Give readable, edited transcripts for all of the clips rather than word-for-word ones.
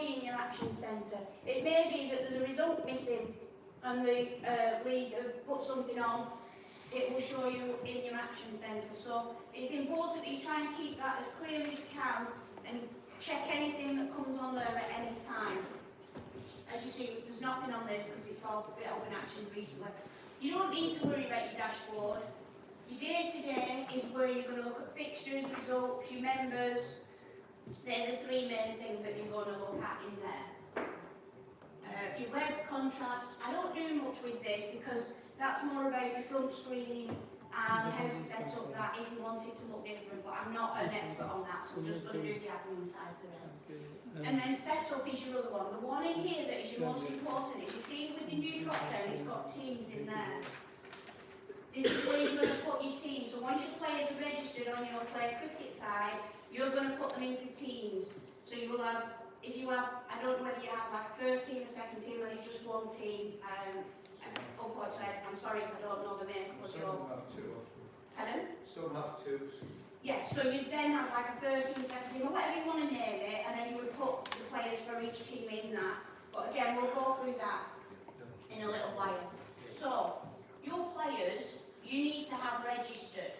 be in your action centre. It may be that there's a result missing and the league have put something on. It will show you in your action centre. So it's important that you try and keep that as clear as you can and check anything that comes on there at any time. As you see, there's nothing on this because it's all been actioned recently. You don't need to worry about your dashboard. Your day-to-day is where you're going to look at fixtures, results, your members. They're the three main things that you're going to look at in there. Your web contrast, I don't do much with this because that's more about your front screen and how to set up that if you want it to look different, but I'm not an expert on that, so I'm just going to do the admin side for it. And then setup is your other one. The one in here that is your most important is you see with the new drop down, it's got teams in there. This is where you're going to put your team. So once your players are registered on your player cricket side, you're going to put them into teams. So you will have, if you have, I don't know whether you have like first team or second team or just one team. Unfortunately, I'm sorry if I don't know the name. Some have two or three. Pardon? Some have two. Yeah, so you then have like a first team, second team, or whatever you want to name it, and then you would put the players for each team in that. But again, we'll go through that in a little while. So, your players, you need to have registered.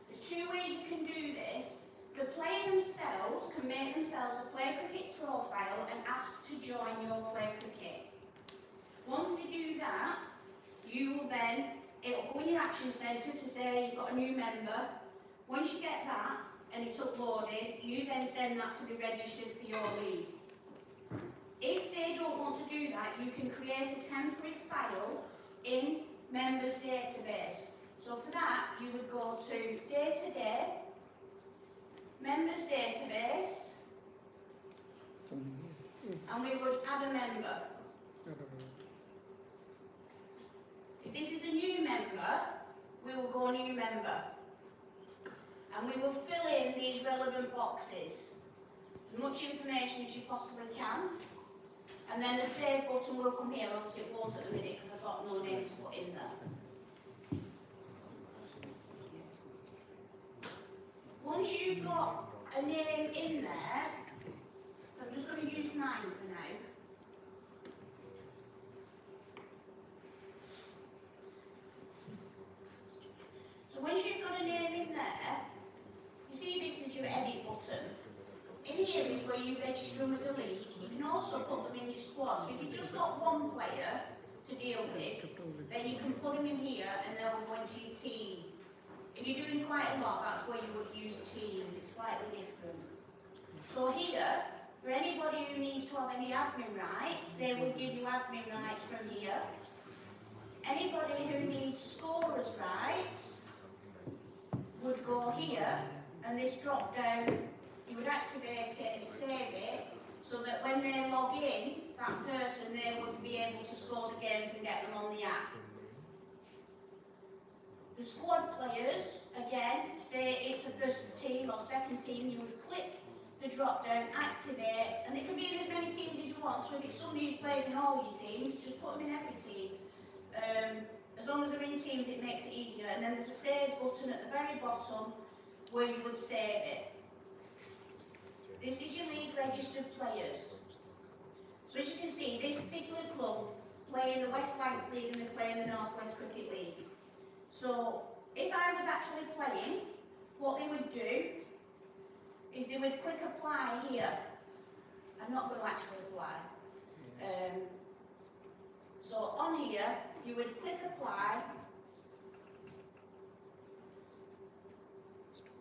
There's two ways you can do this. The player themselves can make themselves a Play Cricket profile and ask to join your Play Cricket. Once they do that, you will then, it'll go in your action centre to say you've got a new member. Once you get that and it's uploaded, you then send that to be registered for your league. If they don't want to do that, you can create a temporary file in members database. So for that, you would go to day-to-day, members database, and we would add a member. If this is a new member, we will go new member. And we will fill in these relevant boxes, as much information as you possibly can. And then the save button will come here, obviously it won't at the minute because I've got no name to put in there. Once you've got a name in there, I'm just going to use mine for now. So once you've got a name in there, you see this is your edit button. In here is where you register them with the league. You can also put them in your squad. So if you've just got one player to deal with, then you can put them in here and they'll go into your team. If you're doing quite a lot, that's where you would use teams. It's slightly different. So here, for anybody who needs to have any admin rights, they will give you admin rights from here. Anybody who needs scorers rights would go here, and this drop down, you would activate it and save it, so that when they log in, that person, they would be able to score the games and get them on the app. The squad players, again, say it's a first team or second team, you would click the drop down, activate, and it can be in as many teams as you want. So if it's somebody who plays in all your teams, just put them in every team. As long as they're in teams, it makes it easier. And then there's a save button at the very bottom where you would save it. This is your league registered players. So as you can see, this particular club play in the West Lancs League and they play in the North West Cricket League. So if I was actually playing, what they would do is they would click apply here. I'm not going to actually apply. So on here, you would click apply.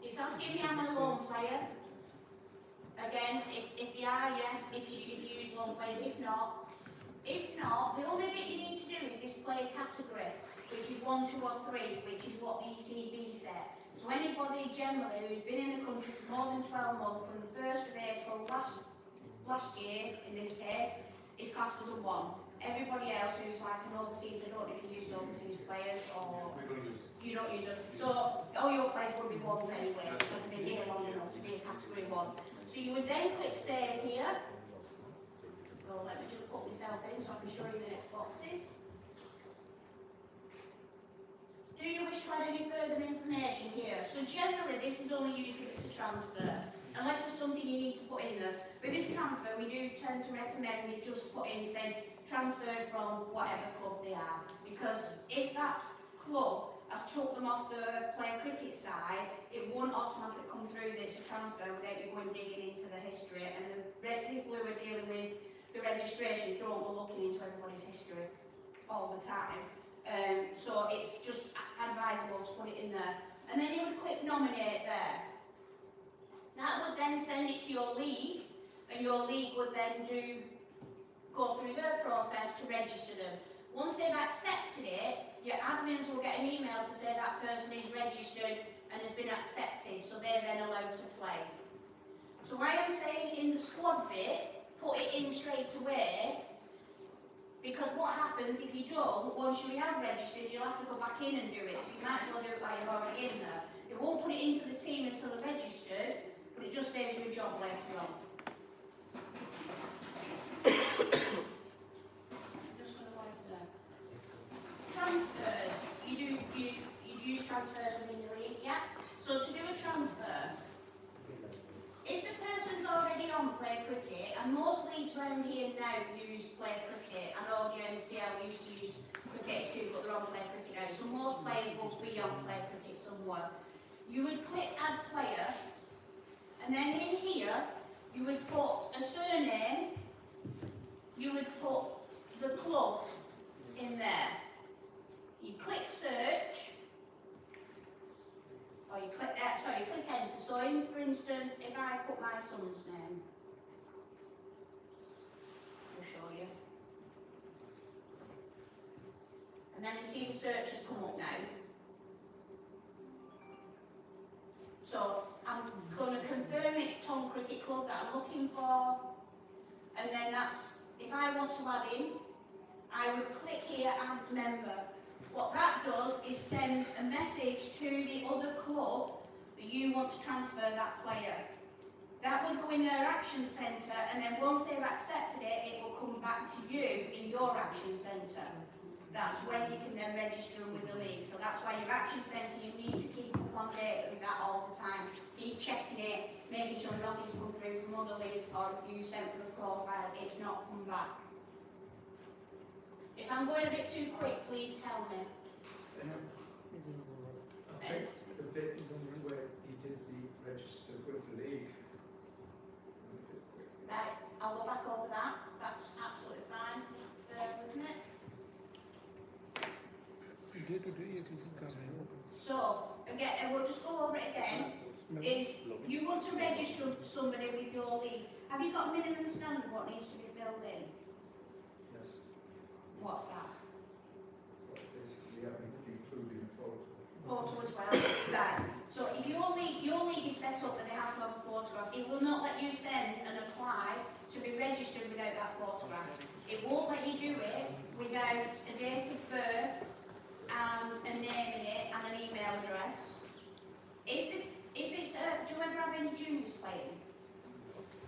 It's asking me I'm a lone player. Again, if you are, yes, if you use lone players. If not, the only bit you need to do is this player category, which is 1, 2 or 3, which is what the ECB set. So anybody generally who's been in the country for more than 12 months from the 1st of April last year, in this case, is classed as a 1. Everybody else who's like an overseas, I don't know if you use overseas players or you don't use them. So all your players would be 1s anyway, because they've been here long enough to be a category 1. So you would then click save here. Well, let me just put myself in so I can show you the next boxes. Do you wish to add any further information here? So generally this is only used if it's a transfer, unless there's something you need to put in there. With this transfer, we do tend to recommend you just put in, say, transferred from whatever club they are. Because if that club has took them off the player cricket side, it won't automatically come through that it's a transfer without you going digging into the history. And the people who are dealing with the registration don't go looking into everybody's history all the time. So it's just advisable to put it in there. And then you would click nominate there. That would then send it to your league, and your league would then go through their process to register them. Once they've accepted it, your admins will get an email to say that person is registered and has been accepted, so they're then allowed to play. So I am saying in the squad bit, put it in straight away, because what happens if you don't, once you have registered, you'll have to go back in and do it, so you might as well do it while you're already in there. It won't put it into the team until they're registered, but it just saves you a job later on. Transfers. You use transfers within your league, yeah? So to do a transfer, if the person's already on play cricket, and most leagues around here now use play cricket, I know JMCL used to use cricket too, but they're on play cricket now, so most players will be on play cricket somewhere. You would click add player, and then in here, you would put a surname, you would put the club in there. You click search, or you click, click enter. So for instance, if I put my son's name, I'll show you. And then you see the search has come up now. So I'm going to confirm it's Tom Cricket Club that I'm looking for, and then that's, if I want to add in, I would click here, add member. What that does is send a message to the other club that you want to transfer that player. That would go in their action centre, and then once they've accepted it, it will come back to you in your action centre. That's when you can then register them with the league. So that's why your action centre, you need to keep up on date with that all the time. Keep checking it, making sure nothing's come through from other leagues, or if you sent them a profile, it's not come back. If I'm going a bit too quick, please tell me. I think the bit where he did the register with the league. Right, I'll go back over that. That's absolutely fine. Bear with me. So, again, and we'll just go over it again, is you want to register somebody with your league. Have you got a minimum standard what needs to be filled in? Yes. What's that? Well, basically, having to include in photo. Photo as well. Right. So if your league is set up and they have to have a photograph, it will not let you send and apply to be registered without that photograph. It won't let you do it without a date of birth and a name in it and an email address. If it's do you ever have any juniors playing?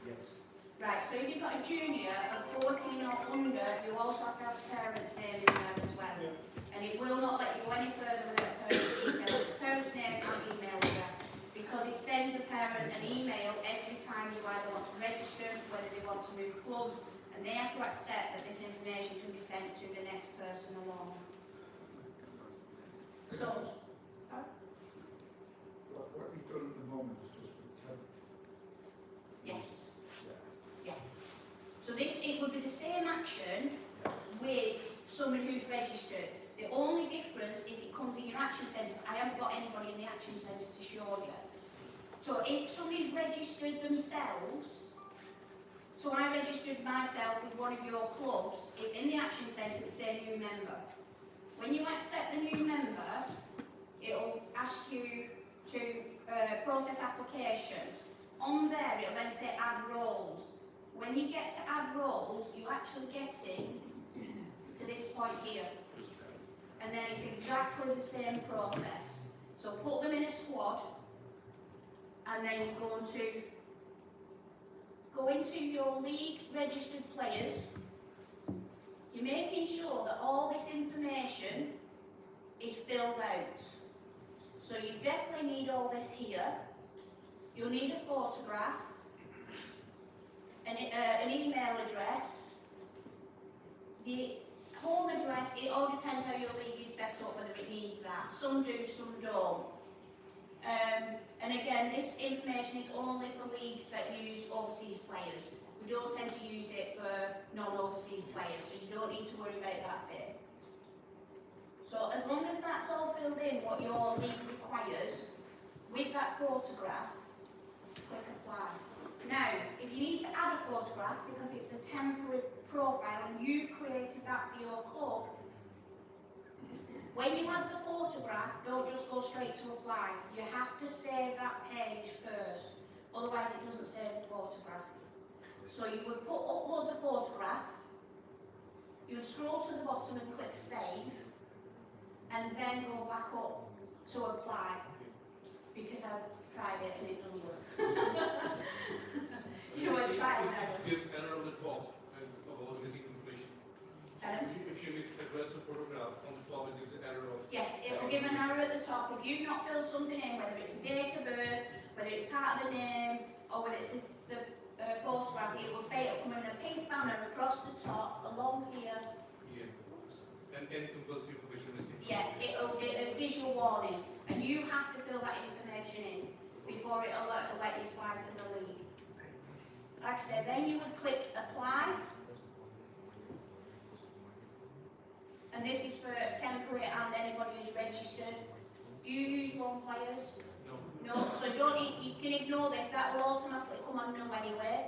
Yes. Right, so if you've got a junior of 14 or under, you also have to have a parent's name in there as well. Yeah. And it will not let you go any further without parent's details, parent's name and email address, because it sends a parent an email every time you either want to register, whether they want to move clubs, and they have to accept that this information can be sent to the next person along. So, what we've done at the moment is just with 10. yes. Yeah. Yeah. So it would be the same action with somebody who's registered. The only difference is it comes in your action centre. I haven't got anybody in the action centre to show you. So if somebody's registered themselves, so I registered myself with one of your clubs, in the action centre it would say new member. When you accept the new member, it'll ask you to process application. On there, it'll then say add roles. When you get to add roles, you actually get in to this point here. And then it's exactly the same process. So put them in a squad, and then you're going to go into your league registered players. You're making sure that all this information is filled out. So you definitely need all this here. You'll need a photograph, an email address. The home address, it all depends how your league is set up, whether it needs that. Some do, some don't. And again, this information is only for leagues that use overseas players. We don't tend to use it for non-overseas players, so you don't need to worry about that bit. So as long as that's all filled in, what your league requires, with that photograph, click apply. Now, if you need to add a photograph, because it's a temporary profile and you've created that for your club, when you add the photograph, don't just go straight to apply. You have to save that page first, otherwise it doesn't save the photograph. So you would upload the photograph, you would scroll to the bottom and click save, and then go back up to apply, because I've tried it and it doesn't work. You know, I tried and error. Give error on the top about missing information. If you miss address or photograph on the top, it gives an error of. Yes, it will give an error at the top. If you've not filled something in, whether it's a date of birth, whether it's part of the name, or whether it's the photograph, it will say it'll come in a pink banner across the top, along here. Yeah. And any compulsory information missing. Yeah, it'll give you a warning, and you have to fill that information in before it'll let you apply to the league. Like I said, then you would click apply. And this is for temporary and anybody who's registered. Do you use loan players? No. No, so you can ignore this, that will automatically come on no anyway.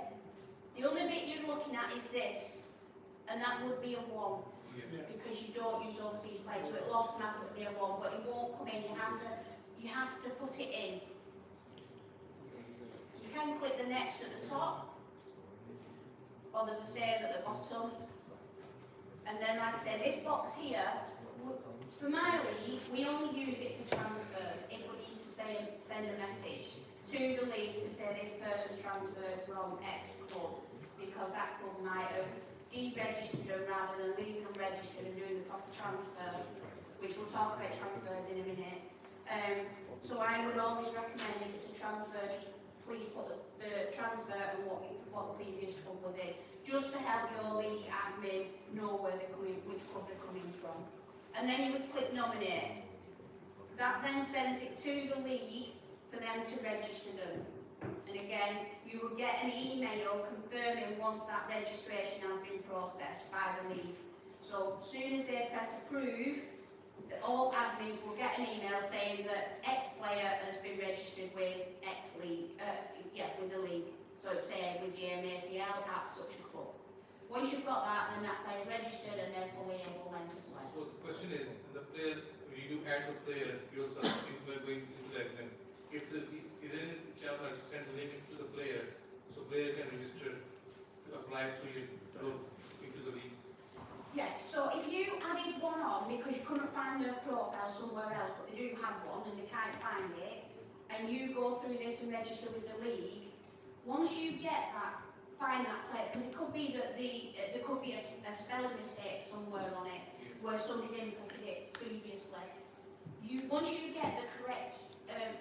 The only bit you're looking at is this, and that would be a 1, because you don't use overseas players, so it'll automatically be a 1, but it won't come in, you have to put it in. You can click the next at the top, or there's a save at the bottom. And then, like I said, this box here, for my league, we only use it for transfers if we need to send a message to the league to say this person's transferred from X club, because that club might have deregistered them rather than leaving them registered and doing the proper transfer, which we'll talk about transfers in a minute. So I would always recommend, if it's a transfer, just please put the transfer and what the previous club was in, just to help your league admin know where they're coming, which club they're coming from. And then you would click nominate. That then sends it to the league for them to register them. And again, you will get an email confirming once that registration has been processed by the league. So as soon as they press approve, all admins will get an email saying that X player has been registered with X league, with the league. So it's with JMACL at such a club. Once you've got that, then that player's registered and they're fully able then to play. So the question is, the player, when you add the player yourself, if you are going into that, then if is there any chance that you send the link to the player, so player can register to apply to your club into the league? Yeah, so if you added one on because you couldn't find their profile somewhere else, but they do have one and they can't find it, and you go through this and register with the league, once you get that, find that player, because it could be that there could be a spelling mistake somewhere on it, where somebody's inputted it previously. Once you get the correct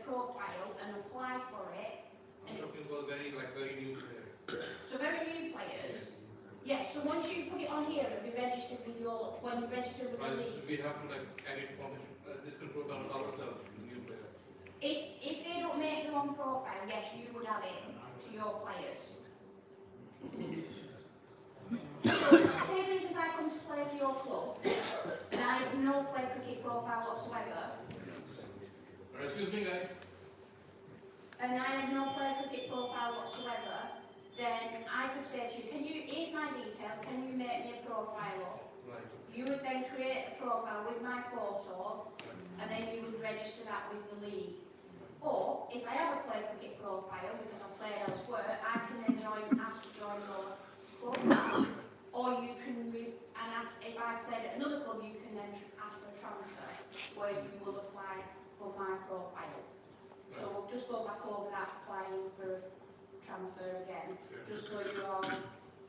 profile and apply for it, I'm talking about very new player. so very new players, yes, so once you put it on here and be registered with when you register with the league. We have to edit from this control down ourselves, the new player. If they don't make their own profile, yes, you would add it to your players. Say for instance I come to play for your club and I have no play cricket profile whatsoever. Excuse me guys. And I have no play cricket profile whatsoever, then I could say to you, here's my details, can you make me a profile up? Right. You would then create a profile with my photo, and then you would register that with the league. Or, if I have a play cricket profile, because I've played elsewhere, I can then ask to join your club. Or you can, ask, if I played at another club, you can then ask for a transfer, where you will apply for my profile. So we'll just go back over that, applying for a transfer again, just so you're all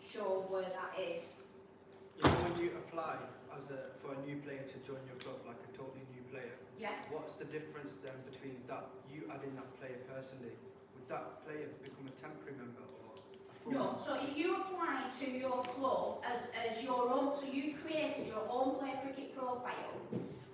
sure where that is. You know, when you apply for a new player to join your club, like a totally new player, Yeah. what's the difference then between that, you adding that player personally? Would that player become a temporary member or a No, so if you apply to your club as your own, so you created your own play cricket profile,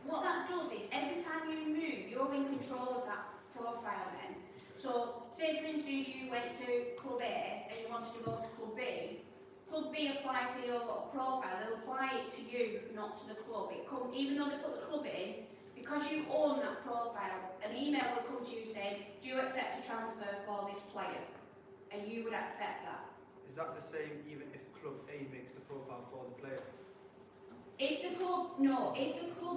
what that does is every time you move, you're in control of that profile then. So, say for instance you went to Club A and you wanted to go to Club B apply for your profile, they'll apply it to you, not to the club. Even though they put the club in, because you own that profile, an email will come to you saying, do you accept a transfer for this player? And you would accept that. Is that the same even if Club A makes the profile for the player? If the club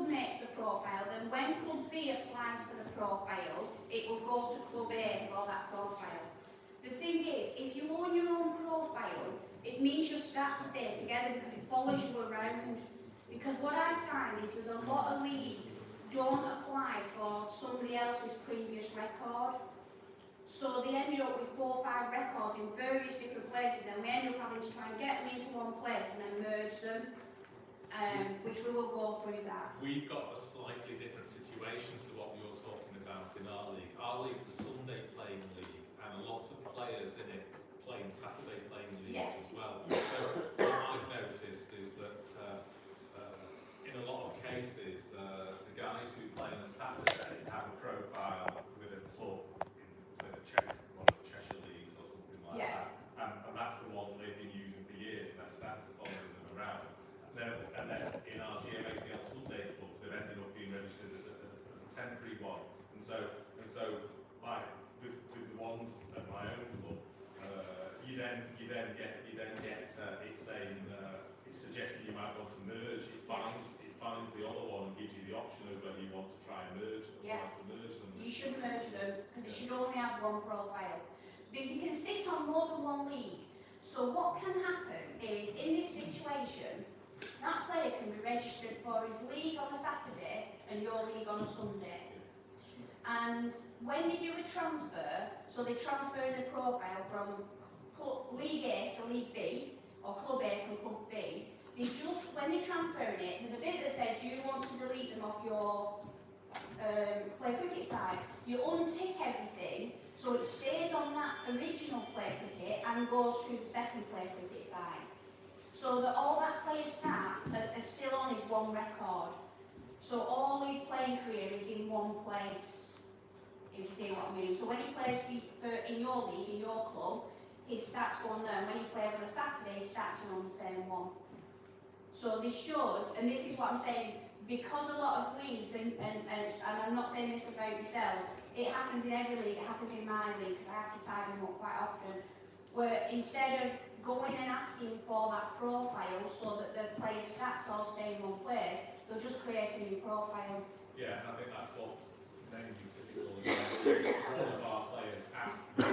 makes the profile, then when Club B applies for the profile, it will go to Club A for that profile. The thing is, if you own your own profile, it means your stats stay together because it follows you around. Because what I find is there's a lot of leagues don't apply for somebody else's previous record. So they ended up with 4 or 5 records in various different places, and we end up having to try and get them into one place and then merge them. Which we will go through that. We've got a slightly different situation to what you're talking about in our league. Our league's a Sunday playing league, and a lot of players in it playing Saturday playing leagues as well. So what I've noticed is that in a lot of cases, the guys who play on a Saturday have a profile with a club in, say, one of the Cheshire leagues or something like that, and that's the one they've been using for years, and their stats are following them around. And then in our GMACL Sunday clubs, they've ended up being registered as a temporary one. And so like with the ones at my own club, you then get it saying it's suggesting you might want to merge. It finds the other one and gives you the option of whether you want to try and merge or want to merge them. You should merge them because it should only have one profile. But you can sit on more than one league. So what can happen is in this situation, that player can be registered for his league on a Saturday and your league on a Sunday. And when they do a transfer, so they transfer in the profile from League A to League B, or Club A from Club B, when they're transferring it, there's a bit that says, do you want to delete them off your play cricket side? You untick everything, so it stays on that original play cricket and goes to the second play cricket side. So that all that player's stats are still on his one record. So all his playing career is in one place, if you see what I mean. So when he plays in your league, in your club, his stats go on there. And when he plays on a Saturday, his stats are on the same one. So they should, and this is what I'm saying, because a lot of leagues, and I'm not saying this about yourself, it happens in every league, it happens in my league, because I have to tie them up quite often, where instead of going and asking for that profile so that the player's stats all stay in one place, they'll just create a new profile. Yeah, and I think that's what's mainly typical. One of our players asked to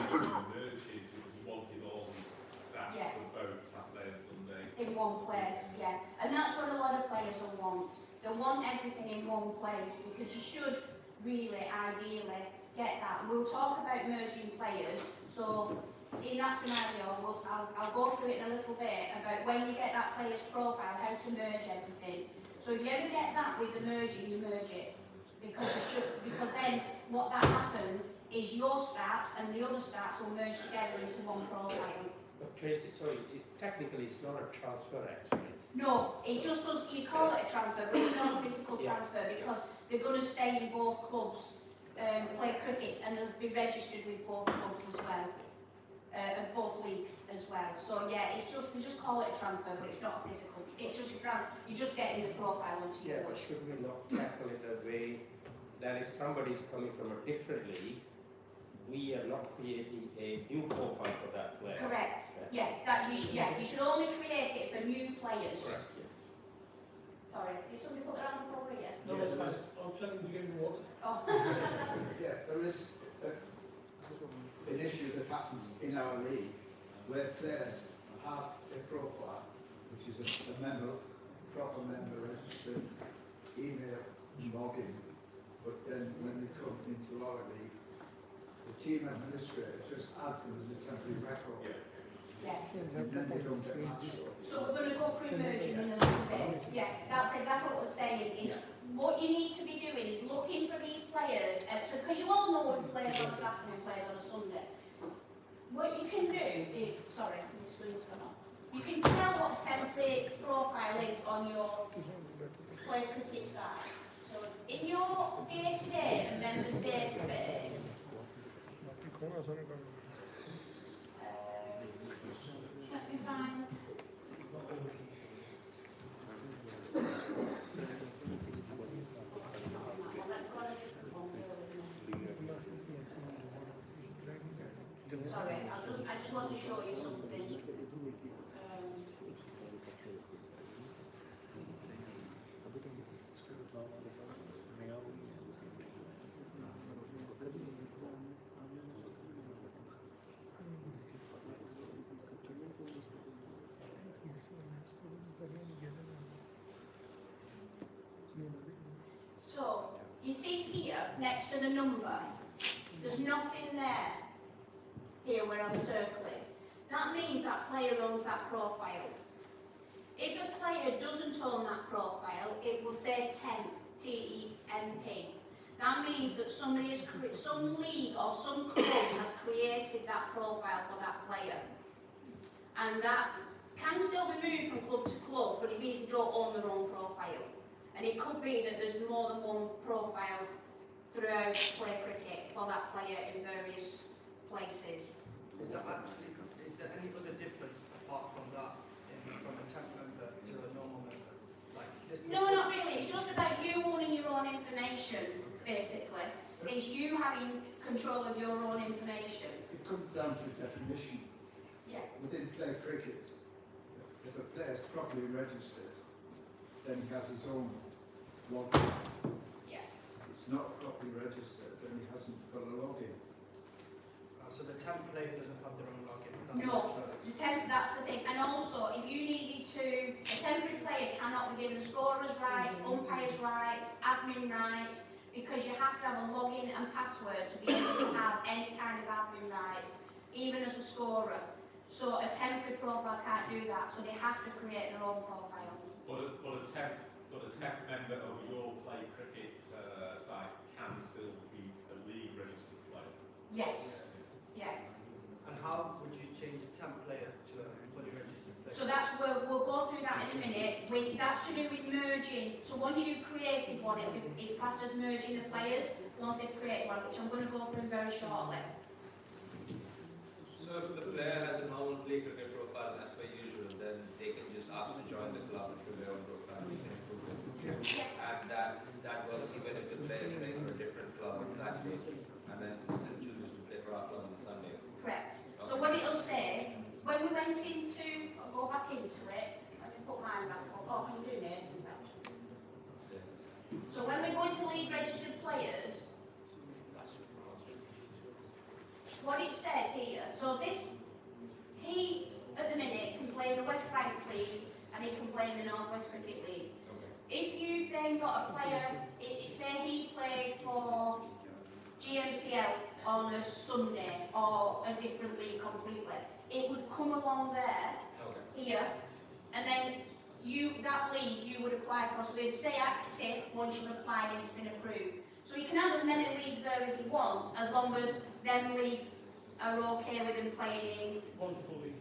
merge his because he wanted all his stats for both Saturday and Sunday. In one place, yeah. And that's what a lot of players will want. They'll want everything in one place because you should really, ideally, get that. We'll talk about merging players. So in that scenario, I'll go through it in a little bit about when you get that player's profile, how to merge everything. So if you ever get that with the merging, you merge it. Because then what that happens is your stats and the other stats will merge together into one profile. But Tracy, sorry, technically it's not a transfer actually. No, it just does, you call it a transfer, but it's not a physical transfer because they're going to stay in both clubs, play crickets, and they'll be registered with both clubs as well. And both leagues as well. So yeah, it's just, they just call it a transfer, but it's not a physical. It's just you're just getting the profile onto your but should we not tackle it a way that if somebody's coming from a different league, we are not creating a new profile for that player? Correct. Yeah, you should only create it for new players. Correct, yes. Sorry, did somebody put that on the floor yet? No, Yes, I'm telling you, getting water. Oh. Yeah, there is an issue that happens in our league where players have a profile, which is a proper member registered email login, but then when they come into our league, the team administrator just adds them as a temporary record. Yeah. And then they don't get matched up. So we're going to go through merging in a little bit. Yeah, that's exactly what we're saying. Is what you need to be doing is looking for these players, because you all know who plays on a Saturday and plays on a Sunday. What you can do is, sorry, the screen's gone off. You can tell what template profile is on your play cricket side. So in your day-to-day and members database, let me find. Sorry, I just want to show you something. So, you see here, next to the number, there's nothing there. Here where I'm circling. That means that player owns that profile. If a player doesn't own that profile, it will say temp, T-E-M-P. That means that somebody has some league or some club has created that profile for that player. And that can still be moved from club to club, but it means they don't own their own profile. And it could be that there's more than one profile throughout play cricket for that player in various places. Is there any other difference apart from that, from a temp member to a normal member? Like this? No, not really. It's just about you owning your own information, basically. It's you having control of your own information. It comes down to definition. Yeah. Within play cricket, if a player is properly registered, then he has his own login. Yeah. If it's not properly registered, then he hasn't got a login. So the temp player doesn't have their own login? No, that's the thing. And also, if you needed to, a temporary player cannot be given scorer's rights, umpire's rights, admin rights, because you have to have a login and password to be able to have any kind of admin rights, even as a scorer. So a temporary profile can't do that, so they have to create their own profile. But a temp member of your play cricket side can still be a league registered player. Yes. Yeah. And how would you change a temp player to a fully registered player? So that's where we'll go through that in a minute. That's to do with merging. So once you've created one, it's classed as merging the players once they've created one, which I'm going to go through very shortly. So if the player has a normal play cricket profile as per usual, then they can just ask to join the club through their own profile. We can approve it. And that works even if the player is playing for a different club on Saturday, and then still chooses to play for our club on Sunday. Correct. Okay. So what it'll say, when we went into, I'll go back into it, let me put mine back up, oh, can you do it? So when we go into league registered players, what it says here, so he at the minute can play in the West Banks League and he can play in the North West Cricket League. Okay. If you then got a player, say he played for GMCL on a Sunday or a different league completely, it would come along there, Okay. here, and then that league you would apply for. So we'd say active once you've applied and it's been approved. So you can have as many leagues there as you want, as long as them leagues are okay with them playing in, Multiple leagues.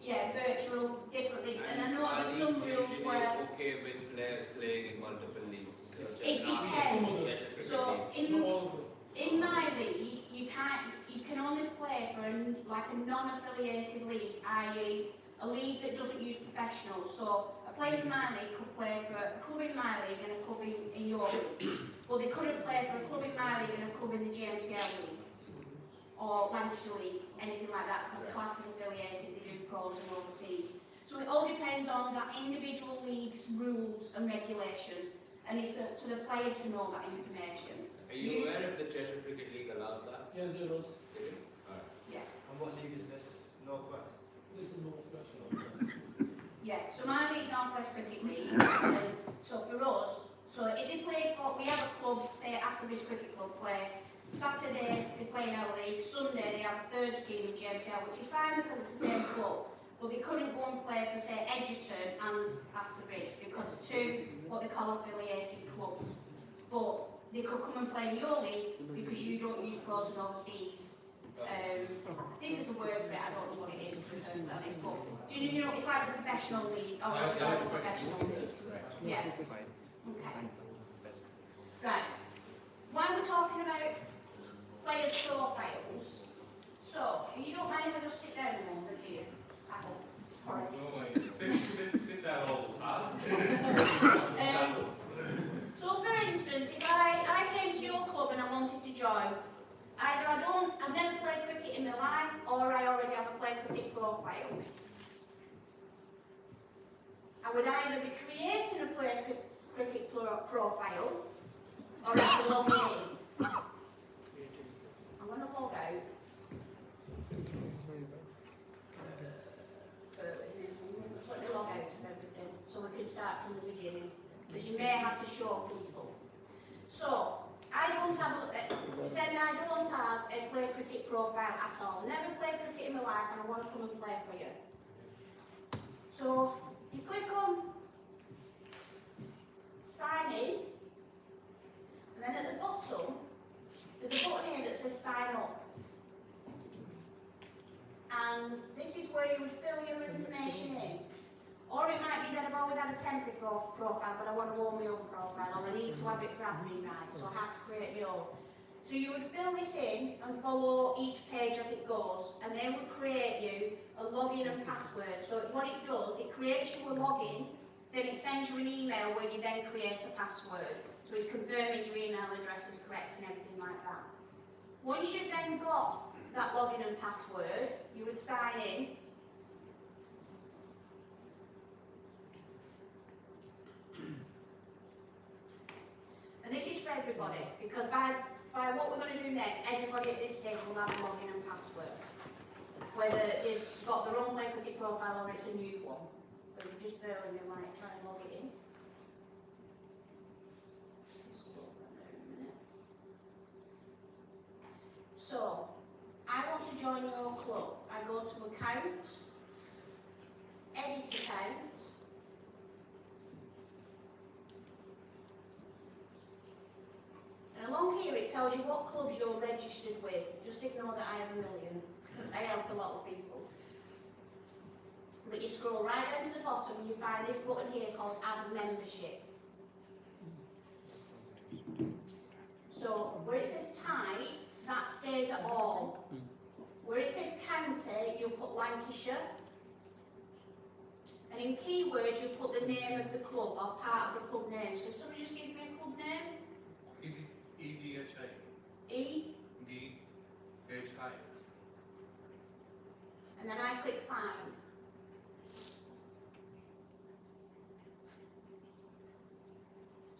yeah, virtual different leagues. And I know are there's some leagues rules usually where okay with players playing in multiple leagues? So just it not depends. Leisure Cricket So League. Not all of them. in my league, you can only play for a non-affiliated league, i.e. a league that doesn't use professionals. So a player in my league could play for a club in my league and a club in your league. But they couldn't play for a club in my league and a club in the GMCL league. Or Lancaster League, anything like that, because class is affiliated, they do pros and overseas. So it all depends on that individual league's rules and regulations, and it's to the player to know that information. Are you aware if the Cheshire Cricket League allows that? Yeah, there was. They do? Alright. Yeah, And what league is this? Northwest? This is North West. yeah. So my league's North West Cricket League, and so for us, so if they play for, we have a club, say Astonbridge Cricket Club, play Saturday they play in our league, Sunday they have a third team in GMCL, which is fine because it's the same club. But they couldn't go and play for, say, Edgerton and Astonbridge because they're two what they call affiliated clubs. But they could come and play in your league because you don't use pros and overseas I think there's a word for it, I don't know what it is, to be perfectly honest, but do you know, it's like the professional league, or the professional leagues. Yeah. Okay. Right. While we're talking about players' profiles, so, you don't mind if I just sit down a moment, do you? Alright. Sit down all the time. So for instance, if I came to your club and I wanted to join, either I've never played cricket in my life, or I already have a play cricket profile. I would either be creating a play cricket profile, or I'd be logging in. I'm going to log out. Let me log out of everything, so we can start from the beginning, because you may have to show people. So, I don't have a play cricket profile at all. Never played cricket in my life, and I want to come and play for you. So, you click on sign in, and then at the bottom, there's a button here that says sign up. And this is where you would fill your information in. Or it might be that I've always had a temporary profile, but I want to own my own profile, or I need to have it for admin rights, so I have to create my own. So you would fill this in and follow each page as it goes, and they would create you a login and password. So what it does, it creates you a login, then it sends you an email where you then create a password. So it's confirming your email address is correct and everything like that. Once you've then got that login and password, you would sign in. And this is for everybody, because by what we're going to do next, everybody at this stage will have a login and password. Whether they've got their own play cricket profile or it's a new one. So you just bear with me while I try and log it in. Just close that there in a minute. So, I want to join your club. I go to account, edit account, and along here it tells you what clubs you're registered with. Just ignore that I have a million. I help a lot of people. But you scroll right down to the bottom and you find this button here called Add Membership. So where it says type, that stays at all. Where it says county, you'll put Lancashire. And in keywords, you'll put the name of the club or part of the club name. So if somebody just gives me a club name. EDHI. EDHI. And then I click find.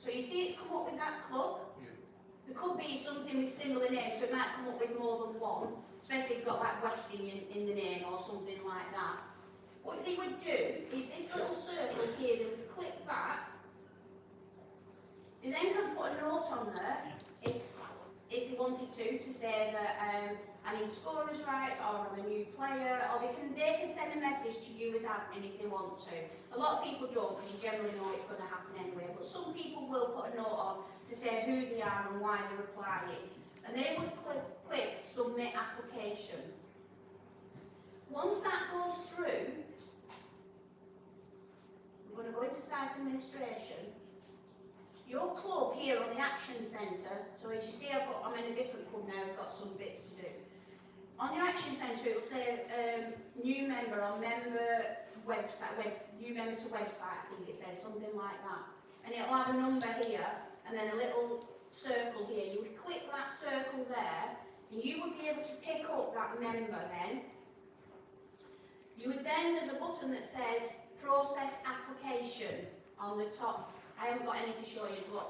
So you see it's come up with that club. There could be something with similar names, so it might come up with more than one, especially if you've got like Westing in the name or something like that. What they would do is this little circle here, they would click that. They then could put a note on there if they wanted to say that I need scorer's rights or I'm a new player, or they can send a message to you as admin if they want to. A lot of people don't, because you generally know it's going to happen anyway, but some people will put a note on to say who they are and why they're applying. And they would click submit application. Once that goes through, I'm going to go into site administration. Your club here on the action centre, so as you see I'm in a different club now, I've got some bits to do. On your action centre it will say new member or member website, new member to website, I think it says, something like that. And it'll have a number here and then a little circle here. You would click that circle there and you would be able to pick up that member then. You would then, there's a button that says process application on the top. I haven't got any to show you, but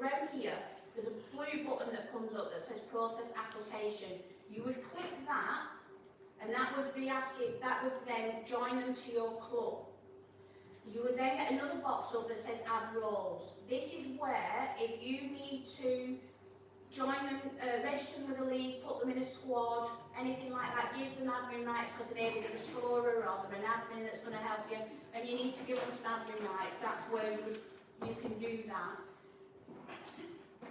around here, there's a blue button that comes up that says process application. You would click that, and that would be asking, that would then join them to your club. You would then get another box up that says add roles. This is where, if you need to join them, register them with a league, put them in a squad, anything like that, give them admin rights because maybe they're a scorer or they're an admin that's going to help you, and you need to give them some admin rights, that's where you can do that.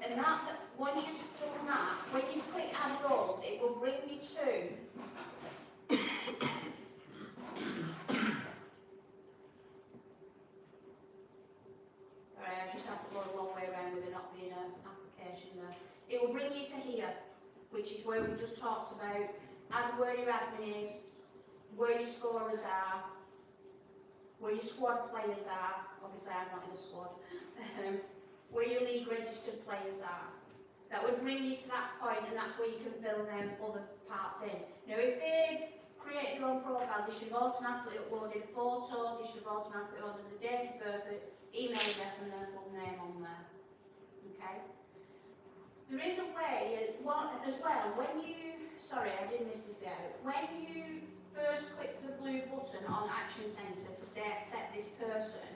And that, once you've done that, when you click add roles, it will bring you to sorry, I just have to go a long way around with there not being an application there. It will bring you to here, which is where we just talked about, add where your admin is, where your scorers are, where your squad players are, obviously I'm not in a squad, where your league registered players are. That would bring you to that point, and that's where you can fill them other parts in. Now if they've created their own profile, they should have automatically uploaded a photo, they should have automatically uploaded the date of birth, email address and their full name on there. Okay? There is a way as well, when you, sorry I did miss this bit out, when you first click the blue button on Action Centre to say accept this person,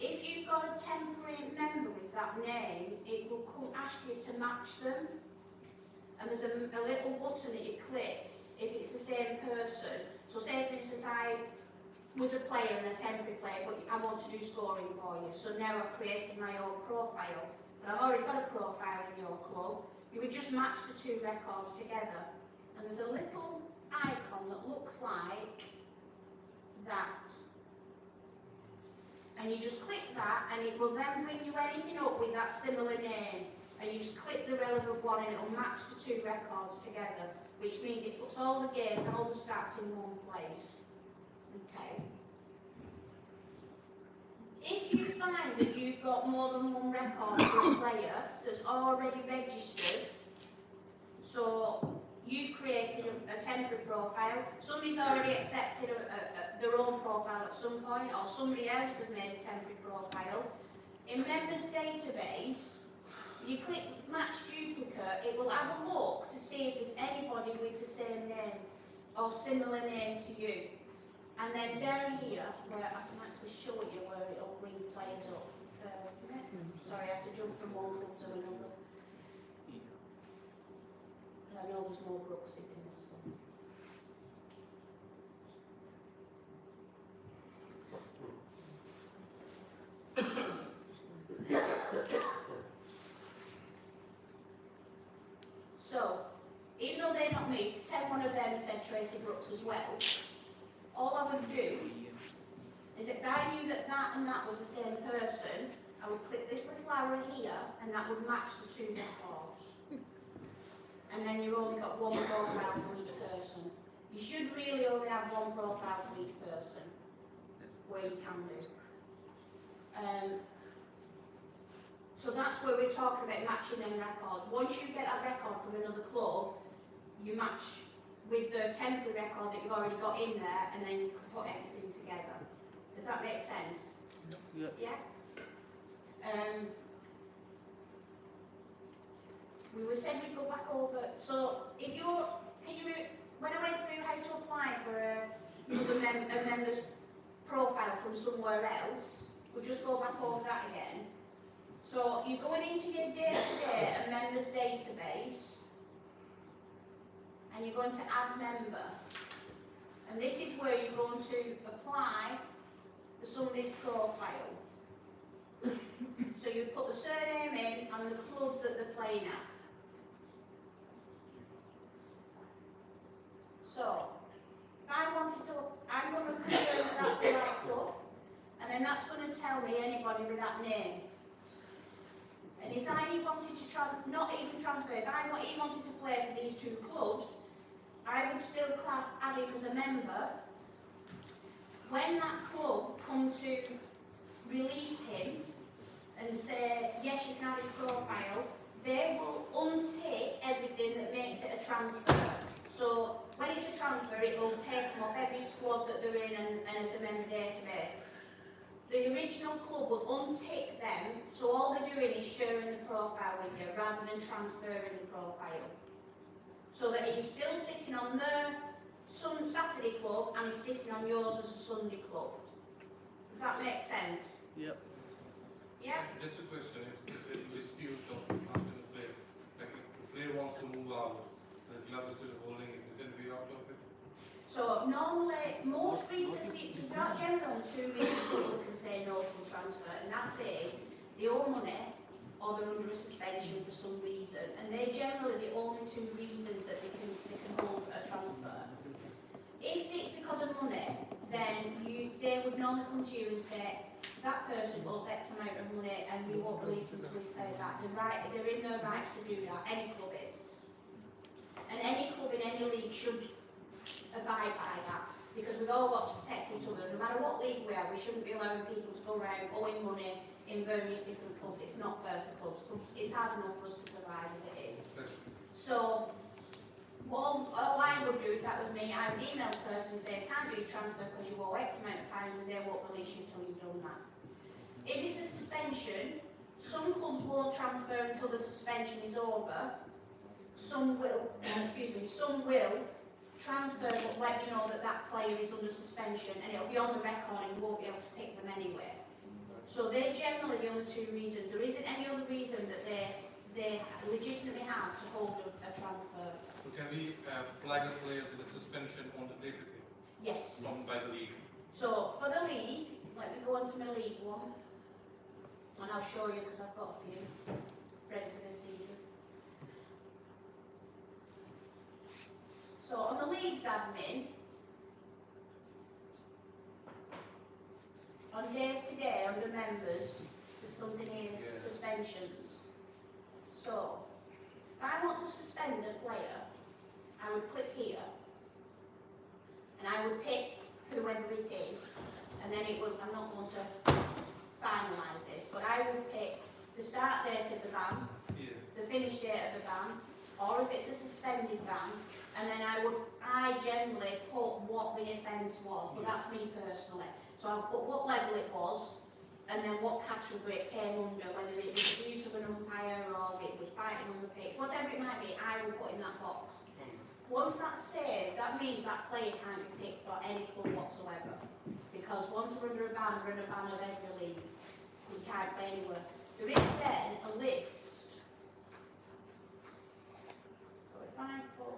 if you've got a temporary member with that name, it will ask you to match them. And there's a little button that you click if it's the same person. So say for instance I was a player and a temporary player, but I want to do scoring for you. So now I've created my own profile. But I've already got a profile in your club. You would just match the two records together. And there's a little icon that looks like that. And you just click that and it will then bring you anything up with that similar name. And you just click the relevant one and it will match the two records together, which means it puts all the games, all the stats in one place. Okay. If you find that you've got more than one record for a player that's already registered, so you've created a temporary profile, somebody's already accepted their own profile at some point, or somebody else has made a temporary profile. In members database, you click match duplicate, it will have a look to see if there's anybody with the same name or similar name to you. And then down here, where I can actually show you where it'll bring players up. Sorry, I have to jump from one club to another. I know there's more Brookses in this one. So, even though they're not me, take one of them and said Tracy Brooks as well. All I would do is if I knew that that and that was the same person, I would click this little arrow here and that would match the two records. And then you've only got one profile for each person. You should really only have one profile for each person, where you can do. So that's where we're talking about matching them records. Once you get that record from another club, you match with the temporary record that you've already got in there, and then you can put everything together. Does that make sense? Yeah? We were said we'd go back over, so if you're, when I went through how to apply for a member's profile from somewhere else, we'll just go back over that again. So you're going into your day-to-day and members database, and you're going to add member. And this is where you're going to apply for somebody's profile. So you put the surname in and the club that they're playing at. So, if I wanted to, I'm going to confirm that that's the right club, and then that's going to tell me anybody with that name. And if I wanted to not even transfer, if I wanted to play for these two clubs, I would still class add him as a member. When that club come to release him and say, yes, you can have his profile, they will untick everything that makes it a transfer. So when it's a transfer, it will take them off every squad that they're in and as a member database. The original club will untick them, so all they're doing is sharing the profile with you rather than transferring the profile. So that he's still sitting on their Saturday club and he's sitting on yours as a Sunday club. Does that make sense? Yep. Yeah? Just a question, if it's a dispute after the player, like if the player wants to move out, the club is still holding it, is it way out of it? So normally, most reasons, there's not generally two reasons people can say no to a transfer, and that is they owe money or they're under a suspension for some reason, and they're generally the only two reasons that they can hold a transfer. If it's because of money, then they would normally come to you and say, that person owes X amount of money and we won't release them until we pay that. They're in their rights to do that, any club is. And any club in any league should abide by that, because we've all got to protect each other. No matter what league we are, we shouldn't be allowing people to go around owing money in various different clubs. It's not fair to clubs. It's hard enough for us to survive as it is. So, all I would do if that was me, I would email the person and say, I can't do your transfer because you owe X amount of pounds and they won't release you until you've done that. If it's a suspension, some clubs won't transfer until the suspension is over. Some will, some will transfer but let you know that that player is under suspension and it'll be on the record and you won't be able to pick them anyway. So they're generally the only two reasons. There isn't any other reason that they legitimately have to hold a transfer. So can we flag a player with a suspension on the play cricket? Yes. From by the league? So for the league, let me go on to my league one. And I'll show you because I've got a few ready for this season. So on the league's admin, on day to day, under members, there's something here, suspensions. So, if I want to suspend a player, I would click here, and I would pick whoever it is, and then it will, I'm not going to finalise this, but I will pick the start date of the ban, the finish date of the ban, or if it's a suspended ban, and then I generally put what the offence was, but that's me personally. So I'll put what level it was, and then what category it came under, whether it was use of an umpire or it was biting on the pitch, whatever it might be, I will put in that box. Once that's saved, that means that player can't be picked for any club whatsoever. Because once we're under a ban, we're in a ban of every league. You can't play anywhere. There is then a list. So if I put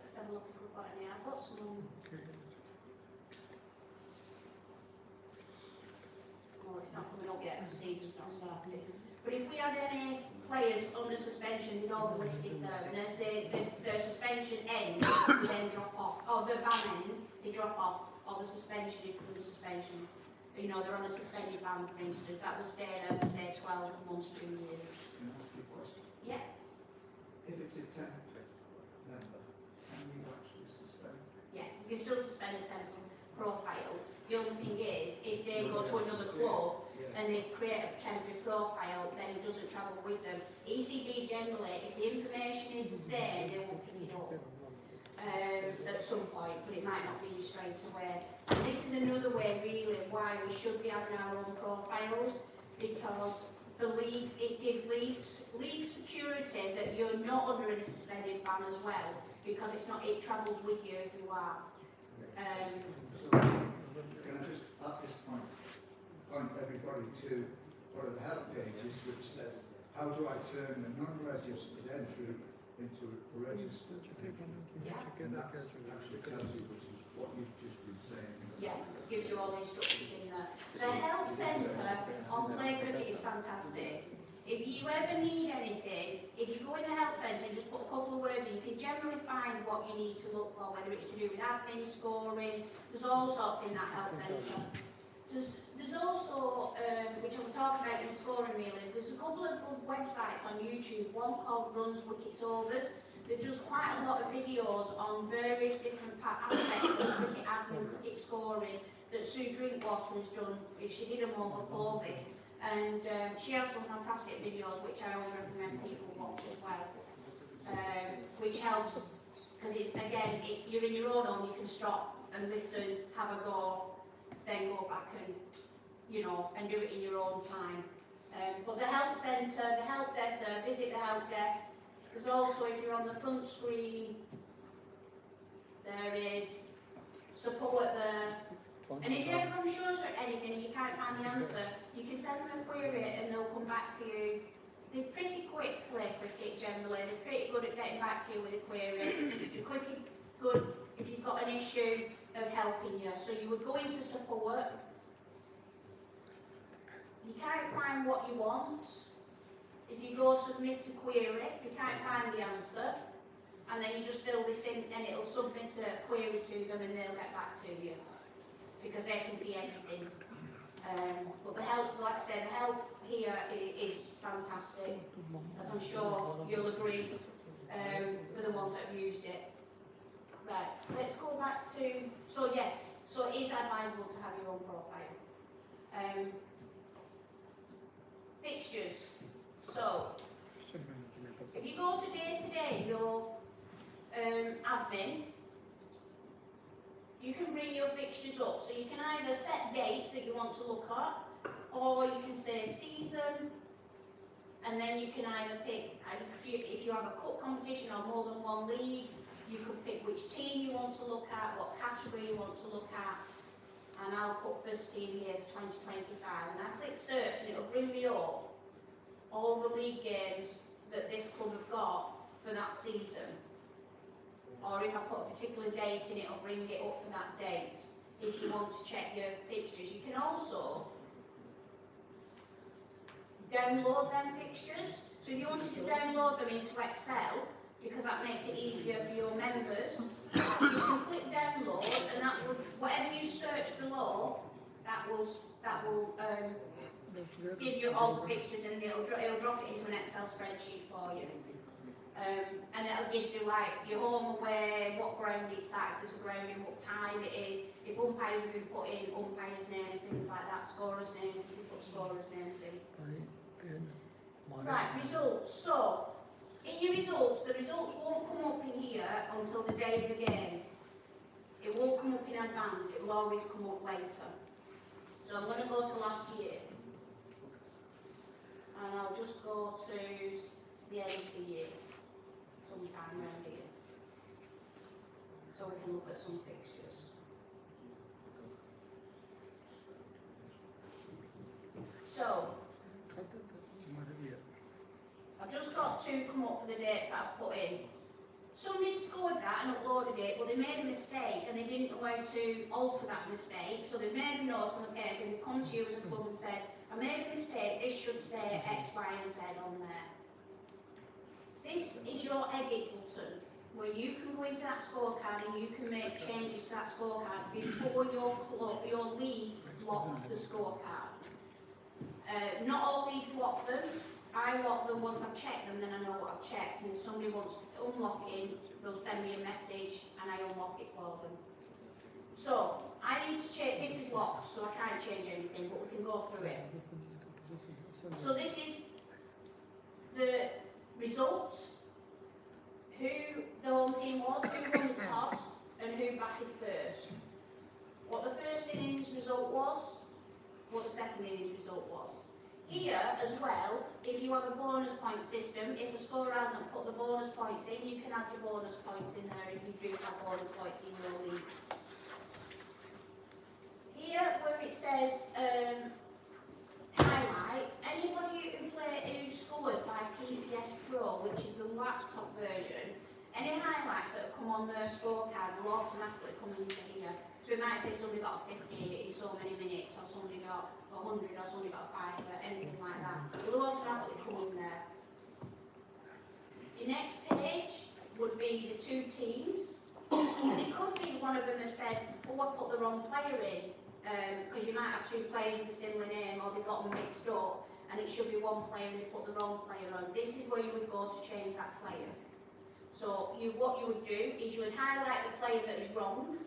let's have a look if we've got any. I've got some. Oh, it's not coming up yet, the season's not started. But if we had any players under suspension, they'd all be listed there, and as their suspension ends, they then drop off. Or the ban ends, they drop off, or the suspension, if they're under suspension. You know, they're on a suspended ban, for instance, that will stay there for, say, 12 months, 2 years. Can I ask you a question? Yeah. If it's a temp member, can you actually suspend? Yeah, you can still suspend a temp profile. The only thing is, if they go to another club and they create a temporary profile, then it doesn't travel with them. ECB generally, if the information is the same, they will pick it up at some point, but it might not be straight away. And this is another way, really, why we should be having our own profiles, because the leagues, it gives league security that you're not under any suspended ban as well, because it's not, it travels with you if you are. So, can I just, at this point everybody to one of the help pages which says, how do I turn a non-registered entry into a registered entry? Yeah. And that actually tells you, which is what you've just been saying. Yeah, gives you all the instructions in there. The help centre on play cricket is fantastic. If you ever need anything, if you go in the help centre and just put a couple of words in, you can generally find what you need to look for, whether it's to do with admin, scoring, there's all sorts in that help centre. There's also, which I'm talking about in scoring really, there's a couple of good websites on YouTube, one called Runs Wickets Overs, that does quite a lot of videos on various different aspects of cricket admin, cricket scoring, that Sue Drinkwater has done, she did them over COVID. And she has some fantastic videos which I always recommend people watch as well, which helps, because it's, again, you're in your own home, you can stop and listen, have a go, then go back and, you know, and do it in your own time. But the help centre, the help desk, visit the help desk. There's also, if you're on the front screen, there is support there. And if you're ever unsure of anything and you can't find the answer, you can send them a query and they'll come back to you. They're pretty quick, play cricket generally. They're pretty good at getting back to you with a query. They're quick, good if you've got an issue. of helping you. So you would go into support, you can't find what you want. If you go submit a query, you can't find the answer, and then you just fill this in and it'll submit a query to them and they'll get back to you because they can see everything. But the help, like I said, the help here is fantastic, as I'm sure you'll agree with the ones that have used it. Right, let's go back to, so yes, so it is advisable to have your own profile. Fixtures. So, if you go to day, your admin, you can bring your fixtures up. So you can either set dates that you want to look at, or you can say season, and then you can either pick, if you have a cup competition or more than one league, you could pick which team you want to look at, what category you want to look at, and I'll put first team here for 2025, and I click search and it'll bring me up all the league games that this club have got for that season. Or if I put a particular date in, it'll bring it up for that date. If you want to check your fixtures, you can also download them fixtures. So if you wanted to download them into Excel, because that makes it easier for your members, you can click download, and that will, whatever you search below, that will give you all the fixtures, and it'll drop it into an Excel spreadsheet for you. And it'll give you like your home, away, what ground it's at, if there's a ground in, what time it is, if umpires have been put in, umpires' names, things like that, scorers' names, if you put scorers' names in. Right, results. So, in your results, the results won't come up in here until the day of the game. It won't come up in advance, it will always come up later. So I'm going to go to last year. And I'll just go to the end of the year, sometime around here. So we can look at some fixtures. So, I've just got to come up for the dates that I've put in. Somebody scored that and uploaded it, but they made a mistake and they didn't know how to alter that mistake. So they made a note on the paper and they come to you as a club and said, I made a mistake, this should say X, Y and Z on there. This is your edit button, where you can go into that scorecard and you can make changes to that scorecard before your league lock the scorecard. Not all leagues lock them. I lock them once I've checked them, then I know what I've checked. And if somebody wants to unlock it, they'll send me a message and I unlock it for them. So, I need to change, this is locked, so I can't change anything, but we can go through it. So this is the result, who the home team was, who won the toss, and who batted first. What the first innings result was, what the second innings result was. Here, as well, if you have a bonus point system, if a scorer hasn't put the bonus points in, you can add your bonus points in there if you do have bonus points in your league. Here, where it says highlights, anybody who scored by PCS Pro, which is the laptop version, any highlights that have come on their scorecard will automatically come into here. So it might say somebody got a 50 in so many minutes, or somebody got 100, or somebody got a 5, or anything like that. It will automatically come in there. Your next page would be the two teams. And it could be one of them has said, oh, I put the wrong player in, because you might have two players with a similar name, or they got them mixed up, and it should be one player and they put the wrong player on. This is where you would go to change that player. So what you would do is you would highlight the player that is wrong.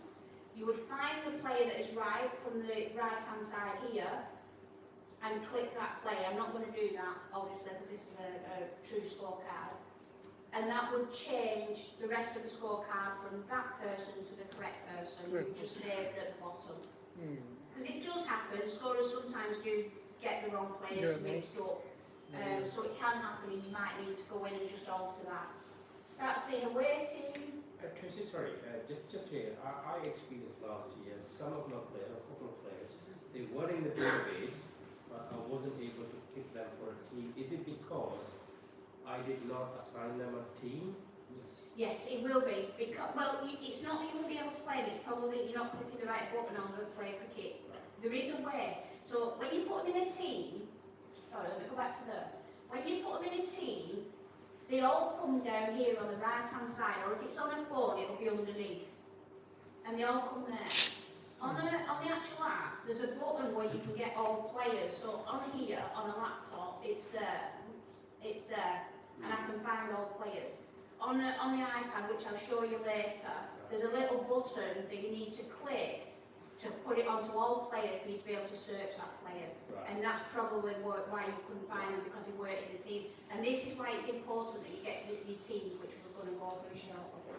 You would find the player that is right from the right-hand side here and click that player. I'm not going to do that, obviously, because this is a true scorecard. And that would change the rest of the scorecard from that person to the correct person. You just save it at the bottom. Because it does happen, scorers sometimes do get the wrong players mixed up. So it can happen and you might need to go in and just alter that. That's the away team. Tracy, sorry, just here, I experienced last year, some of my players, a couple of players, they were in the database, but I wasn't able to pick them for a team. Is it because I did not assign them a team? Yes, it will be. Because, well, it's not that you won't be able to play, but probably you're not clicking the right button on the play cricket. There is a way. So when you put them in a team, sorry, let me go back to there. When you put them in a team, they all come down here on the right hand side, or if it's on a phone, it'll be underneath. And they all come there. On the actual app, there's a button where you can get all players. So on here, on a laptop, it's there. It's there. And I can find all players. On the iPad, which I'll show you later, there's a little button that you need to click to put it onto all players for you to be able to search that player. Right. And that's probably why you couldn't find them, because they weren't in the team. And this is why it's important that you get your teams, which we're going to go through shortly.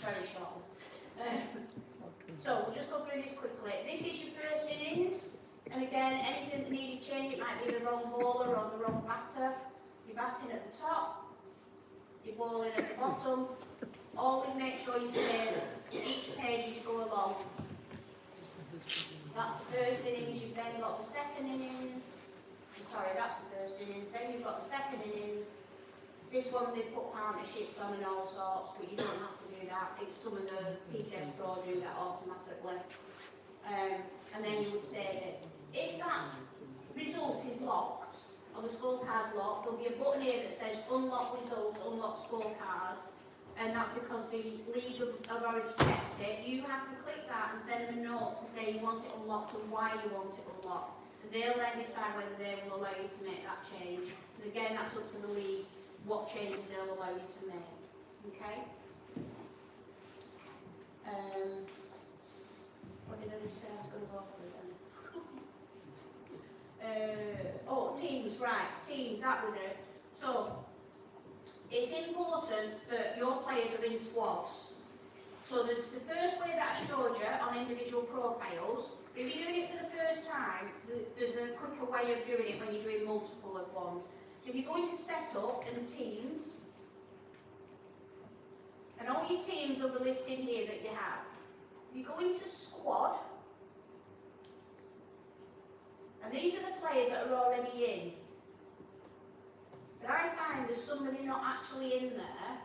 Very shortly. So we'll just go through this quickly. This is your first innings. And again, anything that needed change, it might be the wrong bowler or the wrong batter. You're batting at the top, you're bowling at the bottom. Always make sure you save each page as you go along. That's the first innings, you've then got the second innings. Sorry, that's the first innings. Then you've got the second innings. This one they put partnerships on and all sorts, but you don't have to do that. It's some of the PCF Pro do that automatically. And then you would save it. If that result is locked, or the scorecard's locked, there'll be a button here that says unlock result, unlock scorecard. And that's because the league have already checked it. You have to click that and send them a note to say you want it unlocked and why you want it unlocked. And they'll then decide whether they will allow you to make that change. And again, that's up to the league what changes they'll allow you to make. Okay? What did I just say? I was going to go through then. Oh, teams, right. Teams, that was it. So, it's important that your players are in squads. So there's the first way that I showed you on individual profiles. If you're doing it for the first time, there's a quicker way of doing it when you're doing multiple of one. So if you go into setup and teams, and all your teams will be listed here that you have. You go into squad, and these are the players that are already in. But I find there's somebody not actually in there.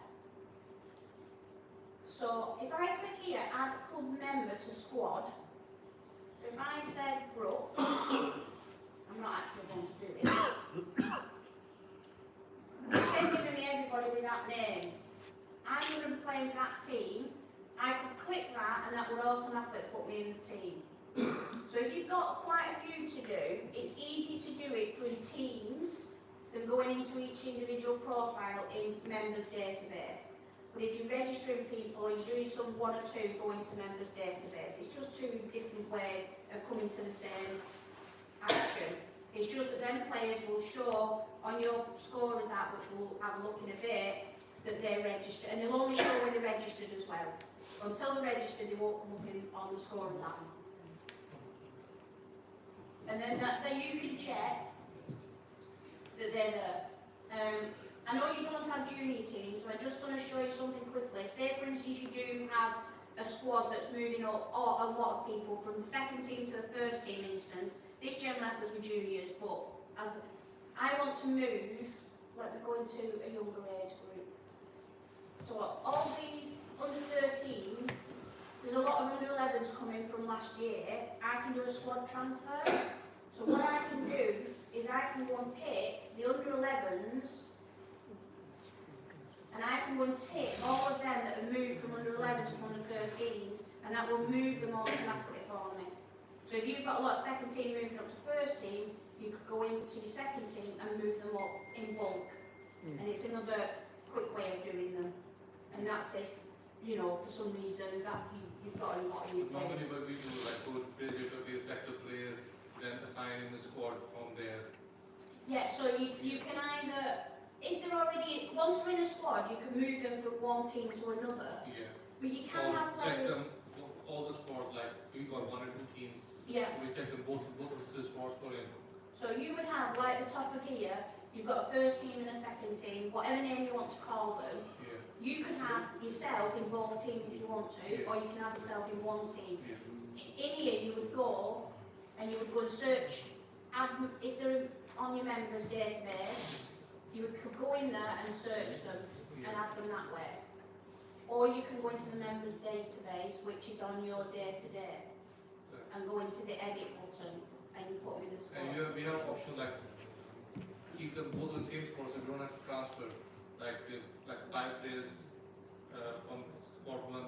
So if I click here, add club member to squad, if I said Brooke, I'm not actually going to do it. It's sending me everybody with that name. I'm going to be playing for that team. I could click that and that would automatically put me in the team. So if you've got quite a few to do, it's easy to do it through teams than going into each individual profile in members database. But if you're registering people or you're doing some one or two, go into members database. It's just two different ways of coming to the same action. It's just that then players will show on your scorers app, which we'll have a look in a bit, that they're registered, and they'll only show when they're registered as well. Until they're registered, they won't come up on the scorers app. And then you can check that they're there. I know you don't have junior teams, so I'm just going to show you something quickly. Say, for instance, you do have a squad that's moving up, or a lot of people from the second team to the first team instance. This gem left us with juniors, but as I want to move, let me go into a younger age group. So all these under 13s, there's a lot of under 11s coming from last year. I can do a squad transfer. So what I can do is I can go and pick the under 11s, and I can go and tick all of them that have moved from under 11s to under 13s, and that will move them automatically for me. So if you've got a lot of second team moving up to first team, you could go into your second team and move them up in bulk. And it's another quick way of doing them. And that's if, you know, for some reason that you've got a lot of your Normally what we do, like go database, select a player, then assign in the squad from there. Yeah, so you can either, if they're already, once they're in a squad, you can move them from one team to another. Yeah. But you can have check players. them, all the squads, like we got 1 or 2 teams. Yeah. We check them both of the squads for in. So you would have, like the top of here, you've got a first team and a second team, whatever name you want to call them. Yeah. You can have yourself in both teams if you want to, or you can have yourself in one team. Yeah. In here you would go and you would go and search, if they're on your members database, you could go in there and search them and add them that way. or you can go into the members database, which is on your day-to-day, and go into the edit button and put in the score. And we have option like keep them both on the same score, so we don't have to transfer like 5 players on squad 1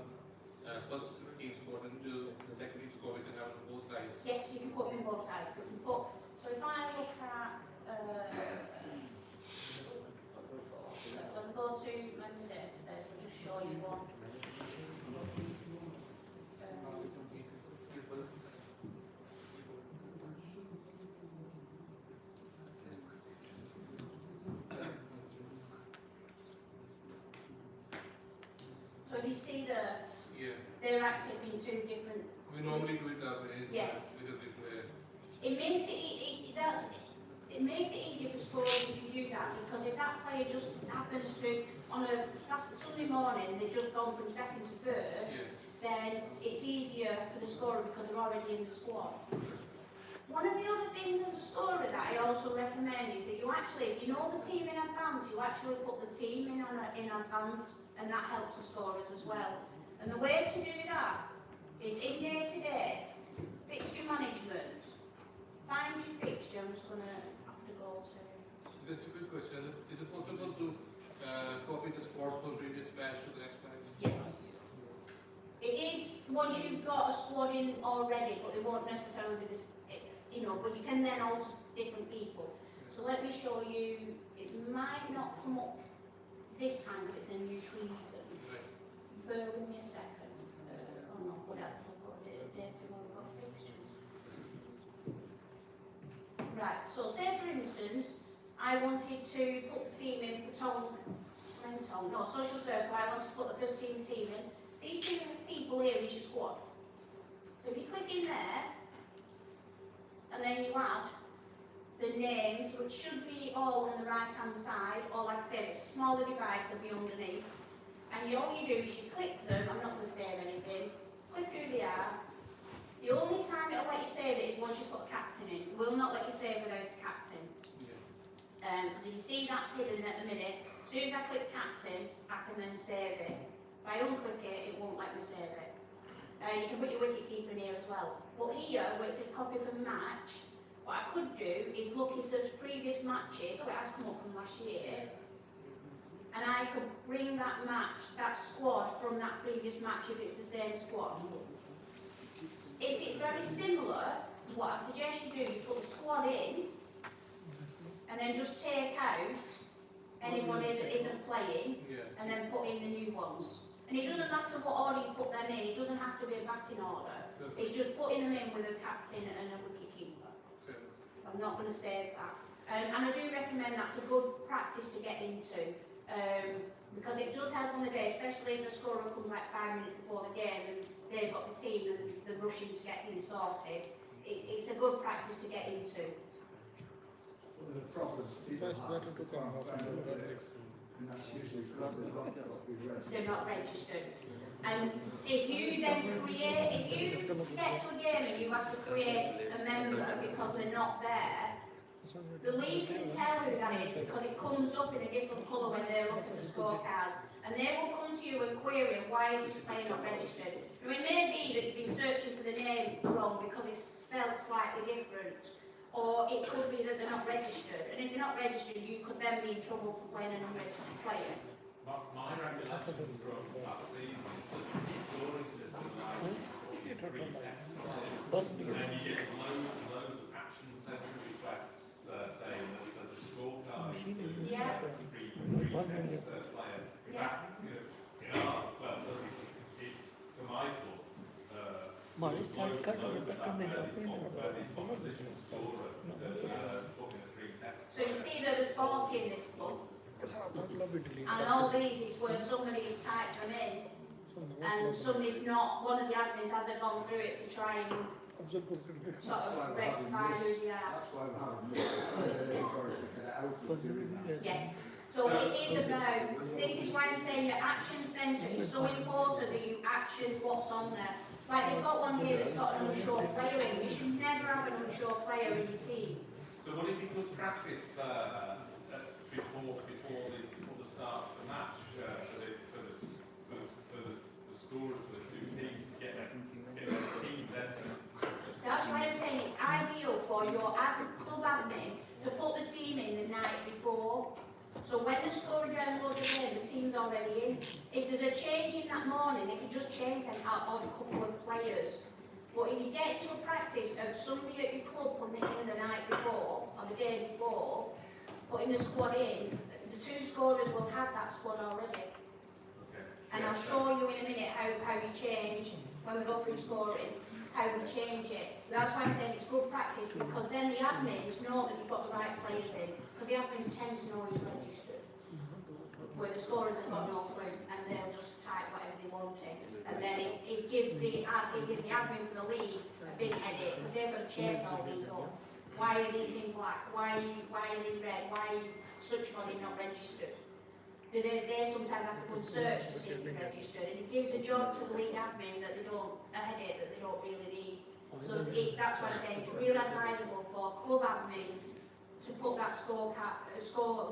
first team score into the second team score. We can have it on both sides. Yes, you can put them in both sides. We can put, so if I look at, let me go to member database, I'll just show you one. So if you see they're active in 2 different. We normally do it that way. Yeah. With every player. It makes it makes it easier for scorers if you do that, because if that player just happens to on a Sunday morning they've just gone from second to first, then it's easier for the scorer because they're already in the squad. One of the other things as a scorer that I also recommend is that you actually, if you know the team in advance, you actually put the team in advance, and that helps the scorers as well. And the way to do that is in day-to-day, fixture management. Find your fixture. I'm just going to have to go to. Just a quick question. Is it possible to copy the scores from previous match to the next match? Yes. It is once you've got a squad in already, but they won't necessarily be this, but you can then alter different people. So let me show you. It might not come up this time, but it's a new season. Right. Bear with me a second. Oh no, what else? I've got data, I've got fixtures. Right, so say for instance, I wanted to put the team in for social circle, I wanted to put the first team in. These 2 people here is your squad. So if you click in there, and then you add the names, which should be all on the right hand side, or like I said, it's a smaller device, they'll be underneath. And all you do is you click them, I'm not going to save anything, click who they are. The only time it'll let you save it is once you put a captain in. It will not let you save without a captain. Because if you see that's hidden at the minute, as soon as I click captain, I can then save it. If I unclick it, it won't let me save it. You can put your wicket keeper in here as well. But here, where it says copy from match, what I could do is look at the previous matches, it has come up from last year, and I could bring that match, that squad from that previous match if it's the same squad. If it's very similar, what I suggest you do, you put the squad in, and then just take out anybody that isn't playing, and then put in the new ones. And it doesn't matter what order you put them in, it doesn't have to be a batting order. It's just putting them in with a captain and a wicket keeper. I'm not going to save that. And I do recommend that's a good practice to get into. Because it does help on the day, especially if the scorer comes like 5 minutes before the game and they've got the team and they're rushing to get things sorted. It's a good practice to get into. One of the problems people have is they can't find the players, and that's usually because they're not properly registered. They're not registered. And if you then if you get to a game and you have to create a member because they're not there, the league can tell who that is because it comes up in a different colour when they look at the scorecards. And they will come to you and query why is this player not registered. Now, it may be that you've been searching for the name wrong because it's spelled slightly different. Or it could be that they're not registered. And if they're not registered, you could then be in trouble for playing an unregistered player. My recollection from that season is that the scoring system allows you to put 3 text on it, and then you get loads and loads of action centre requests saying that the scorecard includes 3 text per player. In fact, in our club, certainly for my club, there was loads and loads of that where the opposition scorer put in a 3 text. So you see that there's 40 in this club. And all these is where somebody's typed them in and somebody's not, one of the admins hasn't gone through it to try and sort of rectify who they are. That's why we're having this authority to get out of doing that. Yes. So it is about, this is why I'm saying your action centre is so important that you action what's on there. Like you've got one here that's got an unsure player in, you should never have an unsure player in your team. So would it be good practice before the start of the match for the scorers for the two teams to get their teams entering. That's why I'm saying it's ideal for your club admin to put the team in the night before. So when the scorer downloads the game, the team's already in. If there's a change in that morning, they can just change them out on a couple of players. But if you get to a practice of somebody at your club putting it in the night before, or the day before, putting the squad in, the two scorers will have that squad already. Okay. And I'll show you in a minute how you change, when we go through scoring, how we change it. That's why I'm saying it's good practice, because then the admins know that you've got the right players in, because the admins tend to know who's registered. Where the scorers have got no clue, and they'll just type whatever they want in. And then it gives the admin for the league a big headache, because they've got to chase all these up. Why are these in black? Why are they in red? Why such body not registered? They sometimes have to go and search to see if they're registered, and it gives a job to the league admin that they don't, a headache that they don't really need. So that's why I'm saying it's really advisable for club admins to put that score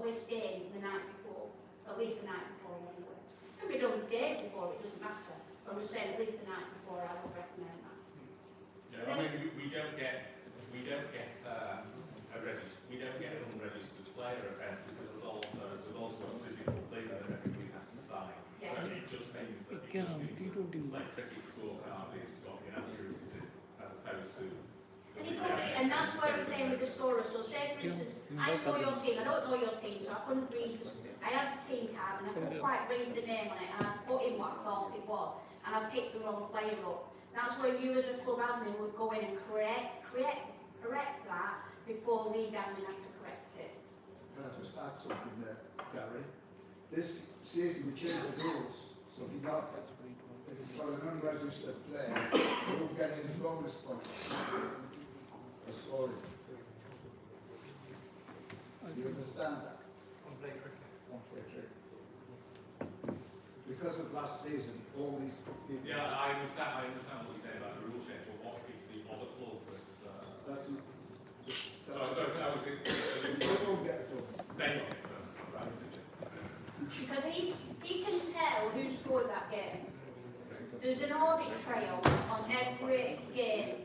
list in the night before, at least the night before anyway. It can be done days before, it doesn't matter. But I'm just saying at least the night before, I would recommend that. Yeah, I mean, we don't get an unregistered player event because there's also a physical thing that everybody has to sign. Yeah. So it just means that you just need to like take your scorecard, it's got the accuracy to, as opposed to. And that's why I'm saying with the scorers. So say for instance, I score your team, I don't know your team, so I couldn't read, I had the team card and I couldn't quite read the name on it, and I put in what I thought it was, and I picked the wrong player up. That's where you as a club admin would go in and correct that before league admin have to correct it. Can I just add something there, Gary? This season we changed the rules, so if you're not, if you've got an unregistered player, you won't get any bonus points for scoring. Do you understand that? On play cricket. On play cricket. Because of last season, all these people. Yeah, I understand what you're saying about the rule change, but what is the other club that's That's not. so that was it. They won't get it. They don't get them, right? Because he can tell who scored that game. There's an audit trail on every game,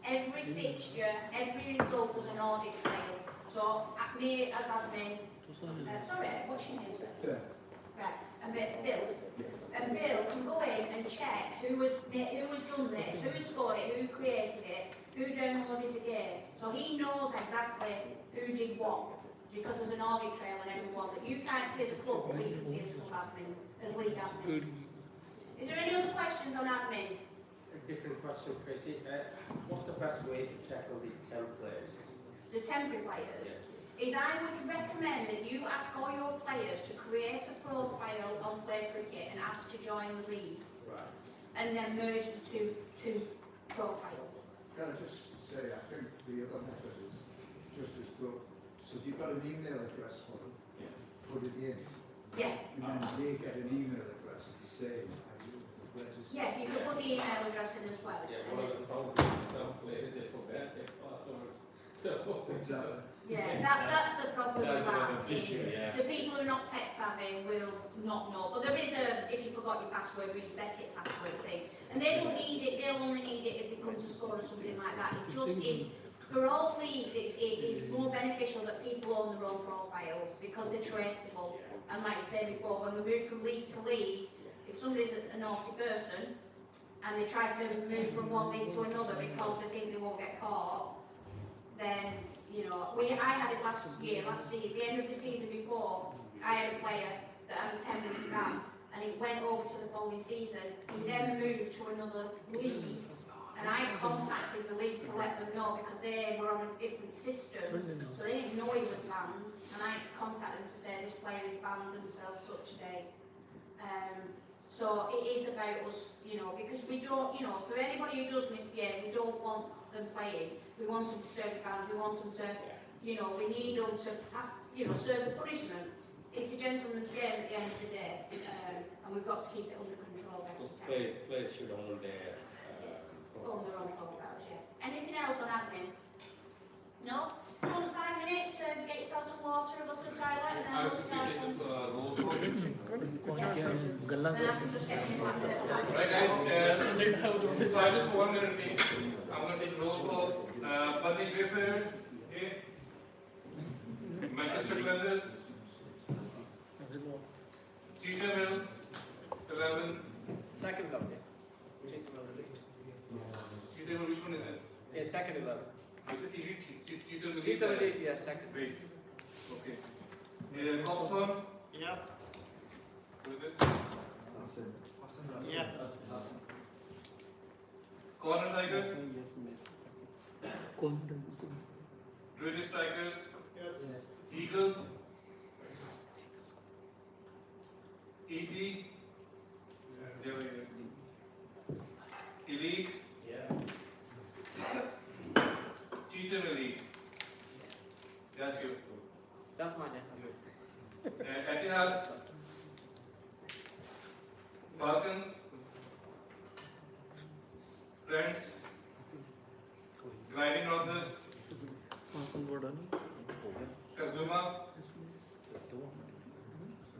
every fixture, every result. There's an audit trail. So me as admin, sorry, what's your name, sir? Yeah. Right, and Bill can go in and check who has done this, who scored it, who created it, who downloaded the game. So he knows exactly who did what, because there's an audit trail on everyone that you can't see as a club, but we can see as club admin, as league admin. Is there any other questions on admin? A different question, Tracy. What's the best way to tackle the templates? The temporary players? Is I would recommend that you ask all your players to create a profile on Play Cricket and ask to join the league. Right. And then merge the two profiles. Can I just say, I think the other method is just as good. So if you've got an email address for them, Yes. put it in. Yeah. And then they get an email address saying, register. Yeah, you can put the email address in as well. Yeah, And one of then- the problems is some say they forget their password. So, Exactly. yeah, that's the problem with That's another that, issue, is yeah. the people who are not tech savvy will not know. But there is a, if you forgot your password, reset it password thing. And they don't need it, they'll only need it if they come to score or something like that. It just is, for all leagues, it is more beneficial that people own their own profiles because they're traceable. And like I said before, when we move from league to league, if somebody's a naughty person and they try to move from one league to another because they think they won't get caught, then, you know, I had it last year, the end of the season before, I had a player that had a 10-week ban, and it went over to the following season. He then moved to another league, and I contacted the league to let them know because they were on a different system, so they didn't know he was banned, and I had to contact them to say this player is banned until such a day. So it is about us, you know, because we don't, you know, for anybody who does misbehave, we don't want them playing. We want them to serve the band, we want them to, you know, we need them to, you know, serve the punishment. It's a gentleman's game at the end of the day, and we've got to keep it under control best we can. Players should own their On their own profiles, yeah. Anything else on admin? No? Do you want to find 5 minutes, get yourself some water, go to the toilet, and then I we'll will start. speak in roll call. Then I can just get some water. Right guys, silence for 1 minute please. I'm going to take roll call. Burnley Wayfarers, A. Manchester Glenders, Cheetahville, 11. Second 11, yeah. Cheetahville, which one is it? Yeah, second 11. Is it Elite? Cheetahville? Cheetah Elite, yeah, second. Wait. Okay. Copthorne, Yeah. who is it? Yeah. Corner Tigers, British Tigers, Eagles, EP, Elite, Cheetah Elite. That's you. That's mine, yeah. Etihad, Falcons, Friends, Gliding Rockers, Kazuma,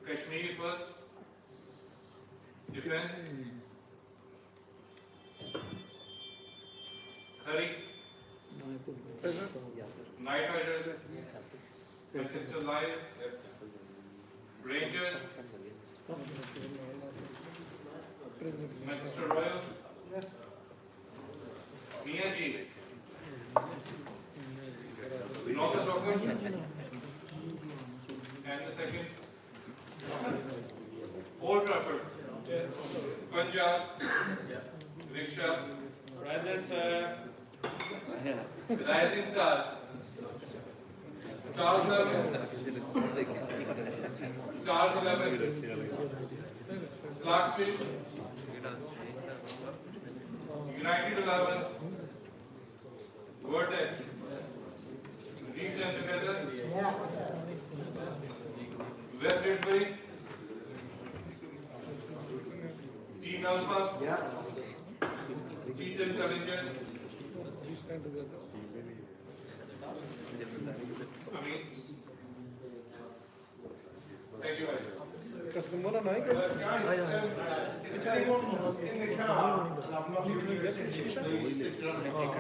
Kashmir first, Defense, Hurry, Night Riders, Manchester Lions, Rangers, Manchester Royals, Mia G's, Northern Rockers, and the second, Old Trafford, Punjab, Rickshaw, Present, sir. Rising Stars, Stars 11, Stars 11, Clarksville, United 11, Vortex, these 10 together, West Dewsbury, Team Alpha, Cheetah Challengers, I mean, thank you guys. Guys, if anyone's in the car and I've not given you a ticket, please sit down in the car.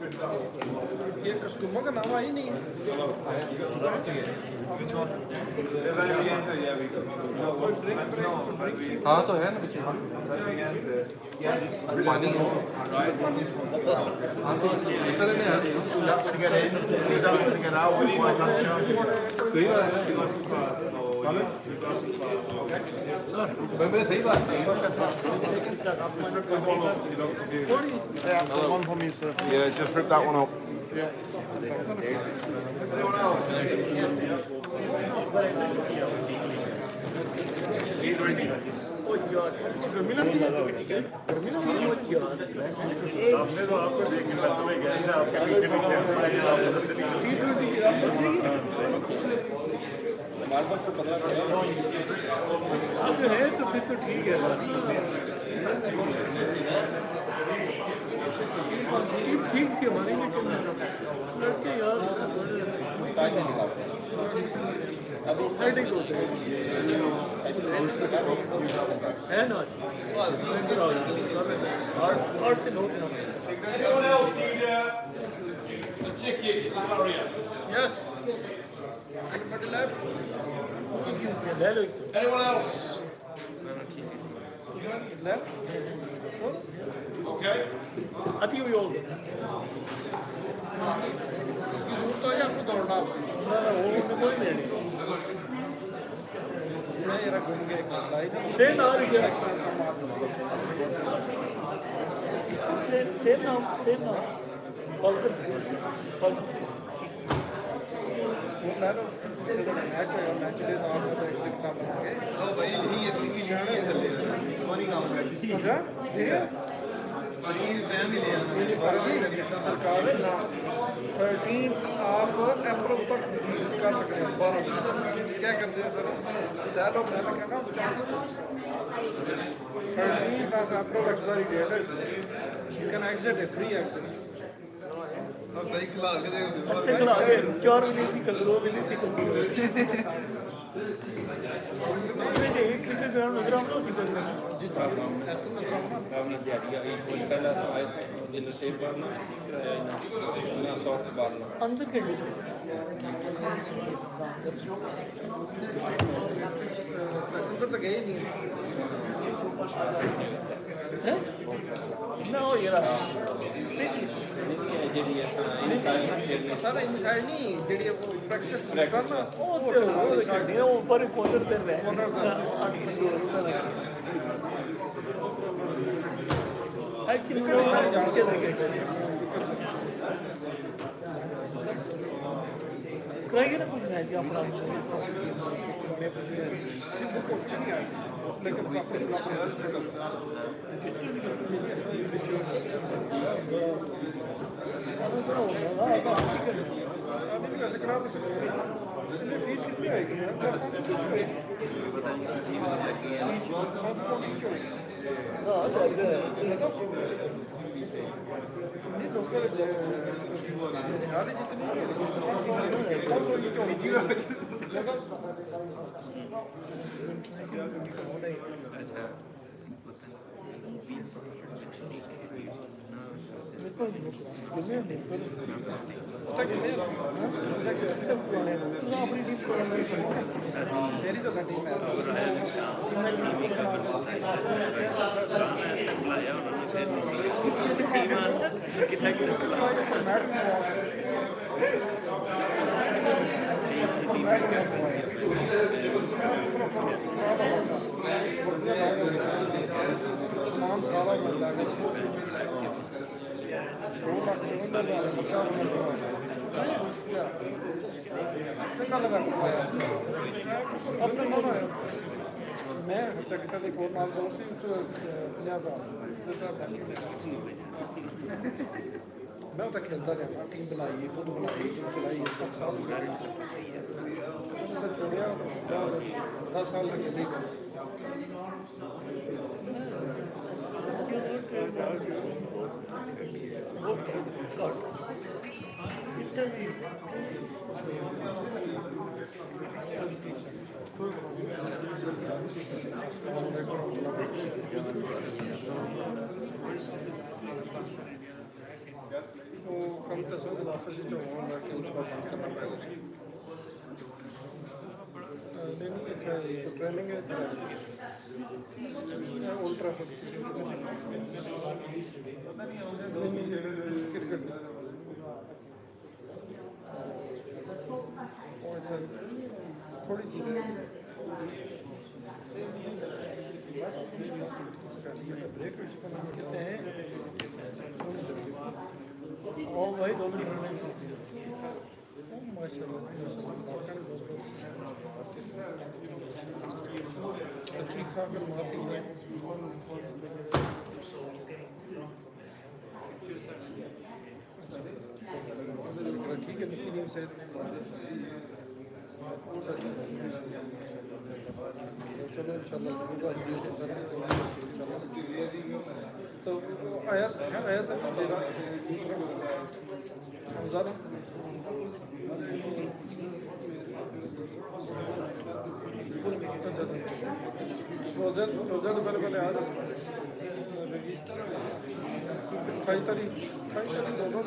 ये customer का नाम आई नहीं हाँ तो है ना पानी हो हाँ तो ऐसा नहीं है मैं सही बात है one for me, sir. Yeah, just rip that one up. Anyone else? आपने तो आपको देखने में समय गया आपके पीछे पीछे हमारे पास तो 15 अब है तो फिर तो ठीक है ठीक थी हमारी लेकिन लड़के यार अभी स्टार्टिंग होते हैं है ना और से note Anyone else need a ticket for the barrier? Yes. Anybody left? Anyone else? Left? Okay. I think we all do. तो यार को दौड़ना वो कोई नहीं मैं यार घूम के से ना रिया से ना फॉल्कन वो मैं तो मैच है मैच के नाम पे कितना बनाएंगे ओ भाई ये जाना है इधर मनी काम कर दी है 13 of April तक यूज कर सकते हैं 12 क्या करते हैं सर डायलॉग बनाना क्या काम 13 of April expiry date है you can exit a free exit अब सही क्लास के देखो 4 मिनट की कल 2 मिनट की कल क्रिकेट ग्राउंड नजर आ रहा है जी आपने दिहाड़ी आई कोई पहला आया जिन सेफ करना ना सॉफ्ट मारना अंदर के अंदर तक गए नहीं है ना हो यार ਜਿਹੜੀ ਸਾਰਾ ਇਨਸਾਈਡ ਨਹੀਂ ਜਿਹੜੀ ਉਹ ਪ੍ਰੈਕਟਿਸ ਕਰਨਾ ਉਹ ਖੇਡਣੀ ਉਹ ਉੱਪਰ ਕੋਨਰ ਤੇ ਰਹਿ ਐਕਚੁਅਲੀ ਉਹ ਜਾਣ ਕੇ ਲੱਗੇ ਕਰਾਂਗੇ ਨਾ ਕੁਝ ਨਹੀਂ ਆਪਣਾ मैं कुछ नहीं लेकिन फीस कितनी आएगी मेरी तो टीम सारा मैं मैं तो खेलता रहा टीम बनाई खुद बनाई खिलाई 7 साल छोड़िया 10 साल तक खेली वो कम तसो के ऑफिस जो होगा कि उनको बंद करना पड़ेगा नहीं ट्रेनिंग है अल्ट्रा क्रिकेट थोड़ी ब्रेक कितने हैं और भाई दो मिनट ठीक ठाक ठीक है निकी नीम से चलो इंशाल्लाह तो आया था मेरा दूसरा ज़्यादा रोज़ा तो पहले आ जाए 28 तारीख दोनों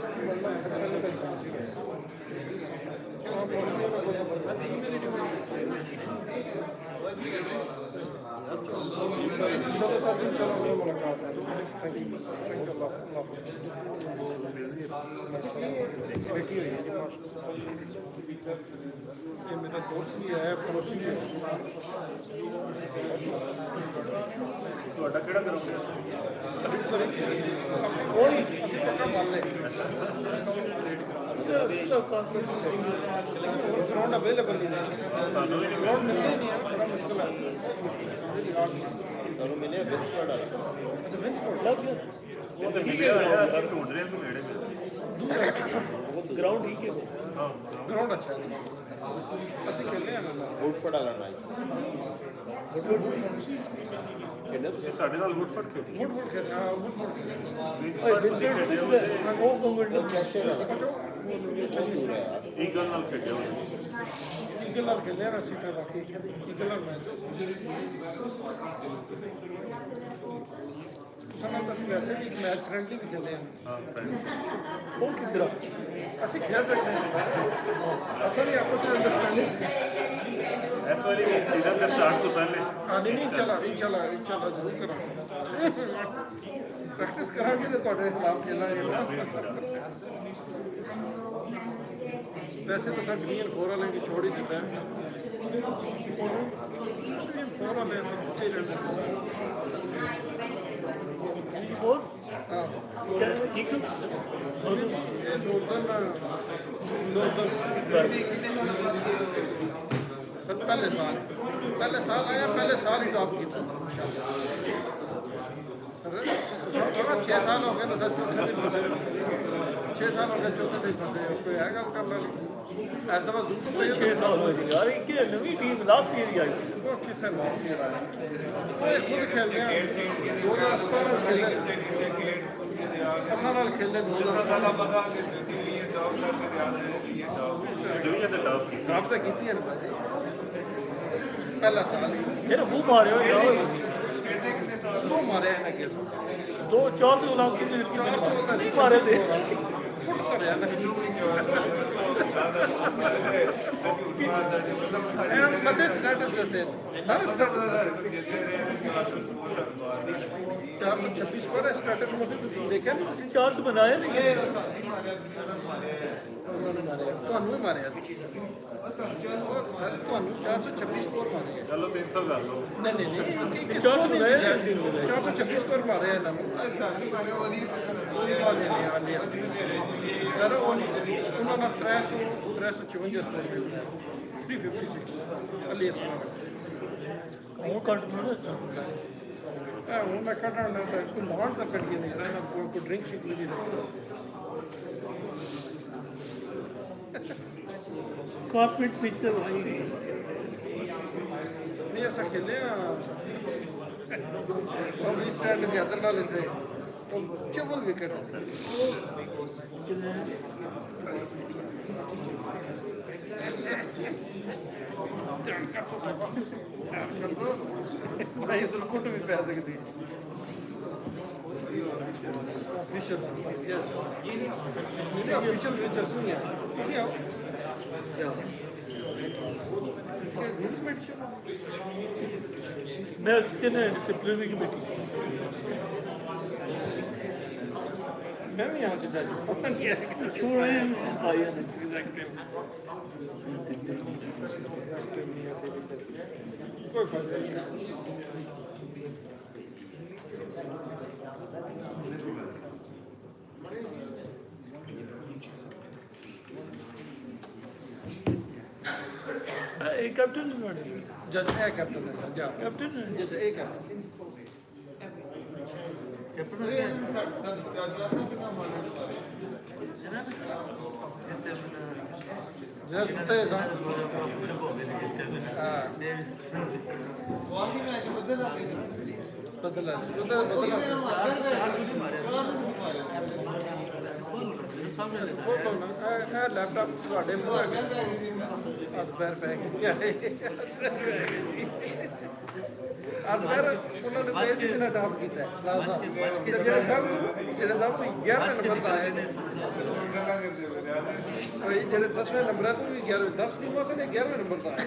चलो मुलाकात है थैंक यू बेटी हुई है ये मेरा दोस्त भी है पड़ोसी भी है ਤੁਹਾਡਾ ਕਿਹੜਾ ਗਰਾਊਂਡ ਹੈ कोई पक्का मान ले ग्राउंड अवेलेबल नहीं है ग्राउंड मिलते नहीं है बड़ा मुश्किल है ਤੁਹਾਨੂੰ ਮਿਲਿਆ ਵਿੰਸਫੋਰਡ ਵਾਲਾ अच्छा विंसफोर्ड ਉਹ ਤੇ ਮਿਲਿਆ ਹੋਇਆ ਅਸੀਂ ਢੂੰਡ ਰਹੇ ਹਾਂ ਨੇੜੇ ग्राउंड ठीक है ਹਾਂ ग्राउंड अच्छा है ਅਸੀਂ ਖੇਲੇ ਆ ਨਾ ਵੁੱਡਫੋਰਡ ਵਾਲਾ ਮੈਚ ਇਹ ਸਾਡੇ ਨਾਲ ਵੁੱਡਫੋਰਡ ਖੇਡੀ ਵੁੱਡਫੋਰਡ ਖੇਲਿਆ ਵੁੱਡਫੋਰਡ ਉਹ ਉਹ ਚੈਸ਼ਰ ਵਾਲਾ ਈਗਲ ਨਾਲ ਖੇਡਿਆ ਈਗਲ ਨਾਲ ਖੇਲਿਆ ਨਾ ਸੀਟਰ ਰੱਖ ਕੇ ਈਗਲ ਨਾਲ ਮੈਚ ਸਾਨੂੰ ਤਾਂ ਅਸੀਂ ਵੈਸੇ ਵੀ ਇੱਕ ਮੈਚ ਫ੍ਰੈਂਡਲੀ ਵੀ ਖੇਲੇ ਹਾਂ ਉਹ ਕਿਸ ਤਰ੍ਹਾਂ ਅਸੀਂ ਖੇਲ ਸਕਦੇ ਹਾਂ ਅਸਲ ਹੀ ਆਪਸ ਵਿੱਚ ਅੰਡਰਸਟੈਂਡਿੰਗ ਇਸ ਵਾਰੀ ਵੀ ਸੀਜ਼ਨ ਦੇ ਸਟਾਰਟ ਤੋਂ ਪਹਿਲੇ ਹਾਂ ਨਹੀਂ ਇੰਸ਼ਾਅੱਲਾ ਜ਼ਰੂਰ ਕਰਾਂਗੇ ਪ੍ਰੈਕਟਿਸ ਕਰਾਂਗੇ ਤੇ ਤੁਹਾਡੇ ਖਿਲਾਫ ਖੇਲਾਂਗੇ ਵੈਸੇ ਤਾਂ ਸਾਡੀ ਡੀਐਨ 4 ਵਾਲੇ ਵੀ ਛੋੜ ਹੀ ਦਿੱਤਾ ਹੈ ਡੀਐਨ 4 ਵਾਲੇ ਸਹੀ ਰਹਿੰਦੇ ਹੋਰ ਹਾਂ ਠੀਕ सर पहले साल आया पहले साल ही टॉप किया सर 6 साल हो गए ना सर चौथे दिन फंसे 6 साल हो गए चौथे दिन फंसे कोई है गल कर ली ऐसा बात दूसरे 6 साल हो गए यार एक नवी टीम लास्ट ईयर ही आई वो किसे लास्ट ईयर आया खुद खेल गया 2017 खेले असां खेले 2017 टॉप तो की है पहला साल ही वो मारे वो मारे हैं कि 400 लाख की 400 तो नहीं मारे थे फुट कर यार मसे स्टेटस जैसे सारे स्टेटस 426 पर स्टेटस में देखा 400 बनाया नहीं ਤੁਹਾਨੂੰ ਮਾਰਿਆ ਸਰ ਤੁਹਾਨੂੰ 426 ਸਕੋਰ ਮਾਰੇ ਚਲੋ 300 ਕਰ ਲਓ ਨਹੀਂ 426 ਸਕੋਰ ਮਾਰੇ ਇਹਨਾਂ ਨੂੰ ਸਰ ਉਹਨਾਂ ਨਾਲ 354 ਸਕੋਰ ਮਿਲਦਾ 356 ਅਲੀ ਸਮਾਂ ਉਹ ਕੰਟੀਨਿਊ ਹੁਣ ਮੈਂ ਕੱਢਣਾ ਕੋਈ ਲਾਉਣ ਤਾਂ ਕੱਢੀਏ ਨਹੀਂ ਰਹਿਣਾ ਕੋਈ ਡਰਿੰਕ ਸ਼ਿਕ ਨਹੀਂ कारपेट पिक्चर भाई नहीं ऐसा खेले और इस स्टैंड के अंदर ना लेते चबल विकेट भाई उधर कुट भी पै सकती ऑफिशियल ऑफिशियल फीचर्स नहीं है मैं उससे ना डिसिप्लिनरी कमेटी मैं भी यहाँ से छोड़ आया कोई फायदा नहीं कैप्टन जज है कैप्टन है जा कैप्टन जज एक है जरा सुनते हैं सर बदला लैपटॉप ਤੁਹਾਡੇ ਮੂੰਹ ਆ ਗਿਆ ਹੱਥ ਪੈਰ ਪੈ ਗਏ ਹੱਥ ਪੈਰ ਉਹਨਾਂ ਨੇ ਤੇਜ਼ ਜਿਹੀ ਟਾਪ ਕੀਤਾ ਜਿਹੜੇ ਸਭ 11ਵੇਂ ਨੰਬਰ ਤੇ ਆਏ ਨੇ ਉਹ ਜਿਹੜੇ 10ਵੇਂ ਨੰਬਰ ਤੋਂ ਵੀ 10 ਵੀ ਮੋਸੇ ਨੇ 11ਵੇਂ ਨੰਬਰ ਤੇ ਆਏ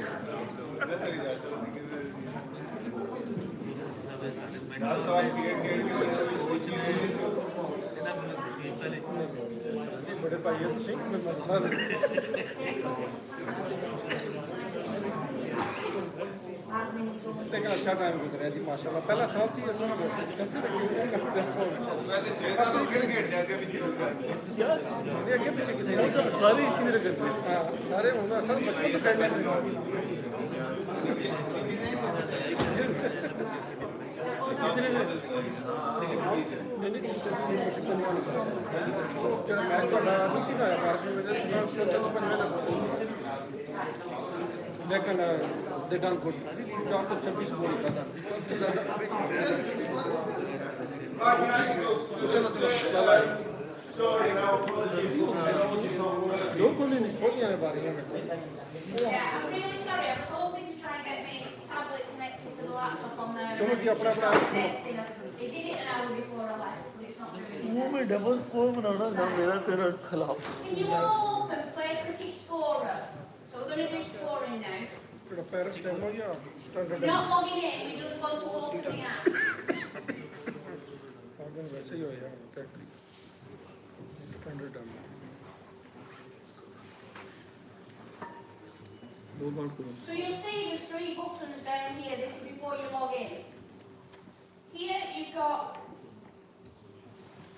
बड़े भाई हो तुम लेकिन अच्छा टाइम गुजरा जी माशाल्लाह पहला साल थी ऐसा ना कैसे आगे पीछे कितने सारे इसी तरह करते हैं हाँ सारे होगा सर बच्चों लेकिन they done good. 426 गोल का था। Yeah, I'm really sorry. I was hoping to try and get my tablet connected to the laptop on there. And it just got connected. They did it an hour before I left, but it's not doing it. Can you all open play cricket scorer? So we're going to do scoring now. We're not logging in, we just want to open the app. So you'll see there's 3 buttons down here. This is before you log in. Here you've got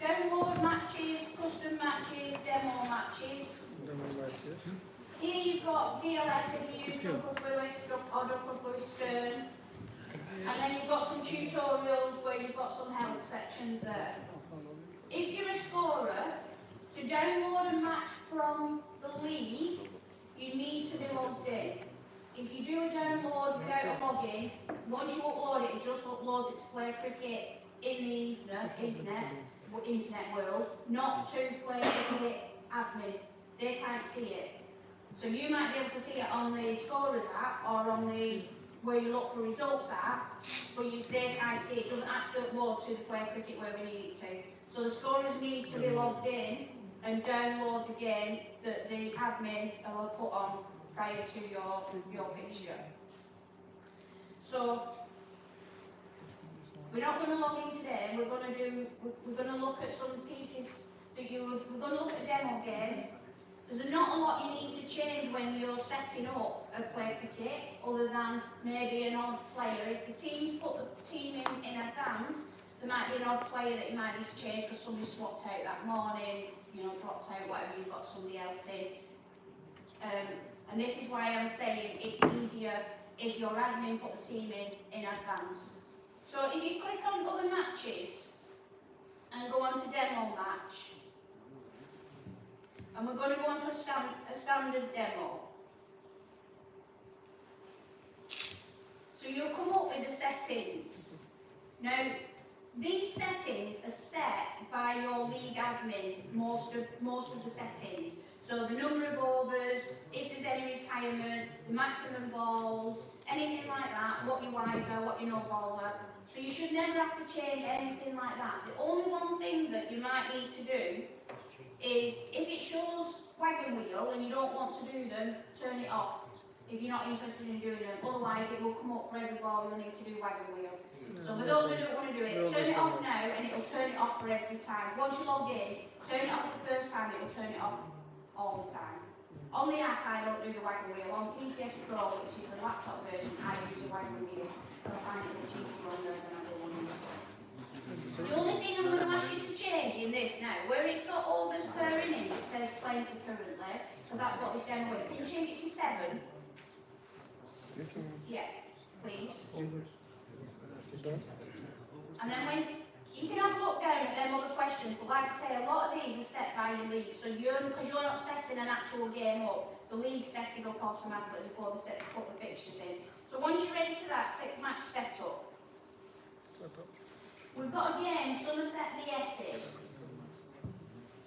download matches, custom matches, demo matches. Here you've got VLS if you use Drunker Fluid or Drunker Fluid Stern. And then you've got some tutorials where you've got some help sections there. If you're a scorer, to download a match from the league, you need to be logged in. If you do a download without a login, once you upload it, it just uploads it to Play Cricket in the internet world, not to Play Cricket admin. They can't see it. So you might be able to see it on the Scorers app or on the where you look for results app, but they can't see it. It doesn't actually upload to the Play Cricket where we need it to. So the scorers need to be logged in and download the game that the admin will put on prior to your fixture. So we're not going to log in today. We're going to look at some pieces that we're going to look at a demo game. There's not a lot you need to change when you're setting up a Play Cricket, other than maybe an odd player. If the teams put the team in advance, there might be an odd player that you might need to change because somebody swapped out that morning, dropped out, whatever, you've got somebody else in. And this is why I'm saying it's easier if your admin put the team in advance. So if you click on other matches and go on to demo match, and we're going to go on to a standard demo. So you'll come up with the settings. Now, these settings are set by your league admin, most of the settings. So the number of overs, if there's any retirement, the maximum balls, anything like that, what your wides are, what your no balls are. So you should never have to change anything like that. The only one thing that you might need to do is, if it shows wagon wheel and you don't want to do them, turn it off. If you're not interested in doing them, otherwise it will come up for every ball you'll need to do wagon wheel. So for those who don't want to do it, turn it off now and it will turn it off for every time. Once you log in, turn it off the first time, it will turn it off all the time. On the app I don't do the wagon wheel. On PCS Pro, which is the laptop version, I use the wagon wheel. I find it much easier on there than I do on the The only thing I'm going to ask you to change in this now, where it's got overs per innings, it says 20 currently, because that's what this demo is. Can you change it to 7? Yeah, please. And then you can have a look down at them other questions, but like I say, a lot of these are set by your league. So because you're not setting an actual game up, the league's setting up automatically before they put the fixtures in. So once you're ready for that, click match setup. We've got a game, Somerset v Essex.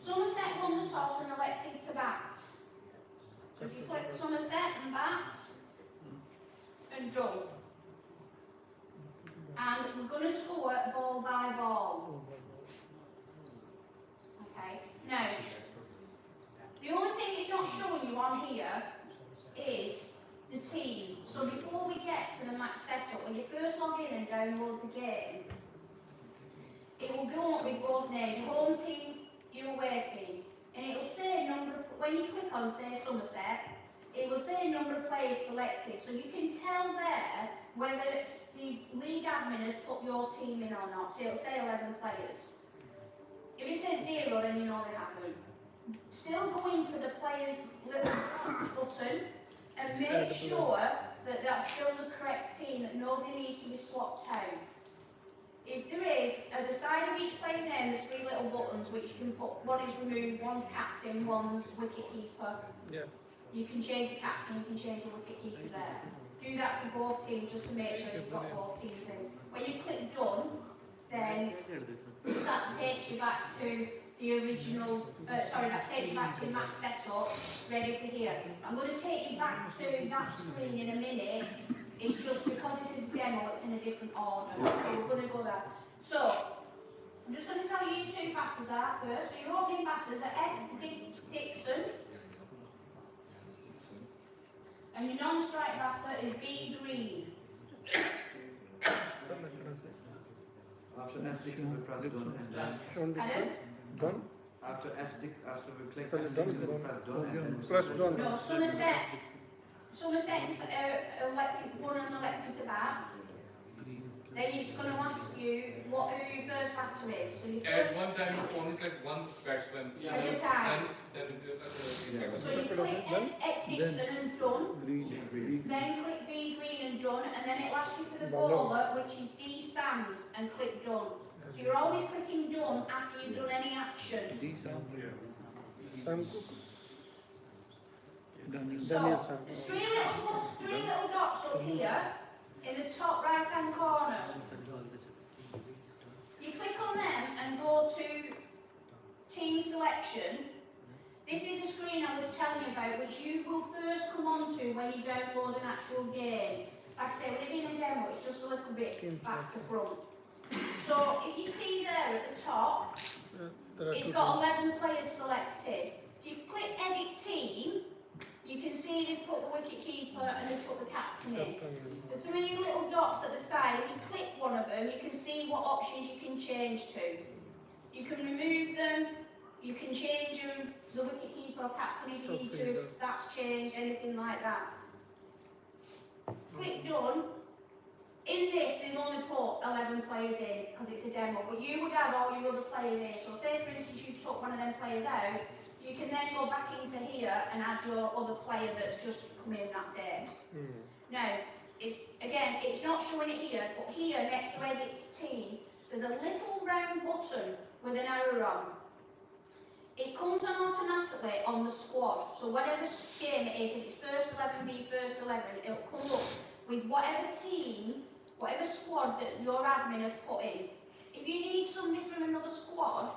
Somerset won the toss and elected to bat. So if you click Somerset and bat, and done. And we're going to score ball by ball. Okay, now, the only thing it's not showing you on here is the team. So before we get to the match setup, when you first log in and download the game, it will go up with both names, your home team, your away team. And it will say when you click on, say, Somerset, it will say number of players selected. So you can tell there whether the league admin has put your team in or not. So it'll say 11 players. If it says 0, then you know they haven't. Still go into the players' little button and make sure that that's still the correct team, that nobody needs to be swapped out. If there is, at the side of each player's name, there's 3 little buttons which you can put, one is remove, one's captain, one's wicket keeper. Yeah. You can change the captain, you can change the wicket keeper there. Do that for both teams just to make sure you've got both teams in. When you click done, then that takes you back to the original, that takes you back to the match setup, ready for here. I'm going to take you back to that screen in a minute. It's just because this is a demo, it's in a different order. So we're going to go there. So, I'm just going to tell you who 2 batters are first. So your opening batters are S. Dixon. And your non-strike batter is B. Green. After S Dixon we press done and then Pardon? Done? after we click Press S done, Dixon we done. press done and then we Press select done. No, Somerset is elected, one and elected to bat. Then it's going to ask you who your first batter is. So your At first, one time, you only select one batsman. At a time. Then so you click X Dixon and done. green. Then click B Green and done, and then it'll ask you for the bowler, which is D Sands, and click done. So you're always clicking done after you've done any action. So, there's 3 little dots up here in the top right hand corner. You click on them and go to team selection. This is the screen I was telling you about, which you will first come onto when you download an actual game. Like I say, with it being a demo, it's just a little bit back to front. So if you see there at the top, it's got 11 players selected. If you click edit team, you can see they've put the wicket keeper and they've put the captain in. The 3 little dots at the side, if you click one of them, you can see what options you can change to. You can remove them, you can change them, the wicket keeper or captain if you need to, if that's changed, anything like that. Click done. In this, they've only put 11 players in because it's a demo, but you would have all your other players in. So say for instance you took one of them players out, you can then go back into here and add your other player that's just come in that day. Now, it's not showing it here, but here next to edit team, there's a little round button with an arrow on. It comes on automatically on the squad. So whatever game it is, if it's first 11 v first 11, it'll come up with whatever team, whatever squad that your admin have put in. If you need somebody from another squad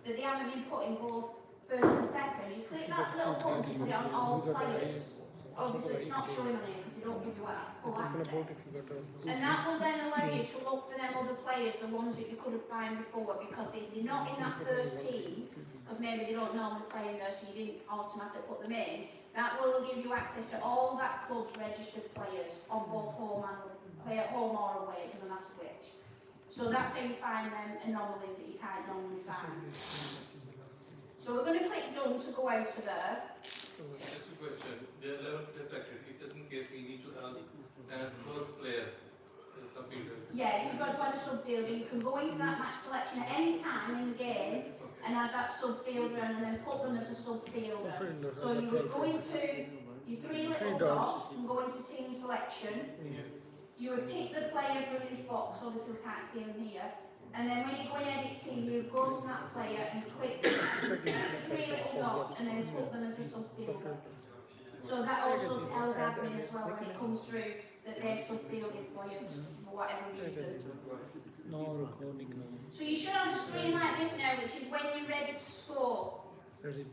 that they haven't been put in both first and second, you click that little button to put it on all players. Obviously it's not showing on here because they don't give you full access. And that will then allow you to look for them other players, the ones that you couldn't find before, because they're not in that first team, because maybe they don't normally play in there, so you didn't automatically put them in. That will give you access to all that club's registered players on both home or away, it doesn't matter which. So that's how you find them anomalies that you can't normally find. So we're going to click done to go out of there. Just a question. The 11 players selected, it's just in case we need to have a first player as a subfielder. Yeah, if you've got to add a subfielder, you can go into that match selection at any time in the game and add that subfielder and then put them as a subfielder. So you would go into your 3 little dots and go into team selection. You would pick the player from this box, obviously we can't see them here. And then when you go in edit team, you go to that player and click the 3 little dots and then put them as a subfielder. So that also tells admin as well when it comes through that they're subfielding for you for whatever reason. So you should have a screen like this now, which is when you're ready to score. Okay,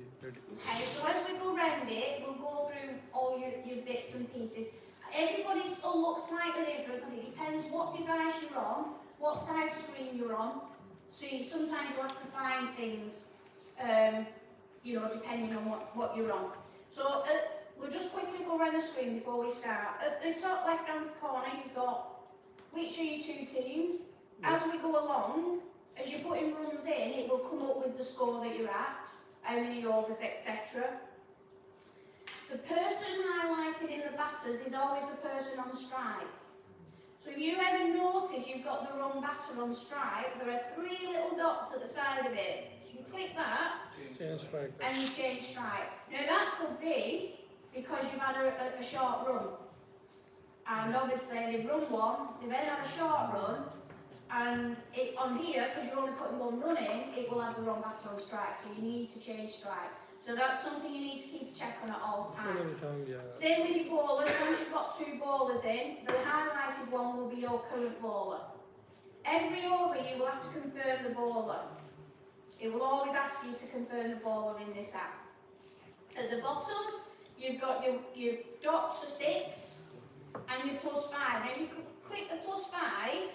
so as we go round it, we'll go through all your bits and pieces. Everybody's will look slightly different because it depends what device you're on, what size screen you're on. So sometimes you have to find things, depending on what you're on. So we'll just quickly go around the screen before we start. At the top left-hand corner, you've got which are your 2 teams. As we go along, as you're putting runs in, it will come up with the score that you're at, how many overs, etc. The person highlighted in the batters is always the person on strike. So if you ever notice you've got the wrong batter on strike, there are 3 little dots at the side of it. You click that and you change strike. Now that could be because you've had a short run. And obviously they've run one, they've then had a short run, And on here, because you're only putting one run in, it will have the wrong batter on strike, so you need to change strike. So that's something you need to keep a check on at all times. Same with your bowlers, once you've got 2 bowlers in, the highlighted one will be your current bowler. Every over you will have to confirm the bowler. It will always ask you to confirm the bowler in this app. At the bottom, you've got your dot to 6 and your +5. And if you click the +5,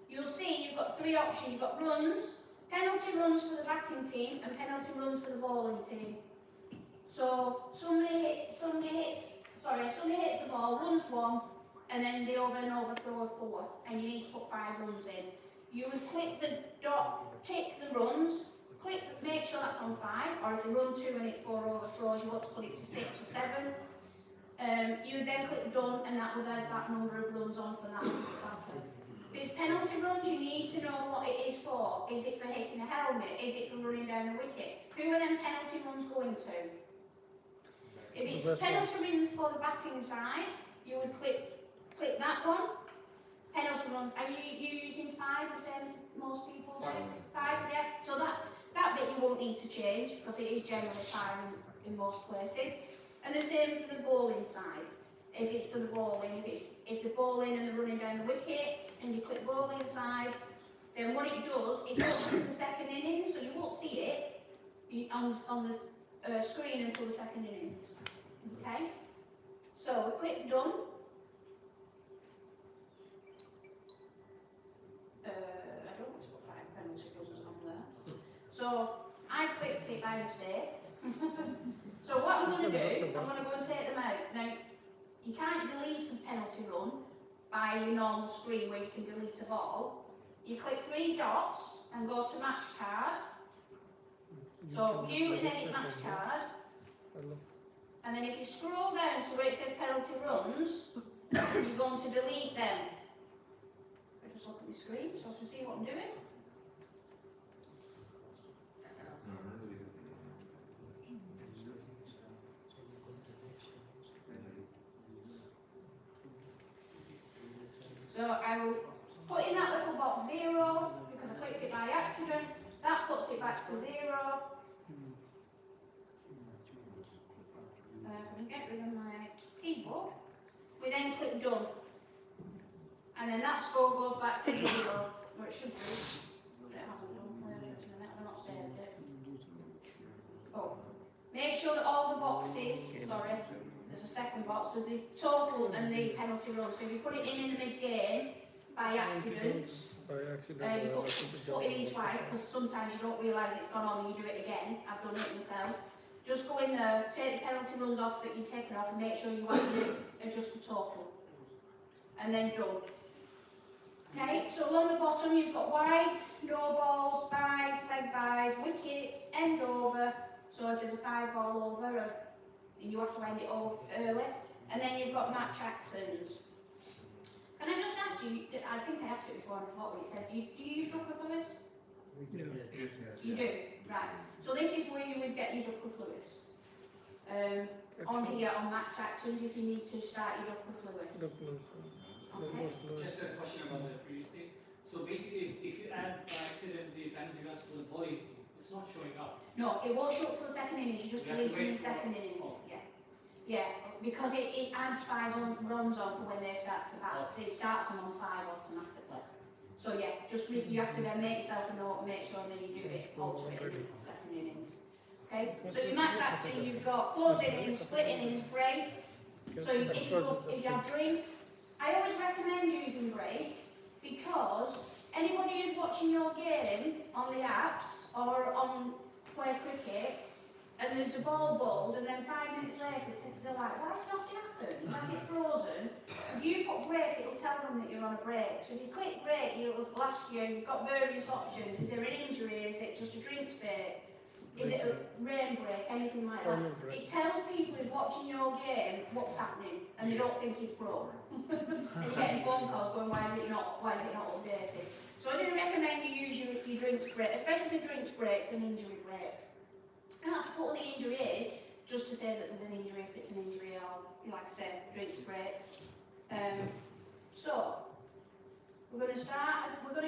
you'll see you've got 3 options. You've got runs, penalty runs for the batting team and penalty runs for the bowling team. So somebody hits the ball, runs 1, and then the over and overthrow of 4, and you need to put 5 runs in. You would click the dot, tick the runs, make sure that's on 5, or if you run 2 and it's 4 overthrows, you want to put it to 6 or 7. You would then click done, and that will add that number of runs on for that batter. If it's penalty runs, you need to know what it is for. Is it for hitting a helmet? Is it for running down the wicket? Who are them penalty runs going to? If it's penalty runs for the batting side, you would click that one. Penalty runs. Are you using 5 the same as most people? 5, yeah. So that bit you won't need to change because it is generally 5 in most places. And the same for the bowling side. If it's for the bowling, if the bowling and the running down the wicket, and you click bowling side, then what it does, it goes to the second innings, so you won't see it on the screen until the second innings. Okay? So we click done. I don't want to put 5 penalty runs on there. So I clicked it by mistake. So what I'm going to do, I'm going to go and take them out. Now, you can't delete a penalty run by your normal screen where you can delete a ball. You click 3 dots and go to match card. So view and edit match card. And then if you scroll down to where it says penalty runs, you're going to delete them. I just look at my screen so I can see what I'm doing. So I will put in that little box 0 because I clicked it by accident. That puts it back to 0. I'm going to get rid of my keyboard. We then click done. And then that score goes back to 0, or it should do. It hasn't done. I've not saved it. Oh. Make sure that all the boxes, sorry, there's a second box with the total and the penalty run. So if you put it in the mid-game by accident, you put it in twice because sometimes you don't realise it's gone on and you do it again. I've done it myself. Just go in there, take the penalty runs off that you've taken off and make sure you actually adjust the total. And then done. Okay, so along the bottom you've got wides, no balls, byes, leg byes, wickets, end over. So if there's a 5 ball over, you have to end it all early. And then you've got match actions. Can I just ask you, I think I asked it before and I forgot what you said, do you use Duckworth Lewis? You do? Right. So this is where you would get your Duckworth Lewis. On here, on match actions, if you need to start your Duckworth Lewis. Okay. Just a question about the previous thing. So basically, if you add by accident the penalty runs to the bowling team, it's not showing up. No, it won't show up till the second innings, you just delete it in the second innings. Oh. Yeah, because it adds 5 runs on for when they start to bat. It starts them on 5 automatically. So yeah, you have to then make yourself a note and make sure that you do it, alter it in the second innings. Okay, so your match actions, you've got close innings, split innings, break. So if you have drinks, I always recommend using break because anybody who's watching your game on the apps or on Play Cricket and there's a ball bowled and then 5 minutes later they're like, why has nothing happened? Why is it frozen? If you put break, it'll tell them that you're on a break. So if you click break, it'll ask you, you've got various options. Is there an injury? Is it just a drinks break? Is it a rain break? Anything like that? It tells people who's watching your game what's happening and they don't think it's broke. And you're getting phone calls going, why is it not updated? So I do recommend you use your drinks break, especially the drinks breaks and injury breaks. You don't have to put what the injury is, just to say that there's an injury if it's an injury, or, like I said, drinks breaks. So, We're going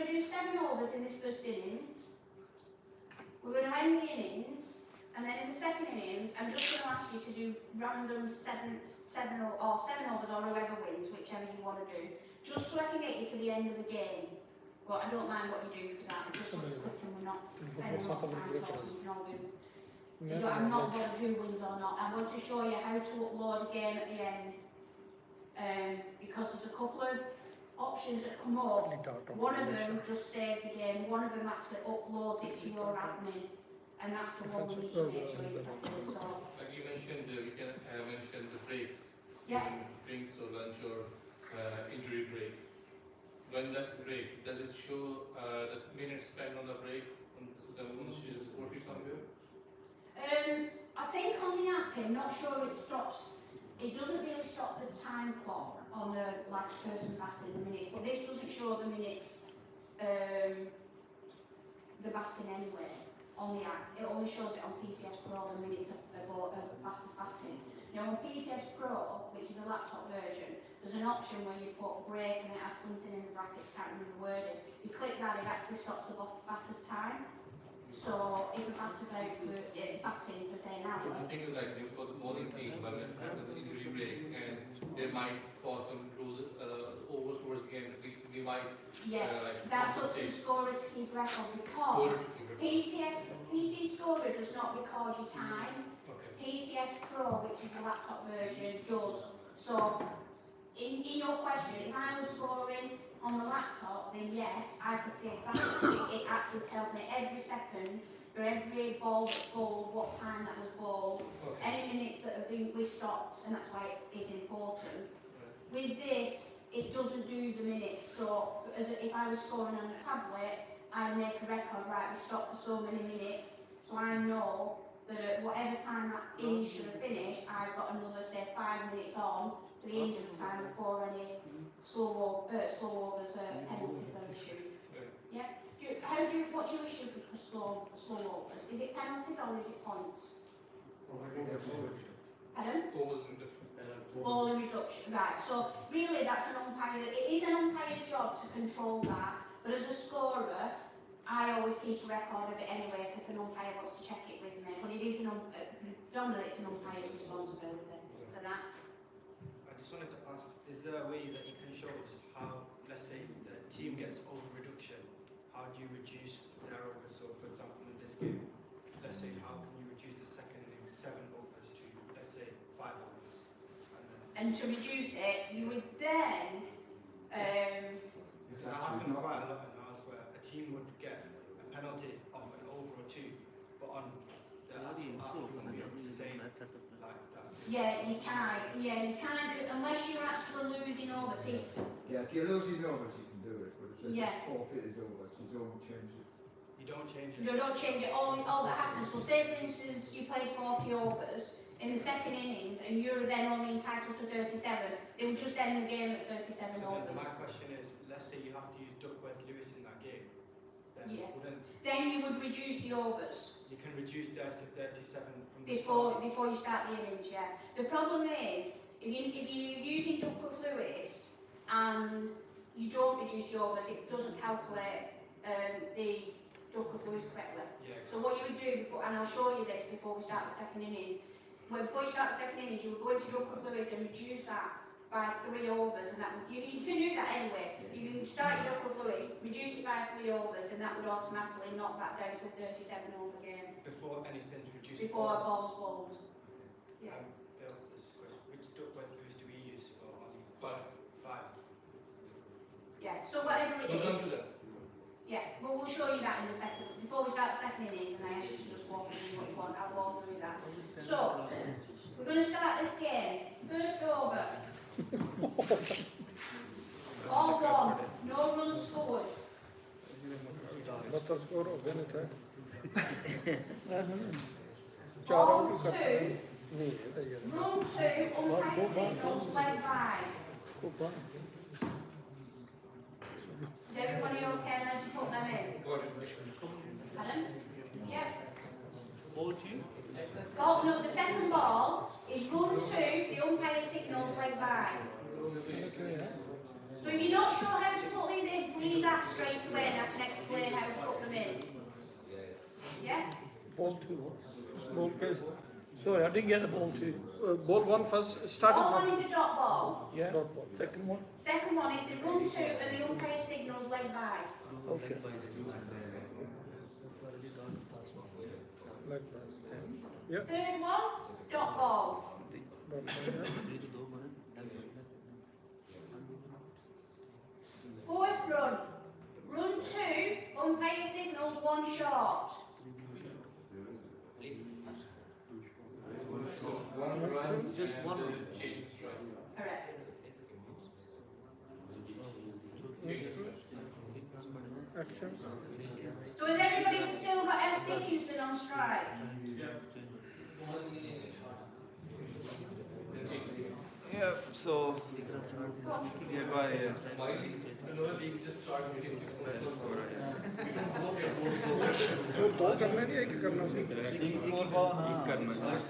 to do 7 overs in this first innings. We're going to end the innings, and then in the second innings, I'm just going to ask you to do random 7 overs or whoever wins, whichever you want to do, just so I can get you to the end of the game. But I don't mind what you do for that, just so it's quick and we're not spending a lot of time talking, you can all do. So I'm not bothered who wins or not. I want to show you how to upload a game at the end, because there's a couple of options that come up. One of them just saves the game, one of them actually uploads it to your admin, and that's the one we need to make sure you pass it. So, Like you mentioned, you can mention the breaks. yeah. Drinks or lunch or injury break. When that breaks, does it show the minutes spent on the break on the score sheet somewhere? I think on the app, I'm not sure it stops. It doesn't really stop the time clock on a person batting the minutes, but this doesn't show the minutes, the batting anyway on the app. It only shows it on PCS Pro the minutes of batters batting. Now on PCS Pro, which is a laptop version, there's an option where you put break and it has something in the brackets, can't remember the wording. You click that, it actually stops the batter's time. So if a batter's out for batting for say an hour. The thing is like for the bowling team, when they have an injury break and they might cause some overs towards the end, we might That's up to the scorer to keep record because PC Scorer does not record your time. PCS Pro, which is the laptop version, does. So in your question, if I was scoring on the laptop, then yes, I could see exactly. It actually tells me every second for every ball that's bowled, what time that was bowled, any minutes that have been stopped, and that's why it is important. With this, it doesn't do the minutes. So if I was scoring on a tablet, I make a record, right, we stopped for so many minutes, so I know that at whatever time that inning should have finished, I've got another, say, 5 minutes on for the injury time before any slow overs penalties are issued. Yeah. What do you issue for slow overs? Is it penalties or is it points? Pardon? Ball and reduction. Right. So really, that's an umpire. It is an umpire's job to control that. But as a scorer, I always keep a record of it anyway if an umpire wants to check it with me. But it is predominantly it's an umpire's responsibility for that. I just wanted to ask, is there a way that you can show us how, let's say, the team gets over reduction, how do you reduce their overs? So, for example, in this game, let's say, how can you reduce the second inning 7 overs to, let's say, 5 overs? And to reduce it, you would then. That happens quite a lot in ours where a team would get a penalty of an over or 2, but on the actual app, you wouldn't be able to say like that. Yeah, you can't. Yeah, you can't do it unless you're actually losing over. See. Yeah, if you're losing overs, you can do it, but if it's forfeit is overs, you don't change it. You don't change it? You don't change it. All that happens. So say, for instance, you played 40 overs in the second innings and you're then only entitled to 37, they will just end the game at 37 overs. Then my question is, let's say you have to use Duckworth-Lewis in that game, then then you would reduce the overs. You can reduce theirs to 37 from the before you start the innings, yeah. The problem is, if you're using Duckworth-Lewis and you don't reduce the overs, it doesn't calculate the Duckworth-Lewis correctly. Yeah. So what you would do, and I'll show you this before we start the second innings, before you start the second innings, you would go into Duckworth-Lewis and reduce that by 3 overs, and that would, you can do that anyway. You can start your Duckworth-Lewis, reduce it by 3 overs, and that would automatically knock that down to a 37 over game. Before anything's reduced? Before a ball's bowled. Yeah. Bill, this question, which Duckworth-Lewis do we use for our league? 5. Yeah, so whatever it is. Yeah, well, we'll show you that in a second. Before we start the second innings, and I ask you to just walk through what you want, I'll walk through that. So, we're going to start this game. First over. All 1, no runs scored. Not score हो गया नहीं था 4 All out 2, नहीं है तो ये run 2, umpire signals, leg by. Is everybody okay now to put them in? Pardon? Yep. Ball 2? Ball, no, the second ball is run 2, the umpire signals leg by. So if you're not sure how to put these in, please ask straight away and I can explain how to put them in. Yeah? Ball 2. Ball case. Sorry, I didn't get the ball 2. Ball 1 first. Starting Ball from. 1 is a dot ball. Yeah. Dot ball. Second one. Second one is the run to and the umpire signals leg by. Okay. Like that. Yeah. Third one, dot ball. Dot ball. Fourth run, run 2, umpire signals 1 short. Just one. Correct. Action. So has everybody still got S. Dickinson on strike? Yeah, so, yeah, go ahead. दो करना नहीं एक करना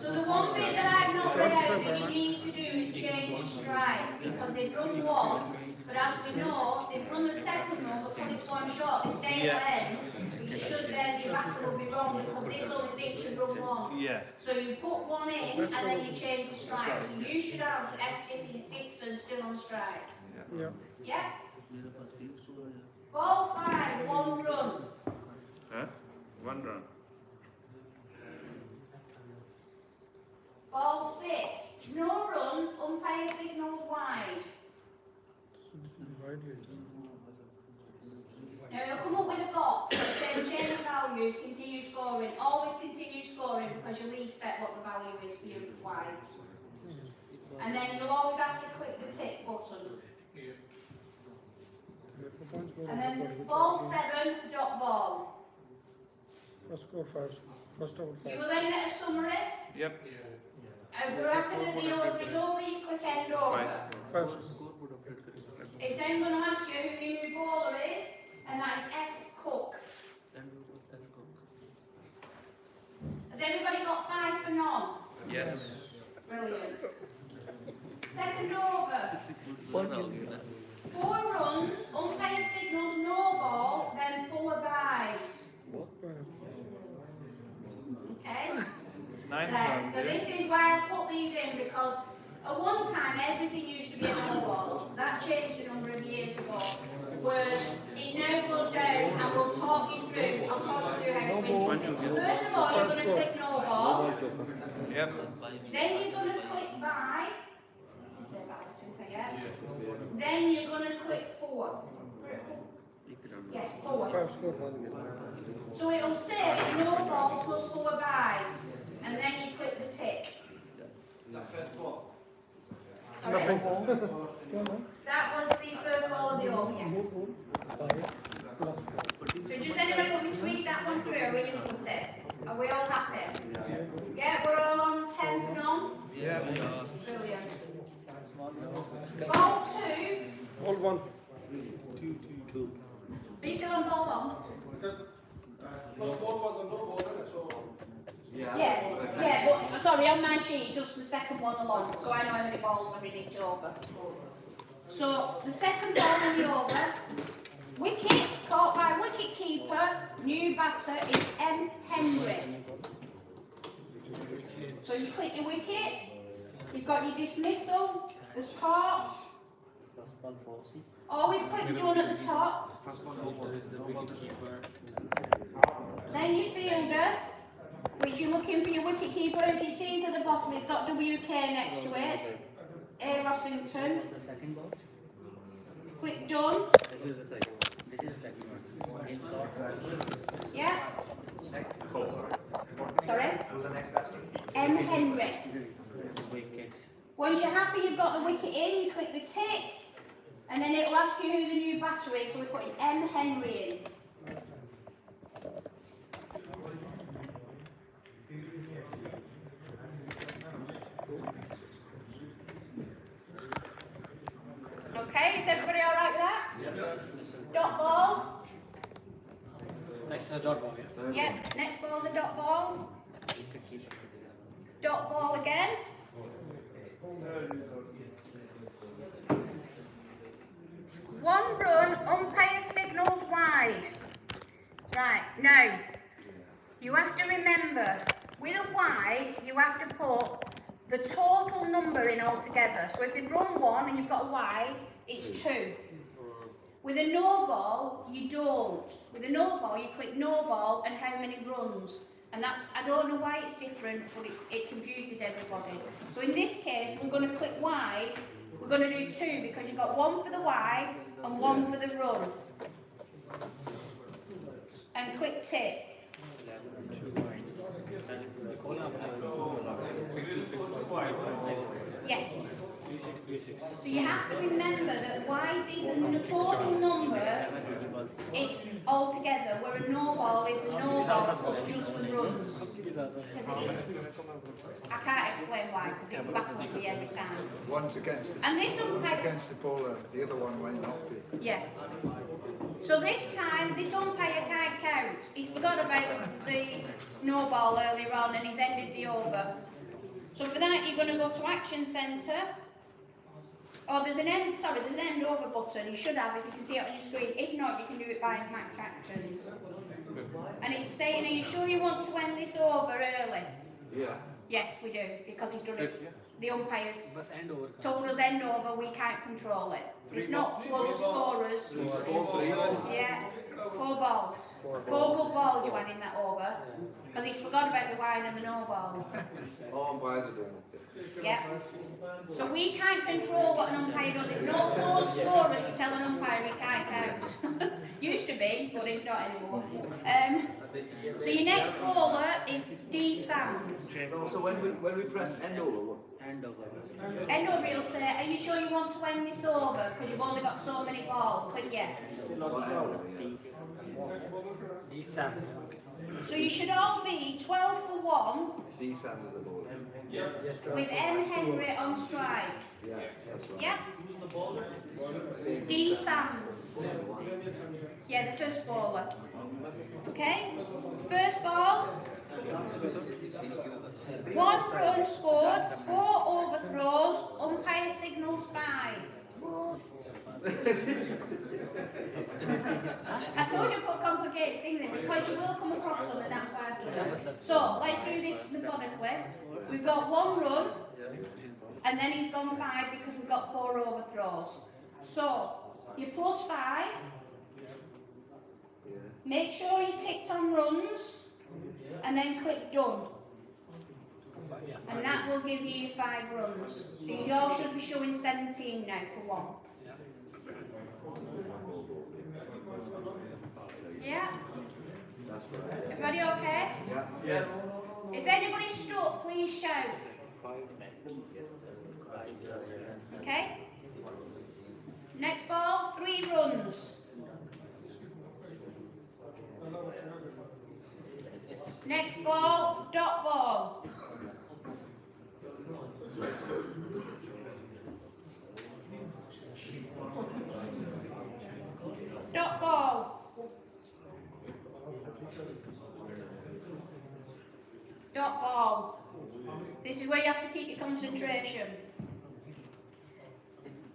So the one bit that I've not read out that you need to do is change your strike because they've run 1, but as we know, they've run the second run because it's 1 shot, they stay at end. But you should then, your batter will be wrong because this only thinks you run 1. Yeah. So you put 1 in and then you change the strike. So you should have S. Dixon still on strike. Yeah. Yeah? Ball 5, 1 run. Huh? 1 run. Ball 6, no run, umpire signals wide. Now you'll come up with a box that says change values, continue scoring. Always continue scoring because your league set what the value is for your wides. And then you'll always have to click the tick button. And then ball 7, dot ball. First score 5. First over 5. You will then get a summary. Yep. And we're after the over is over, you click end over. 5. It's then going to ask you who your new bowler is, and that is S. Cook. Has everybody got 5 for none? Yes. Brilliant. Second over. 4 runs, umpire signals no ball, then 4 byes. Okay? 9 Right. So this is why I put these in because at one time everything used to be a no ball. That changed a number of years ago. Where it now goes down and we'll talk you through. I'll talk you through how to win. First of all, you're going to click no ball. Yep. Then you're going to click buy. Then you're going to click 4. Yes, 4. So it'll say no ball plus 4 byes. And then you click the tick. Is that first ball? Sorry? That was the first ball of the over, yeah. So does anybody want me to read that one through? Are we in with it? Are we all happy? Yeah, we're all on 10 for none? Yeah. Brilliant. Ball 2. Ball 1. Are you still on ball 1? First ball was a no ball, so. Yeah, but sorry, on my sheet, just the second one along, so I know how many balls are in each over. So, the second ball in the over, wicket, caught by wicket keeper, new batter is M. Henry. So you click your wicket, you've got your dismissal, there's caught. Always click done at the top. Then your fielder, which you're looking for your wicket keeper. If you see at the bottom, it's got WK next to it. A. Rossington. Click done. Yeah. Sorry. M. Henry. Once you're happy you've got the wicket in, you click the tick, and then it'll ask you who the new batter is. So we're putting M. Henry in. Okay, is everybody all right with that? Yep. Dot ball. Next is a dot ball, yeah? Yep, next ball's a dot ball. Dot ball again. now, you have to remember, with a wide, you have to put the total number in altogether. So if you run 1 and you've got a wide, it's 2. With a no ball, you don't. With a no ball, you click no ball and how many runs. And that's, I don't know why it's different, but it confuses everybody. So in this case, we're going to click wide. We're going to do 2 because you've got 1 for the wide and 1 for the run. And click tick. Yes. So you have to remember that wides is the total number altogether, where a no ball is the no ball plus just the runs. I can't explain why, because it baffles me every time. One's against the, And this umpire, against the bowler, the other one might not be. yeah. So this time, this umpire can't count. He forgot about the no ball earlier on and he's ended the over. So for that, you're going to go to Action Centre. Oh, there's an end over button. You should have if you can see it on your screen. If not, you can do it by Max Actions. And it's saying, are you sure you want to end this over early? Yeah. Yes, we do, because he's done it. The umpires told us end over, we can't control it. It's not to us as scorers. Yeah, 4 balls. 4 good balls you had in that over. Because he's forgot about the wide and the no ball. All umpires are doing it. Yeah. So we can't control what an umpire does. It's not for us scorers to tell an umpire he can't count. Used to be, but it's not anymore. So your next bowler is D. Sams. So when we press end over, what? End over, he'll say, are you sure you want to end this over? Because you've only got so many balls. Click yes. D. Sam. So you should all be 12 for 1. C. Sam is the bowler. Yes. With M. Henry on strike. Yeah, that's right. Yep. D. Sams. Yeah, the first bowler. Okay? First ball. 1 run scored, 4 overthrows, umpire signals 5. I told you to put complicated things in because you will come across them and that's why I've done it. So let's do this methodically. We've got 1 run and then he's gone 5 because we've got 4 overthrows. So you plus 5. Make sure you ticked on runs and then click done. And that will give you your 5 runs. So you all should be showing 17 now for 1. Yeah? Everybody okay? Yeah. Yes. If anybody's stuck, please shout. Okay? Next ball, 3 runs. Next ball, dot ball. Dot ball. Dot ball. This is where you have to keep your concentration.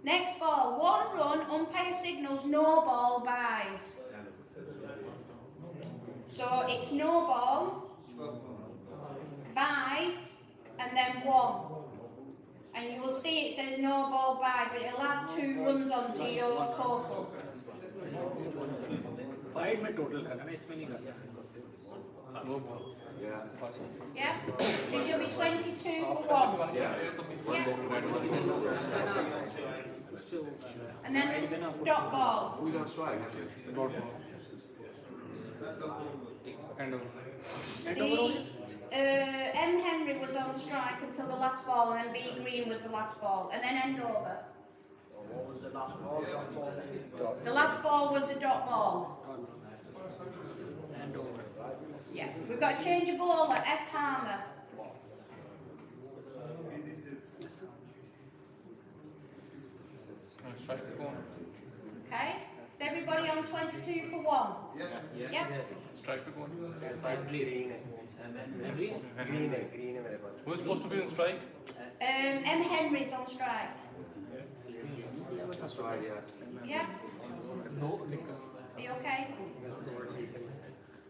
Next ball, 1 run, umpire signals no ball buys. So it's no ball, buy, and then 1. And you will see it says no ball buy, but it'll add 2 runs onto your total. 5 में total करना है, इसमें नहीं करना. Yeah? It should be 22 for 1. Yeah. And then dot ball. Who's on strike? M. Henry was on strike until the last ball, and then B. Green was the last ball, and then end over. What was the last ball? The last ball was a dot ball. Yeah, we've got a change of bowler, S. Harmer. Okay, is everybody on 22 for 1? Yeah. Yep. Strike for one. Green. Who's supposed to be on strike? M. Henry's on strike. That's right, yeah. Yeah? Are you okay?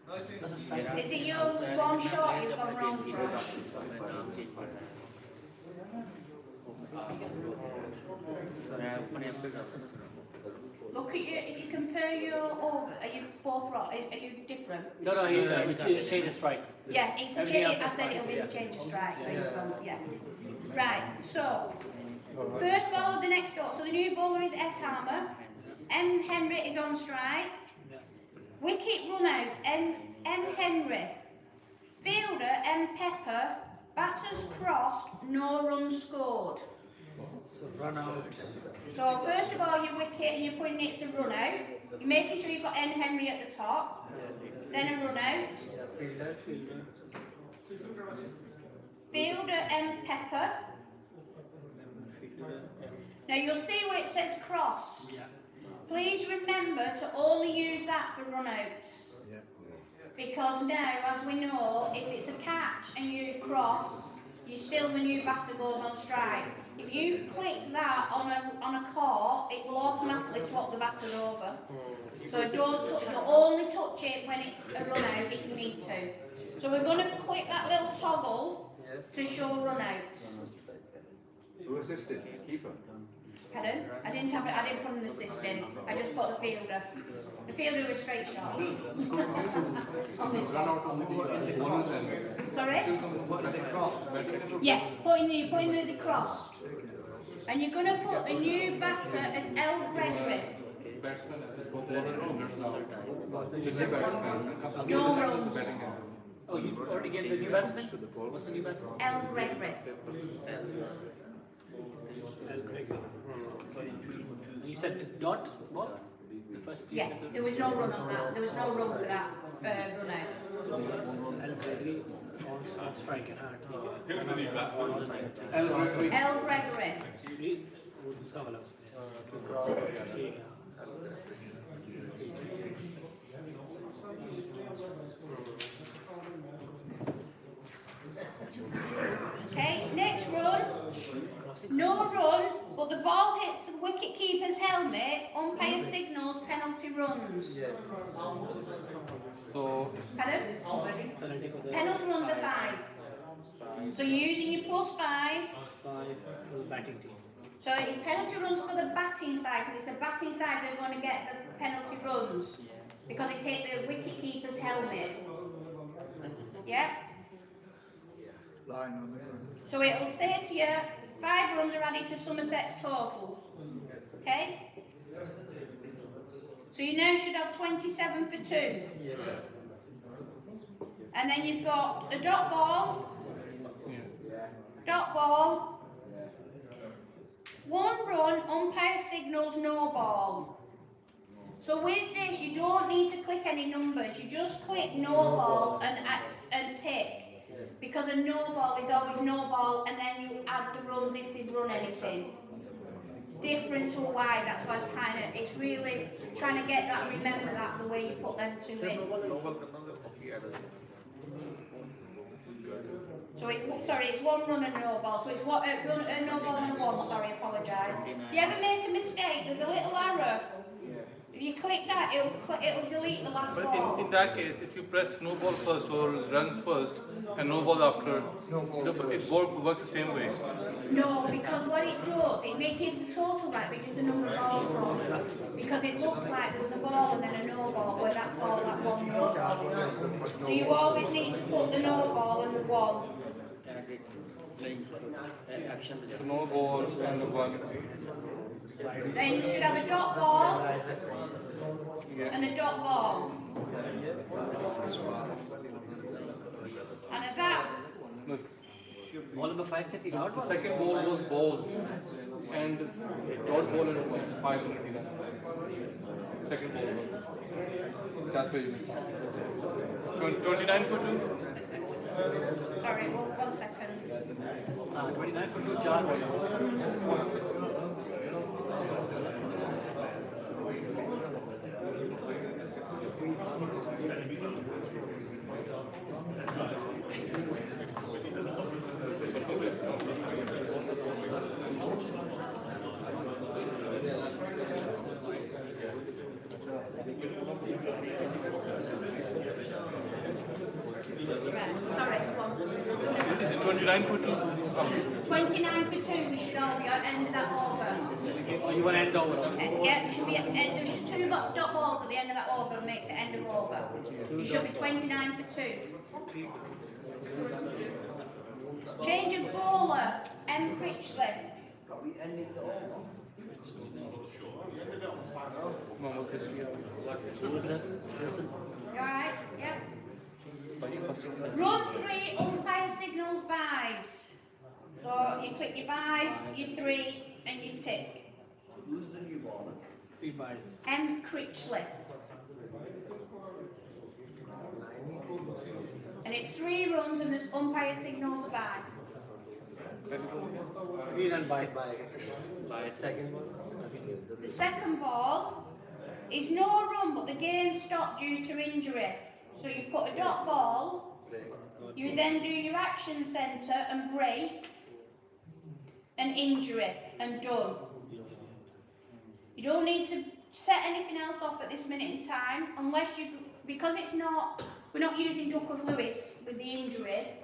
That's a strike. Is it your one shot you've gone wrong from? Look at you, if you compare your over, are you both wrong? Are you different? No, it's change the strike. Yeah, it's the Everything change, else I is said fine. it'll be Yeah. the change of strike, where you've gone, yeah. Right, so, first ball of the next door, so the new bowler is S. Harmer, M. Henry is on strike, wicket run out, M. Henry, fielder, M. Pepper, batters crossed, no runs scored. So run out. So first of all, your wicket, and you're putting it's a run out. You're making sure you've got N. Henry at the top, then a run out. Fielder. Fielder, M. Pepper. Now you'll see where it says crossed. Please remember to only use that for run-outs. Because now, as we know, if it's a catch and you cross, the new batter goes on strike. If you click that on a core, it will automatically swap the batter over. So you'll only touch it when it's a run-out if you need to. So we're going to click that little toggle to show run-outs. Who assisted? Keeper. Pardon? I didn't put an assistant. I just put the fielder. The fielder was straight shot. On this one. Sorry? Yes, putting the crossed. And you're going to put the new batter as L. Gregory. No runs. Oh, you already gave the new batsman? What's the new batsman? L. Gregory. You said dot? What? The first you Yeah, said there was no run on that. There was no run for that run out. L. Gregory on strike and hard. Who's the new batsman? L. Gregory. Okay, next run. No run, but the ball hits the wicket keeper's helmet. Umpire signals penalty runs. So, Pardon? Penalty runs are 5. So you're using your +5. 5 batting team. So it's penalty runs for the batting side, because it's the batting side that are going to get the penalty runs. Because it's hit the wicket keeper's helmet. Yeah? Line on the ground. So it will say to you, 5 runs are added to Somerset's total. Okay? So you now should have 27 for 2. And then you've got a dot ball. Dot ball. 1 run, umpire signals no ball. So with this, you don't need to click any numbers. You just click no ball and tick. Because a no ball is always no ball, and then you add the runs if they've run anything. It's different to a wide, that's why I was it's really trying to get that, remember that, the way you put them two in. So it's 1 run and no ball, so it's no ball and 1, sorry, apologise. If you ever make a mistake, there's a little arrow. If you click that, it'll delete the last But ball. in that case, if you press no ball first or runs first and no ball after, it works the same way. No, because what it does, it makes the total right because the number of balls wrong. Because it looks like there was a ball and then a no ball, where that's all that 1 no ball. So you always need to put the no ball and the 1. no ball and 1. Then you should have a dot ball and a dot ball. And at that, Look, Ball number 5 ke thi the dot ball. second ball was ball and dot ball and 5 already. Second ball was. That's where you missed. 29 for 2. sorry, 1 second. 29 for 2 jar ball. 29 for 2. 29 for 2, we should all be end that over. Or you want to end over? Yeah, there should be there should 2 dot balls at the end of that over, makes it end of over. It should be 29 for 2. Change of bowler, M. Critchley. Are we ending the over? Alright, yeah. Run 3, umpire signals buys. So you click your buys, your 3, and you tick. Who's the new baller? 3 buys. M. Critchley. And it's 3 runs and there's umpire signals a buy. 3 run by second one. The second ball is no run, but the game stopped due to injury. So you put a dot ball, you then do your action centre and break, and injury, and done. You don't need to set anything else off at this minute in time, unless you, because it's not, we're not using Duckworth-Lewis with the injury.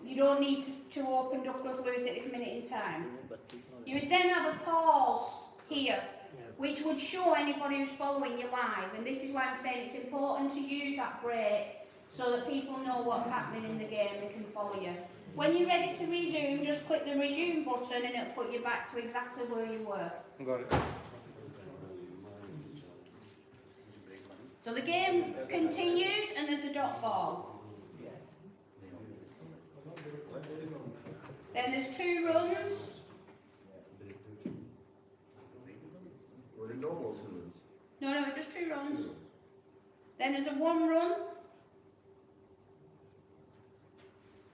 You don't need to open Duckworth-Lewis at this minute in time. You would then have a pause here, which would show anybody who's following you live, and this is why I'm saying it's important to use that break so that people know what's happening in the game, they can follow you. When you're ready to resume, just click the resume button and it'll put you back to exactly where you were. Got it. So the game continues and there's a dot ball. Then there's 2 runs. Were there no more 2 runs? No, just 2 runs. Then there's a 1 run.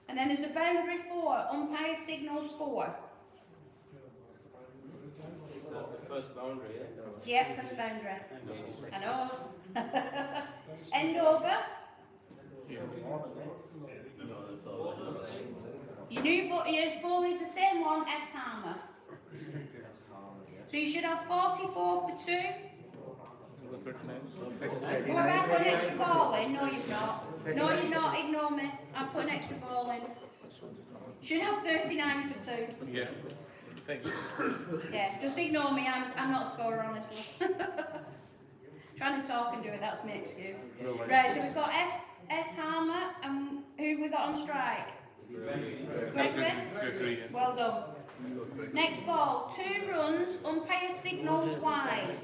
And then there's a boundary 4, umpire signals 4. That's the first boundary, yeah? Yeah, first boundary. I know. End over. Your ball is the same one, S hammer. So you should have 44 for 2. Oh, have I put an extra ball in? No, you've not. No, you've not. Ignore me. I've put an extra ball in. Should have 39 for 2. Yeah. Thanks. Yeah, just ignore me. I'm not a scorer, honestly. Trying to talk and do it, that's my excuse. Right, so we've got S Harmer, and who have we got on strike? Gregory. Well done. Next ball, 2 runs, umpire signals wide.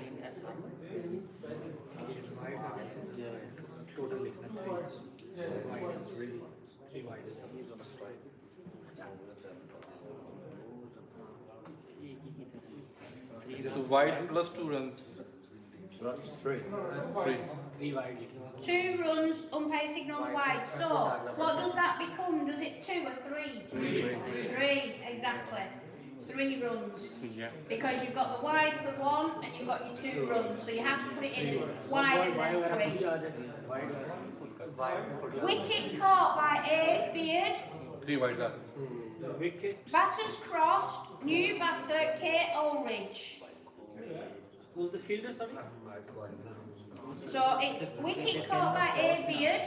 So wide plus 2 runs. So that's 3. 3 wide. 2 runs, umpire signals wide. So, what does that become? Does it 2 or 3? 3, exactly. It's 3 runs. Yeah. Because you've got the wide for 1 and you've got your 2 runs. So you have to put it in as wide and then 3. Wicket caught by A. Beard. 3 wides up. Wicket. Batters crossed. New batter K. Ulrich. Who's the fielder, sorry? So it's wicket caught by A. Beard.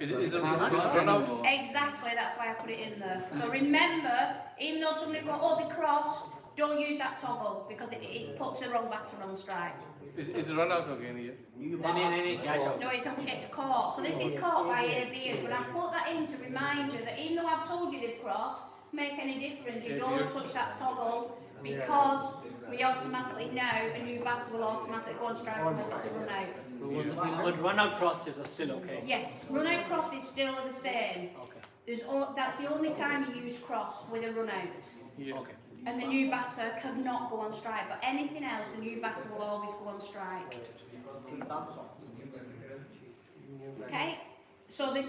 Is the run out? Exactly, that's why I put it in there. So remember, even though somebody go, oh, they crossed, don't use that toggle because it puts the wrong batter on strike. Is the run out again here? No, it's caught. So this is caught by A. Beard, but I put that in to remind you that even though I've told you they've crossed, make any difference. You don't touch that toggle because we automatically know a new batter will automatically go on strike unless it's a run out. But run out crosses are still okay. Yes, run out cross is still the same. Okay. That's the only time you use cross with a run out. Yeah. Okay. And the new batter cannot go on strike, but anything else, the new batter will always go on strike. Okay, so the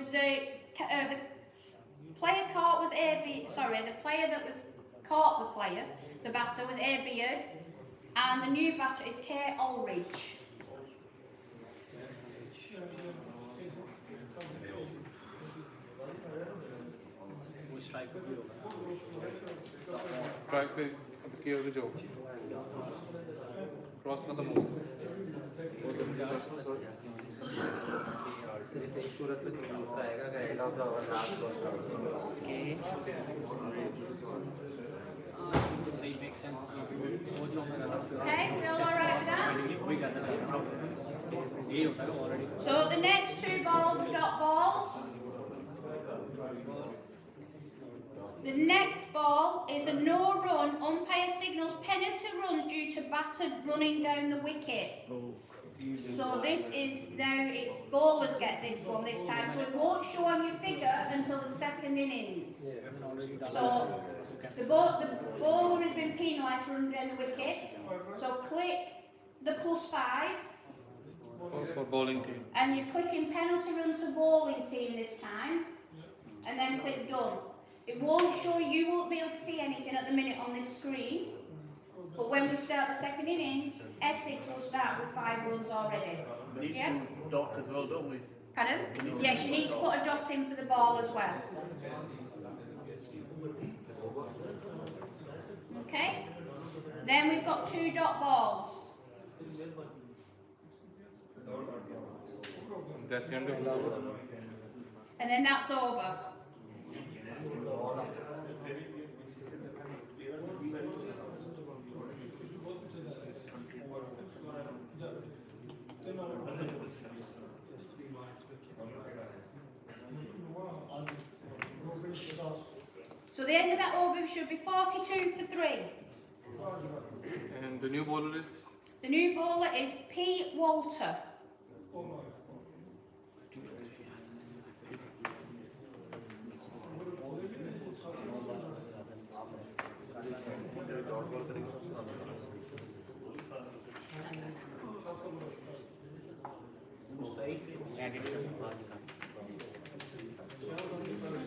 player caught was the player that was caught the batter was A. Beard, and the new batter is K. Ulrich. We strike with you. Strike पे किया जो cross खत्म हो सूरत में दूसरा आएगा कि end of the hour last सही मेक सेंस सोच रहा हूँ Okay, we all alright with that? वही कहता है ये होता है already So the next two balls are dot balls. The next ball is a no run. Umpire signals penalty runs due to batter running down the wicket. So this is now, it's bowlers get this one this time. So it won't show on your figure until the second innings. So the bowler has been penalised for running down the wicket. So click the +5. for bowling team. And you're clicking penalty run to bowling team this time, and then click done. It won't show, you won't be able to see anything at the minute on this screen, but when we start the second innings, Essex will start with 5 runs already. Yeah? dot as well, don't we? Pardon? Yes, you need to put a dot in for the ball as well. Okay? Then we've got 2 dot balls. That's the end of the And then that's over. So the end of that over should be 42 for 3. And the new bowler is The new bowler is P. Walter.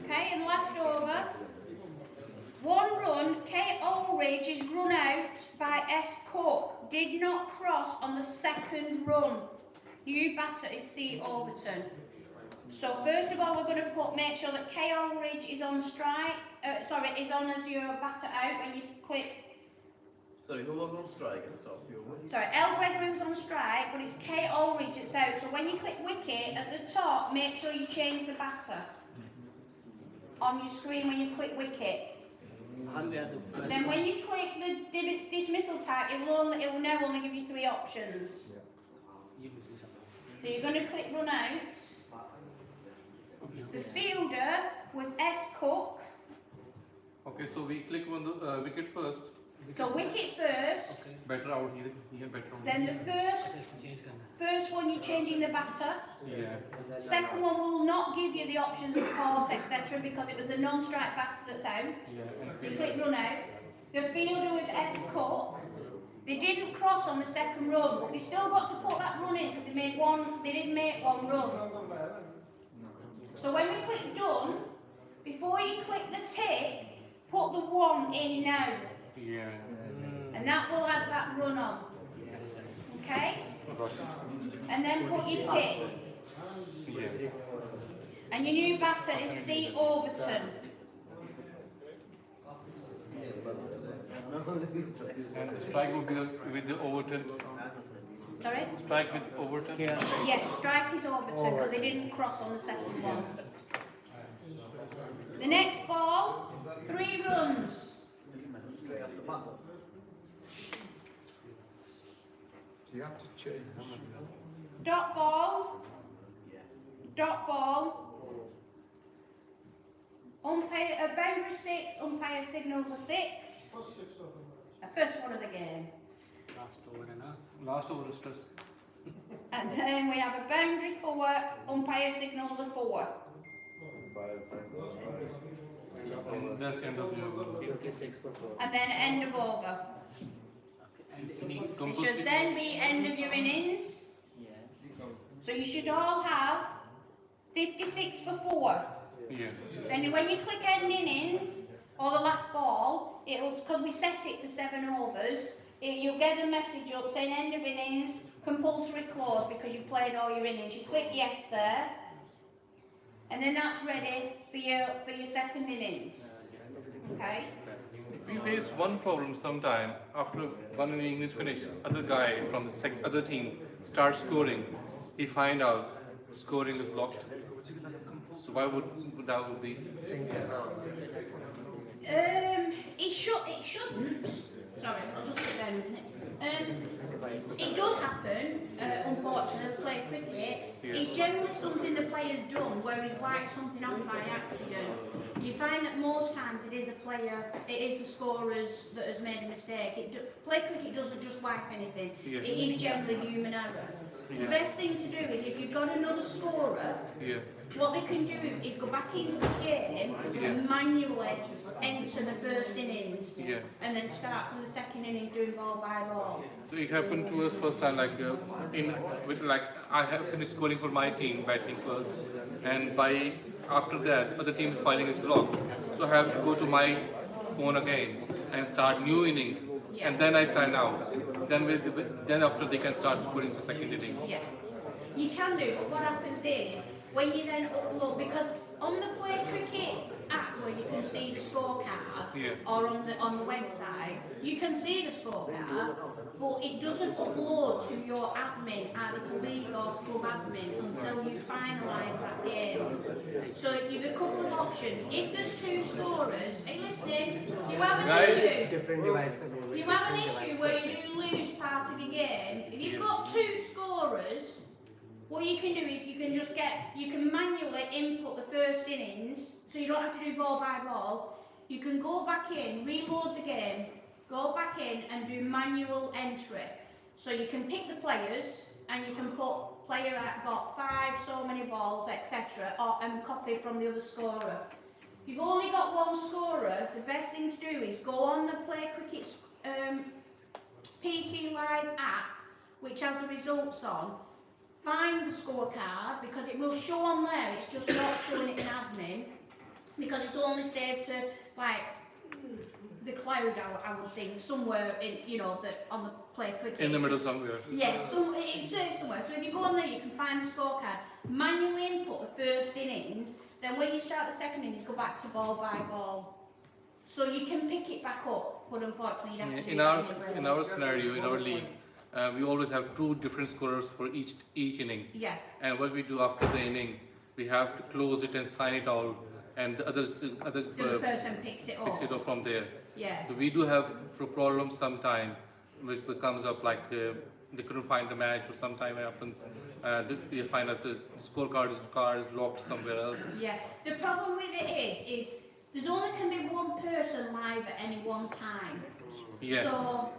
Okay, and last over. 1 run, Kate Ulridge is run out by S. Cook. Did not cross on the second run. New batter is C. Overton. So first of all, we're going to make sure that Kate Ulridge is on strike. Is on as your batter out when you click. Sorry, who was on strike and stuff? Sorry, L. Gregory was on strike, but it's Kate Ulridge that's out. So when you click wicket at the top, make sure you change the batter on your screen when you click wicket. Then when you click the dismissal tag, it will now only give you 3 options. So you're going to click run out. The fielder was S. Cook. okay. So we click on the wicket first. So wicket first. Better out here, better out. Then the first one you're changing the batter. Yeah. Second one will not give you the options of port, etc., because it was the non-strike batter that's out. Yeah. You click run out. The fielder was S. Cook. They didn't cross on the second run, but we still got to put that run in because they didn't make 1 run. So when we click done, before you click the tick, put the 1 in now. Yeah. And that will add that run on. Okay? And then put your tick. Yeah. And your new batter is C. Overton. And the strike will be with the Overton. Sorry? Strike with Overton. Yes, strike is Overton because they didn't cross on the second one. The next ball, 3 runs. You have to change. Dot ball. Dot ball. Umpire, boundary 6, umpire signals a 6. The first one of the game. Last over is stress. And then we have a boundary 4, umpire signals a 4. That's the end of your. And then end of over. It should then be end of your innings. So you should all have 56 for 4. Yeah. Then when you click end innings, or the last ball, it'll, because we set it for 7 overs, you'll get a message up saying end of innings, compulsory close because you've played all your innings. You click yes there, and then that's ready for your second innings. Okay? we face one problem sometime after one inning is finished. Other guy from the other team starts scoring. He find out scoring is locked. So why would that would be? It shouldn't. Sorry, I'll just sit down a minute. It does happen, unfortunately, play cricket. Yeah. It's generally something the player's done where he's wiped something off by accident. You find that most times it is the scorers that has made a mistake. Play cricket doesn't just wipe anything. Yeah. It is generally human error. Yeah. The best thing to do is if you've got another scorer, Yeah. what they can do is go back into the game and manually enter the first innings and then start from the second innings doing ball by ball. So it happened to us first time, like I have finished scoring for my team, batting first, and after that other team's filing is blocked. So I have to go to my phone again and start new inning, and then I sign out. Then after they can start scoring the second inning. Yeah, you can do, but what happens is when you then upload, because on the Play Cricket app where you can see the scorecard, or on the website, you can see the scorecard, but it doesn't upload to your admin, either to league or club admin, until you finalise that game. So you've a couple of options. If there's two scorers, are you listening? You have an issue. Different device. You have an issue where you do lose part of your game. If you've got two scorers, what you can do is you can manually input the first innings, so you don't have to do ball by ball. You can go back in, reload the game, go back in and do manual entry. So you can pick the players and you can put player got 5, so many balls, etc. and copy from the other scorer. If you've only got one scorer, the best thing to do is go on the Play Cricket PC Live app, which has the results on. Find the scorecard, because it will show on there, it's just not showing it in admin, because it's only saved to like the cloud, I would think, somewhere in, on the Play Cricket. In the middle somewhere. Yeah, it's saved somewhere. So if you go on there, you can find the scorecard, manually input the first innings, then when you start the second innings, go back to ball by ball. So you can pick it back up, but unfortunately you'd have to do it in our scenario, in our league, we always have 2 different scorers for each inning. Yeah. And what we do after the inning, we have to close it and sign it all, and the other person picks it up from there. Yeah. So we do have problems sometime, which comes up like they couldn't find the match, or sometime happens they find out the scorecard is locked somewhere else. Yeah. The problem with it is there's only can be one person live at any one time. Yeah. So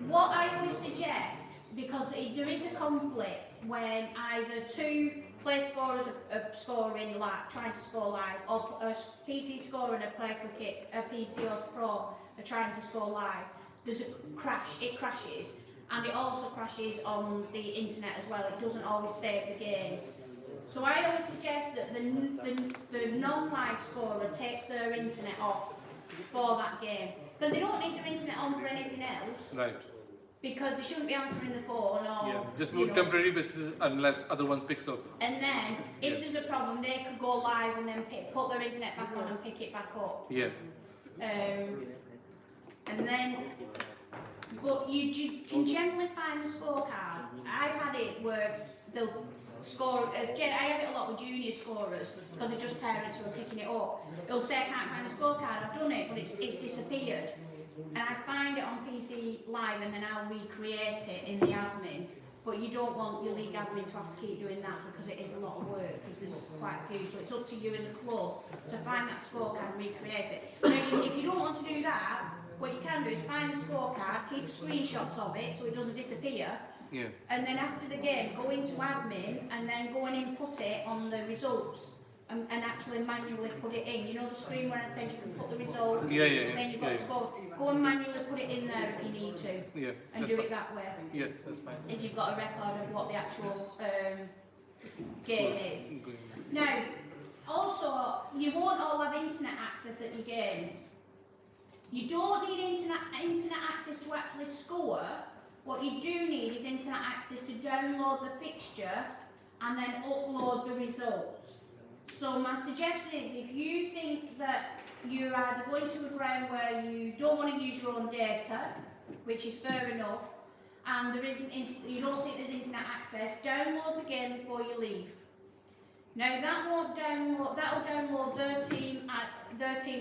what I always suggest, because there is a conflict when either 2 play scorers are scoring live, trying to score live, or a PC scorer and a Play Cricket, a PC or Pro are trying to score live, there's a crash, it crashes, and it also crashes on the internet as well. It doesn't always save the games. So I always suggest that the non-live scorer takes their internet off for that game, because they don't need their internet on for anything else. Right. Because they shouldn't be answering the phone or just move temporary basis unless other one picks up. And then if there's a problem, they could go live and then put their internet back on and pick it back up. Yeah. And then, but you can generally find the scorecard. I've had it where they'll score. I have it a lot with junior scorers because they're just parents who are picking it up. They'll say I can't find the scorecard. I've done it, but it's disappeared. And I find it on PC Live and then I'll recreate it in the admin. But you don't want your league admin to have to keep doing that because it is a lot of work, because there's quite a few. So it's up to you as a club to find that scorecard and recreate it. Now, if you don't want to do that, what you can do is find the scorecard, keep screenshots of it so it doesn't disappear. Yeah. And then after the game, go into admin and then go and input it on the results. And actually manually put it in. You know the screen where I said you can put the results, and then you've got the scores. Go and manually put it in there if you need to, and do it that way. Yes, that's fine. If you've got a record of what the actual game is. Now, also, you won't all have internet access at your games. You don't need internet access to actually score. What you do need is internet access to download the fixture and then upload the result. So my suggestion is, if you think that you're either going to a ground where you don't want to use your own data, which is fair enough, and there isn't, you don't think there's internet access, download the game before you leave. Now that won't download, that'll download their team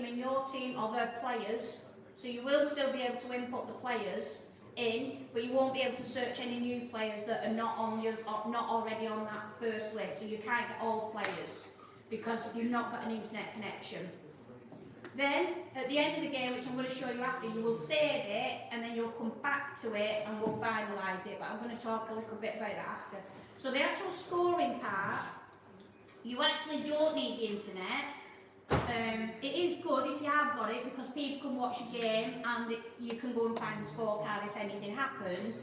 and your team or their players, so you will still be able to input the players in, but you won't be able to search any new players that are not already on that first list, so you can't get all players because you've not got an internet connection. Then, at the end of the game, which I'm going to show you after, you will save it and then you'll come back to it and we'll finalise it, but I'm going to talk a little bit about that after. So the actual scoring part, you actually don't need the internet. It is good if you have got it because people can watch your game and you can go and find the scorecard if anything happened.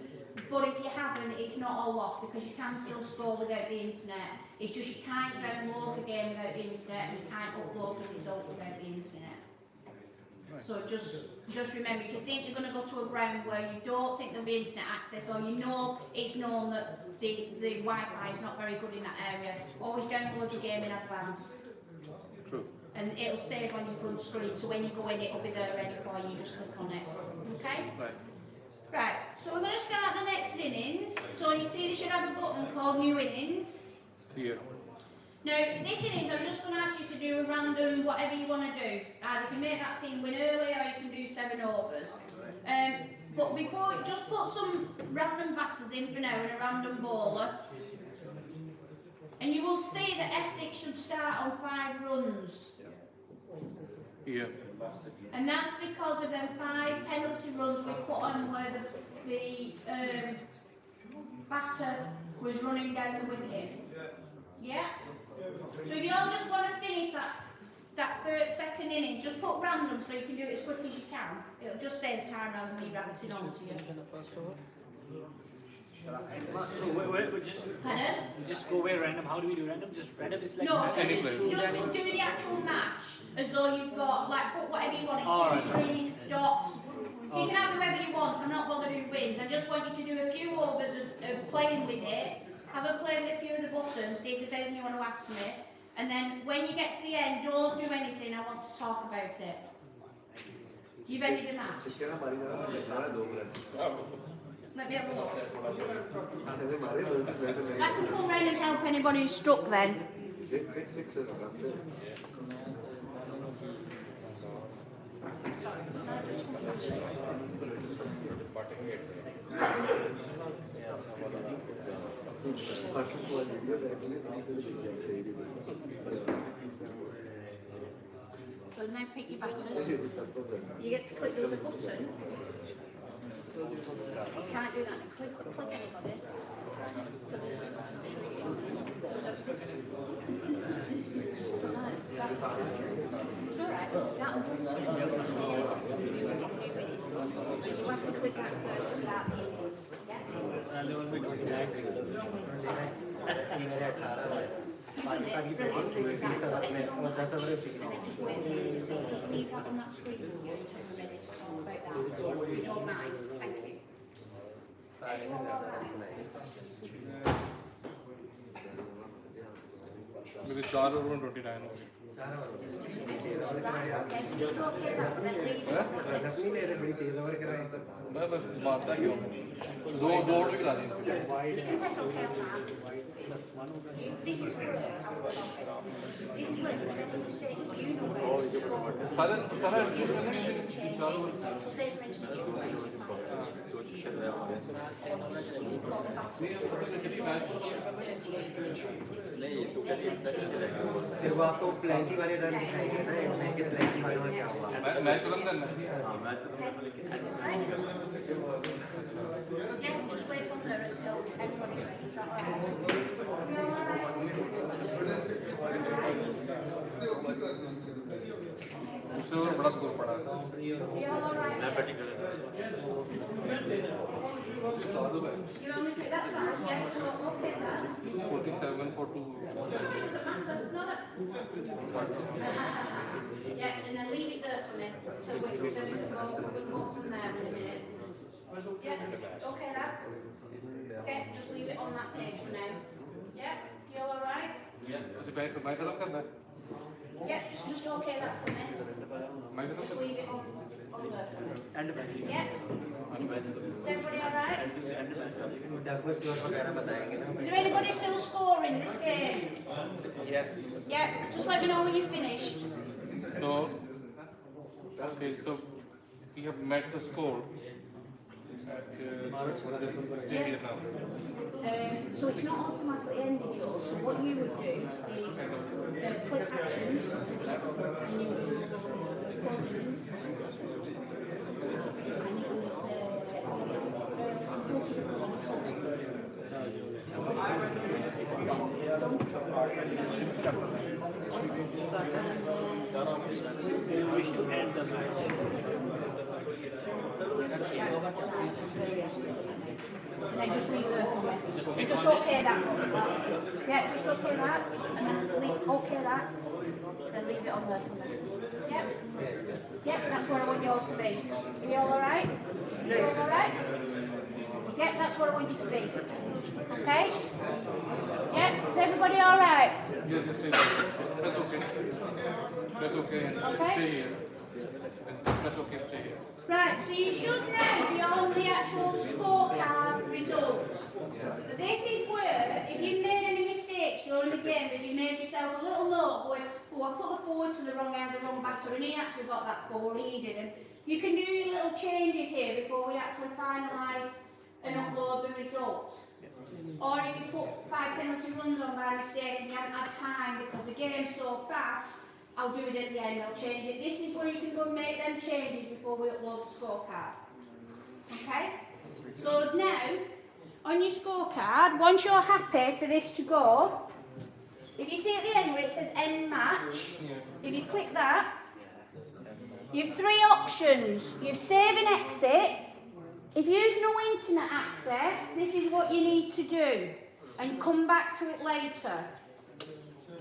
But if you haven't, it's not all lost because you can still score without the internet. It's just you can't download the game without the internet and you can't upload the result without the internet. So just remember, if you think you're going to go to a ground where you don't think there'll be internet access, or you know it's known that the Wi-Fi is not very good in that area, always download your game in advance. True. And it'll save on your front screen, so when you go in, it'll be there ready for you. Just click on it. Okay? Right. Right. So we're going to start the next innings. So you see, they should have a button called New Innings. Here. Now, this innings, I'm just going to ask you to do a random whatever you want to do. Either you can make that team win early or you can do 7 overs. But before, just put some random batters in for now and a random bowler. And you will see that Essex should start on 5 runs. Yeah. And that's because of them 5 penalty runs we put on where the batter was running down the wicket. Yeah? So if you all just want to finish that second inning, just put random so you can do it as quick as you can. It'll just save time rather than me ranting on to you. So we just go away random. How do we do random? Just random is like No, just Any player. do the actual match as though you've got, like, put whatever you want, All it's 2, 3 dots. So you can have whoever you want, I'm not bothered who wins. I just want you to do a few overs of playing with it, have a play with a few of the buttons, see if there's anything you want to ask me. And then when you get to the end, don't do anything, I want to talk about it. You've ended the match. Let me have a look. I can come round and help anybody who's stuck then. So now pick your batters. You get to click, there's a button. You can't do that. Click anybody. It's alright. That button. So you have to click that first to start the innings. Yeah? Just wait. Just leave that on that screen for 10 minutes to talk about that. If you don't mind. Thank you. Anyone all right? Because 4 over 29 only. Okay, so just okay that and then leave it. मैं मारता क्यों? दो और भी करा दें. That's okay, this is where this is where there's a mistake. You know where it's scored. So say for instance you went to 5. फिर वो आपको प्लेंटी वाले रन दिखाएंगे ना एंड के प्लेंटी वाले में क्या हुआ मैच खत्म करना है. हां match Yeah, just wait on there until everybody's ready. Is that alright? उससे और बड़ा स्कोर पड़ा. You all alright? You only pick, that's fine, yeah, so okay then. 47 for 2. Yeah, and then leave it there for me till we can go from there in a minute. Yeah, okay then. Okay, just leave it on that page for now. Yeah, you all alright? उसे मैं खत्म करना है Yeah, so just okay that for me. मैं खत्म Just करना leave it on there for me. And में Yeah? Everybody alright? वगैरह बताएंगे ना Is there anybody still scoring this game? Yes. Yeah, just let me know when you've finished. so okay so we have met the score at stadium now So it's not automatically ended, Joe. So what you would do is click actions and you would use closings and you would say Wish to end the match. and then just leave there for me. Just okay that. Yeah, just okay that, and then leave okay that, then leave it on there for me. Yep. Yep, that's where I want you all to be. Are you all alright? You all alright? Yep, that's where I want you to be. Okay? Yep, is everybody alright? yes just stay there that's okay and Okay. stay here and that's okay stay here Right, so you should now be on the actual scorecard result. This is where, if you made any mistakes during the game, that you made yourself a little note going, oh, I put the forward to the wrong end, the wrong batter, and he actually got that 4, he didn't. You can do little changes here before we actually finalise and upload the result. Or if you put 5 penalty runs on by mistake and you haven't had time because the game's so fast, I'll do it at the end, I'll change it. This is where you can go and make them changes before we upload the scorecard. Okay? So now, on your scorecard, once you're happy for this to go, if you see at the end where it says end match, if you click that, you have 3 options. You have save and exit. If you've no internet access, this is what you need to do, and come back to it later.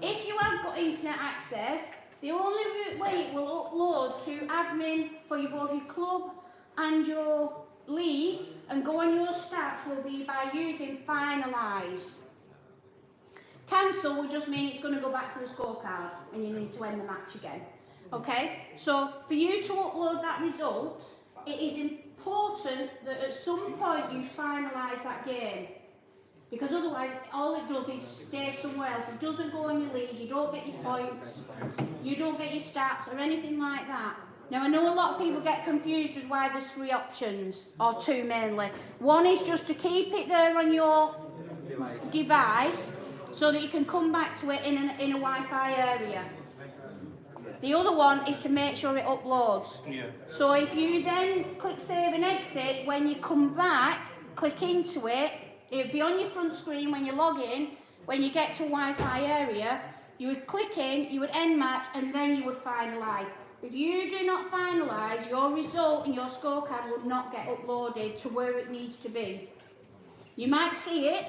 If you have got internet access, the only way it will upload to admin for both your club and your league and go on your stats will be by using finalise. Cancel will just mean it's going to go back to the scorecard and you need to end the match again. Okay, so for you to upload that result, it is important that at some point you finalise that game. Because otherwise, all it does is stay somewhere else. It doesn't go in your league, you don't get your points, you don't get your stats or anything like that. Now, I know a lot of people get confused as why there's 3 options, or 2 mainly. One is just to keep it there on your device so that you can come back to it in a Wi-Fi area. The other one is to make sure it uploads. yeah So if you then click save and exit, when you come back, click into it, it'll be on your front screen when you log in. When you get to a Wi-Fi area, you would click in, you would end match, and then you would finalise. If you do not finalise, your result and your scorecard will not get uploaded to where it needs to be. You might see it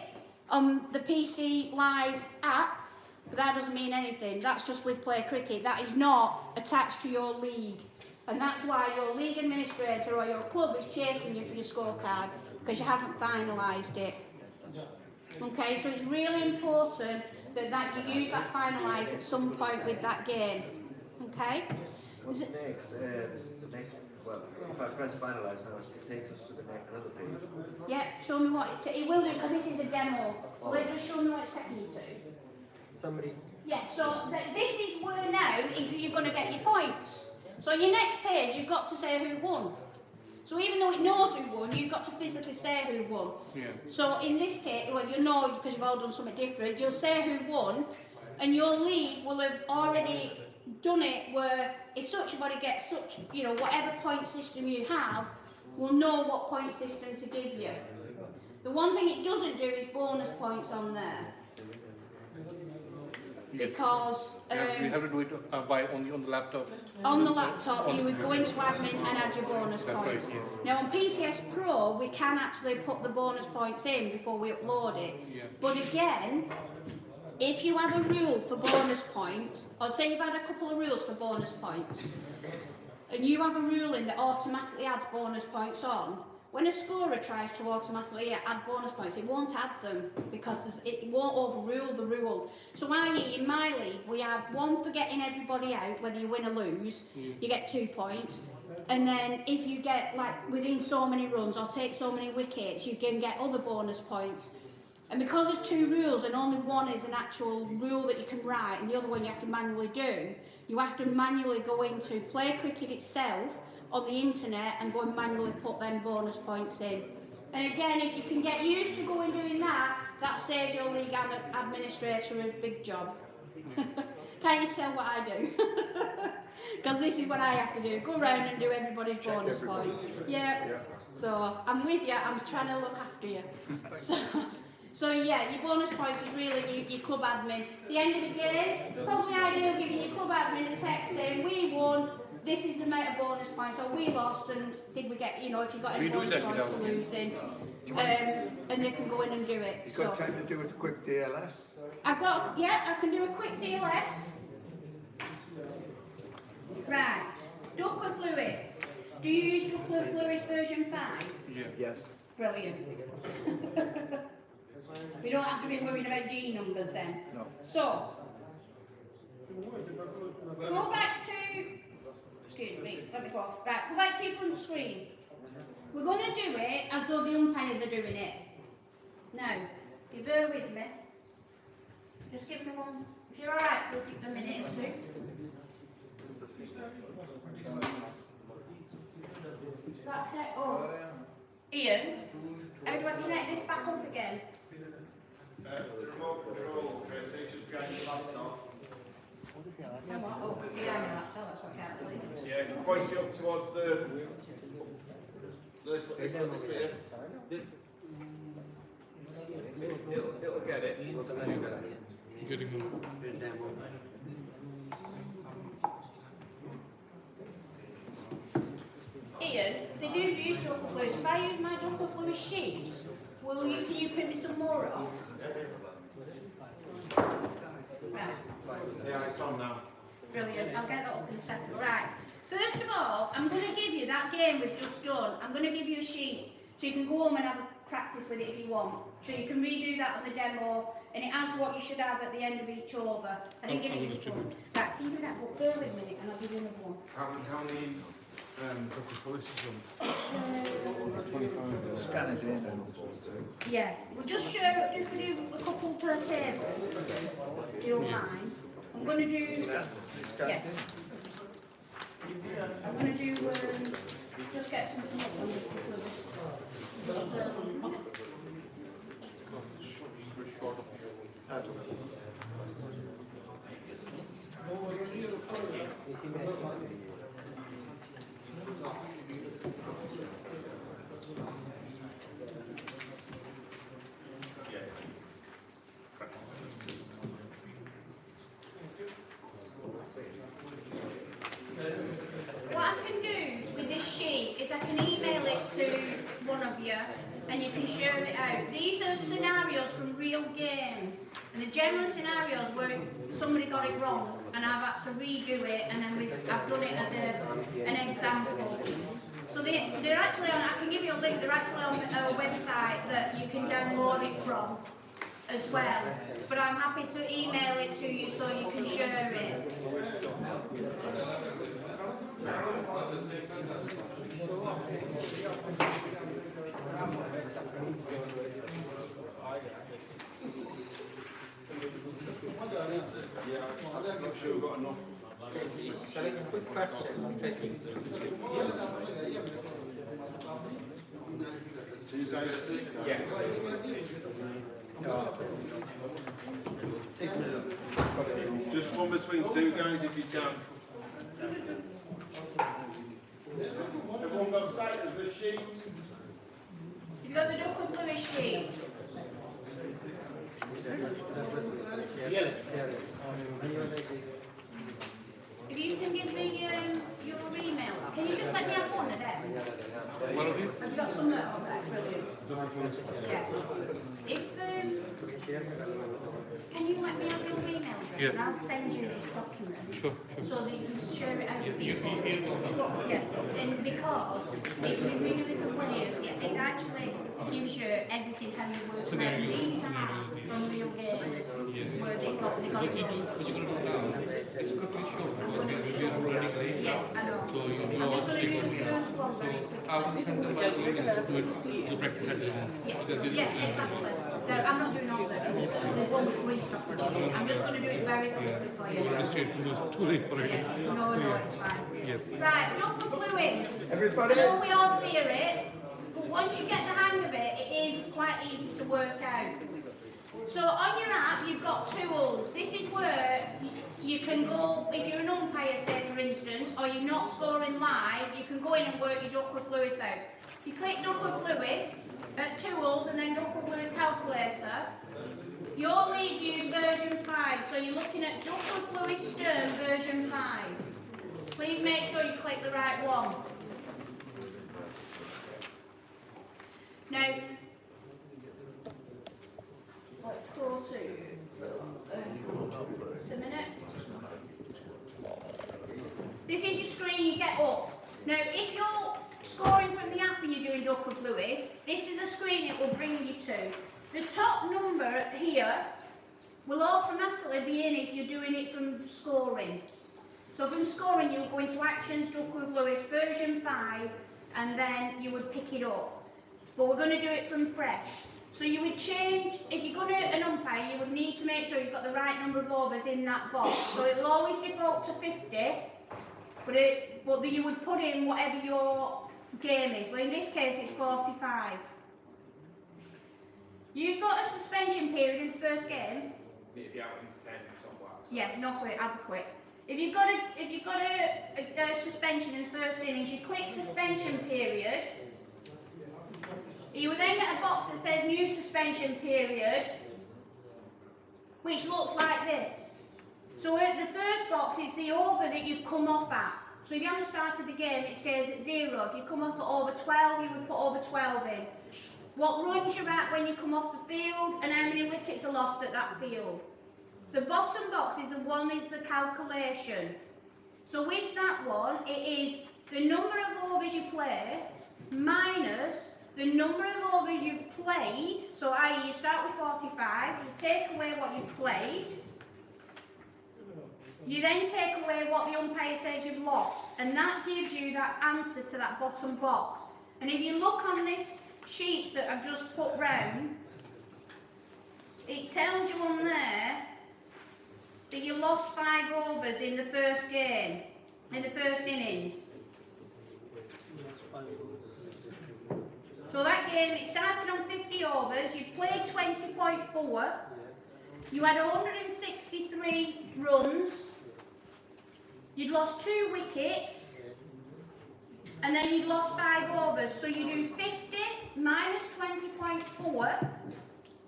on the PC Live app, but that doesn't mean anything. That's just with Play Cricket. That is not attached to your league. And that's why your league administrator or your club is chasing you for your scorecard, because you haven't finalised it. Okay, so it's really important that you use that finalise at some point with that game. Okay? What's next? Well, if I press finalise now, it takes us to the next another page. Yeah, show me what it's it will do, because this is a demo. So let just show me what it's taking you to. Somebody. Yeah, so this is where now is where you're going to get your points. So on your next page, you've got to say who won. So even though it knows who won, you've got to physically say who won. yeah So in this case, well, you know, because you've all done something different, you'll say who won, and your league will have already done it where if such a body gets such, whatever point system you have, will know what point system to give you. The one thing it doesn't do is bonus points on there. Because we have to do it by only on the laptop on the laptop you would go into admin and add your bonus That's points. right, yeah. Now on PCS Pro we can actually put the bonus points in before we upload it. Yeah. But again, if you have a rule for bonus points, or say you've had a couple of rules for bonus points, and you have a ruling that automatically adds bonus points on, when a scorer tries to automatically add bonus points, it won't add them because it won't overrule the rule. So i.e. in my league, we have one for getting everybody out, whether you win or lose, you get 2 points. And then if you get like within so many runs or take so many wickets, you can get other bonus points. And because there's 2 rules and only one is an actual rule that you can write and the other one you have to manually do, you have to manually go into Play Cricket itself on the internet and go and manually put them bonus points in. And again, if you can get used to going doing that, that saves your league administrator a big job. Can't you tell what I do? Because this is what I have to do, go around and do everybody's bonus points. Yeah. So I'm with you, I'm trying to look after you. So yeah, your bonus points is really your club admin. The end of the game, probably ideal giving your club admin a text saying we won, this is the amount of bonus points, or we lost and did we get, you know, if you got any bonus points for losing. And they can go in and do it. You've got time to do a quick DLS? I can do a quick DLS. Right, Duckworth Lewis. Do you use Duckworth Lewis version 5? Yeah. Yes. Brilliant. We don't have to be worried about G numbers then. No. So, go back to, excuse me, let me go off. Right, go back to your front screen. We're going to do it as though the umpires are doing it. Now, if you bear with me, just give me one, if you're alright for a minute or two. That connect, oh, Ian, how do I connect this back up again? The remote control, Tracy, just behind your laptop. Oh, behind my laptop, that's what I can't see. Yeah, you point it up towards the... This bit here. It'll get it. Getting him. Ian, they do use Duckworth Lewis. If I use my Duckworth Lewis sheets, can you print me some more off? Right. Yeah, it's on now. Brilliant, I'll get that up in a second. Right. First of all, I'm going to give you that game we've just done. I'm going to give you a sheet so you can go home and have a practice with it if you want. So you can redo that on the demo, and it has what you should have at the end of each over. I didn't give it you before. Right, can you do that? But bear with me and I'll give you another one. How many policies on? 25. Scan it in and... Yeah, we'll just do a couple per table. Do you mind? I'm going to do... Yeah. I'm going to do... just get something up on this. What I can do with this sheet is I can email it to one of you and you can share it out. These are scenarios from real games, and the general scenarios where somebody got it wrong and I've had to redo it, and then I've done it as an example. So they're actually on, I can give you a link, they're actually on a website that you can download it from as well. But I'm happy to email it to you so you can share it. I'm not sure we've got enough. Shall I have a quick question on Tracy? Do you guys? Yeah. Just one between two guys if you can. Everyone got sight of the sheet? You've got the Duckworth Lewis sheet. If you can give me your email? Can you just let me have one of them? One of these? Have you got some there? Oh, right, brilliant. Yeah. If, can you let me have your email address? Yeah. And I'll send you this document. Sure. So that you can share it out with You- people. you- Yeah, and because it's a really good way, it actually gives you everything how you work out. These are from real games where they got What you're going to do now, it's good to show because you're running late. Yeah, I know. So you I'm just going to do the first one very So quickly. I will send them by email to do the practice at home. Yeah, exactly. No, I'm not doing all that because there's one with Greece stuff to do. I'm just going to do it very quickly for you. It's too late for it. Yeah. No, it's fine. Yeah. Right, Dr. Fluids. Everybody? I know we all fear it, but once you get the hang of it, it is quite easy to work out. So on your app, you've got tools. This is where you can go, if you're an umpire, say for instance, or you're not scoring live, you can go in and work your Duckworth Lewis out. You click Duckworth Lewis at tools and then Duckworth Lewis calculator. Your league use version 5, so you're looking at Duckworth Lewis Stern version 5. Please make sure you click the right one. Now, let's go to just a minute. This is your screen you get up. Now, if you're scoring from the app and you're doing Duckworth Lewis, this is a screen it will bring you to. The top number here will automatically be in if you're doing it from scoring. So from scoring, you would go into Actions, Duckworth Lewis, version 5, and then you would pick it up. But we're going to do it from fresh. So you would change, if you're going to an umpire, you would need to make sure you've got the right number of overs in that box. So it will always default to 50, but you would put in whatever your game is. But in this case, it's 45. You've got a suspension period in the first game. Yeah, not quick, adequate. If you've got a suspension in the first innings, you click suspension period. You will then get a box that says new suspension period, which looks like this. So the first box is the over that you come off at. So if you haven't started the game, it stays at 0. If you come off at over 12, you would put over 12 in. What runs you're at when you come off the field, and how many wickets are lost at that field. The bottom box is the calculation. So with that one, it is the number of overs you play minus the number of overs you've played. So i.e. you start with 45, you take away what you've played, you then take away what the umpire says you've lost, and that gives you that answer to that bottom box. And if you look on this sheet that I've just put round, it tells you on there that you lost 5 overs in the first game, in the first innings. So that game, it started on 50 overs, you played 20.4, you had 163 runs, you'd lost 2 wickets, and then you'd lost 5 overs. So you do 50 minus 20.4,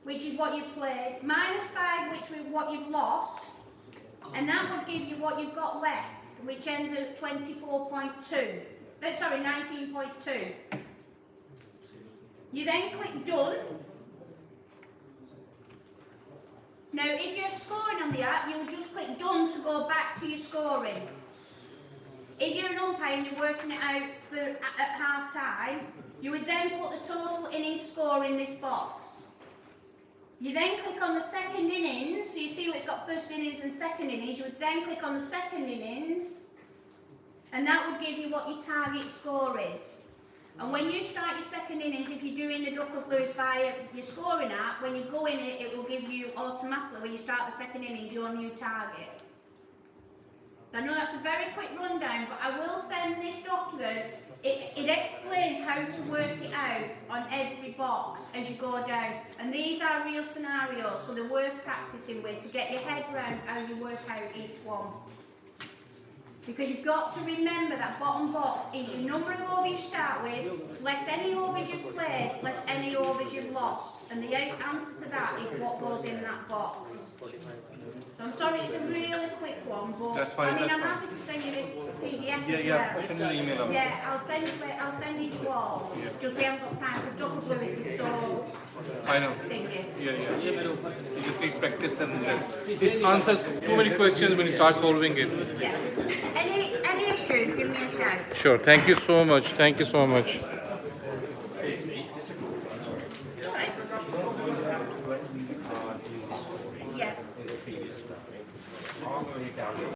which is what you've played, minus 5, which is what you've lost, and that would give you what you've got left, which ends at 24.2. Sorry, 19.2. You then click done. Now, if you're scoring on the app, you'll just click done to go back to your scoring. If you're an umpire and you're working it out at half time, you would then put the total innings score in this box. You then click on the second innings, so you see it's got first innings and second innings. You would then click on the second innings, and that would give you what your target score is. And when you start your second innings, if you're doing the Duckworth Lewis via your scoring app, when you go in it, it will give you automatically, when you start the second innings, your new target. I know that's a very quick rundown, but I will send this document. It explains how to work it out on every box as you go down. And these are real scenarios, so they're worth practicing with to get your head around how you work out each one. Because you've got to remember that bottom box is your number of overs you start with, less any overs you've played, less any overs you've lost. And the answer to that is what goes in that box. So I'm sorry, it's a really quick one, but That's fine, I mean, that's I'm fine. happy to send you this PDF Yeah, as yeah, well. I'll send you the email over. Yeah, I'll send you the all. Yeah. Just we haven't got time because Dr. Lewis is so I know. thinking. Yeah. You just need practice and it answers too many questions when you start solving it. Yeah. Any issues, give me a shout. Sure, thank you so much. Thank you so much. Yeah.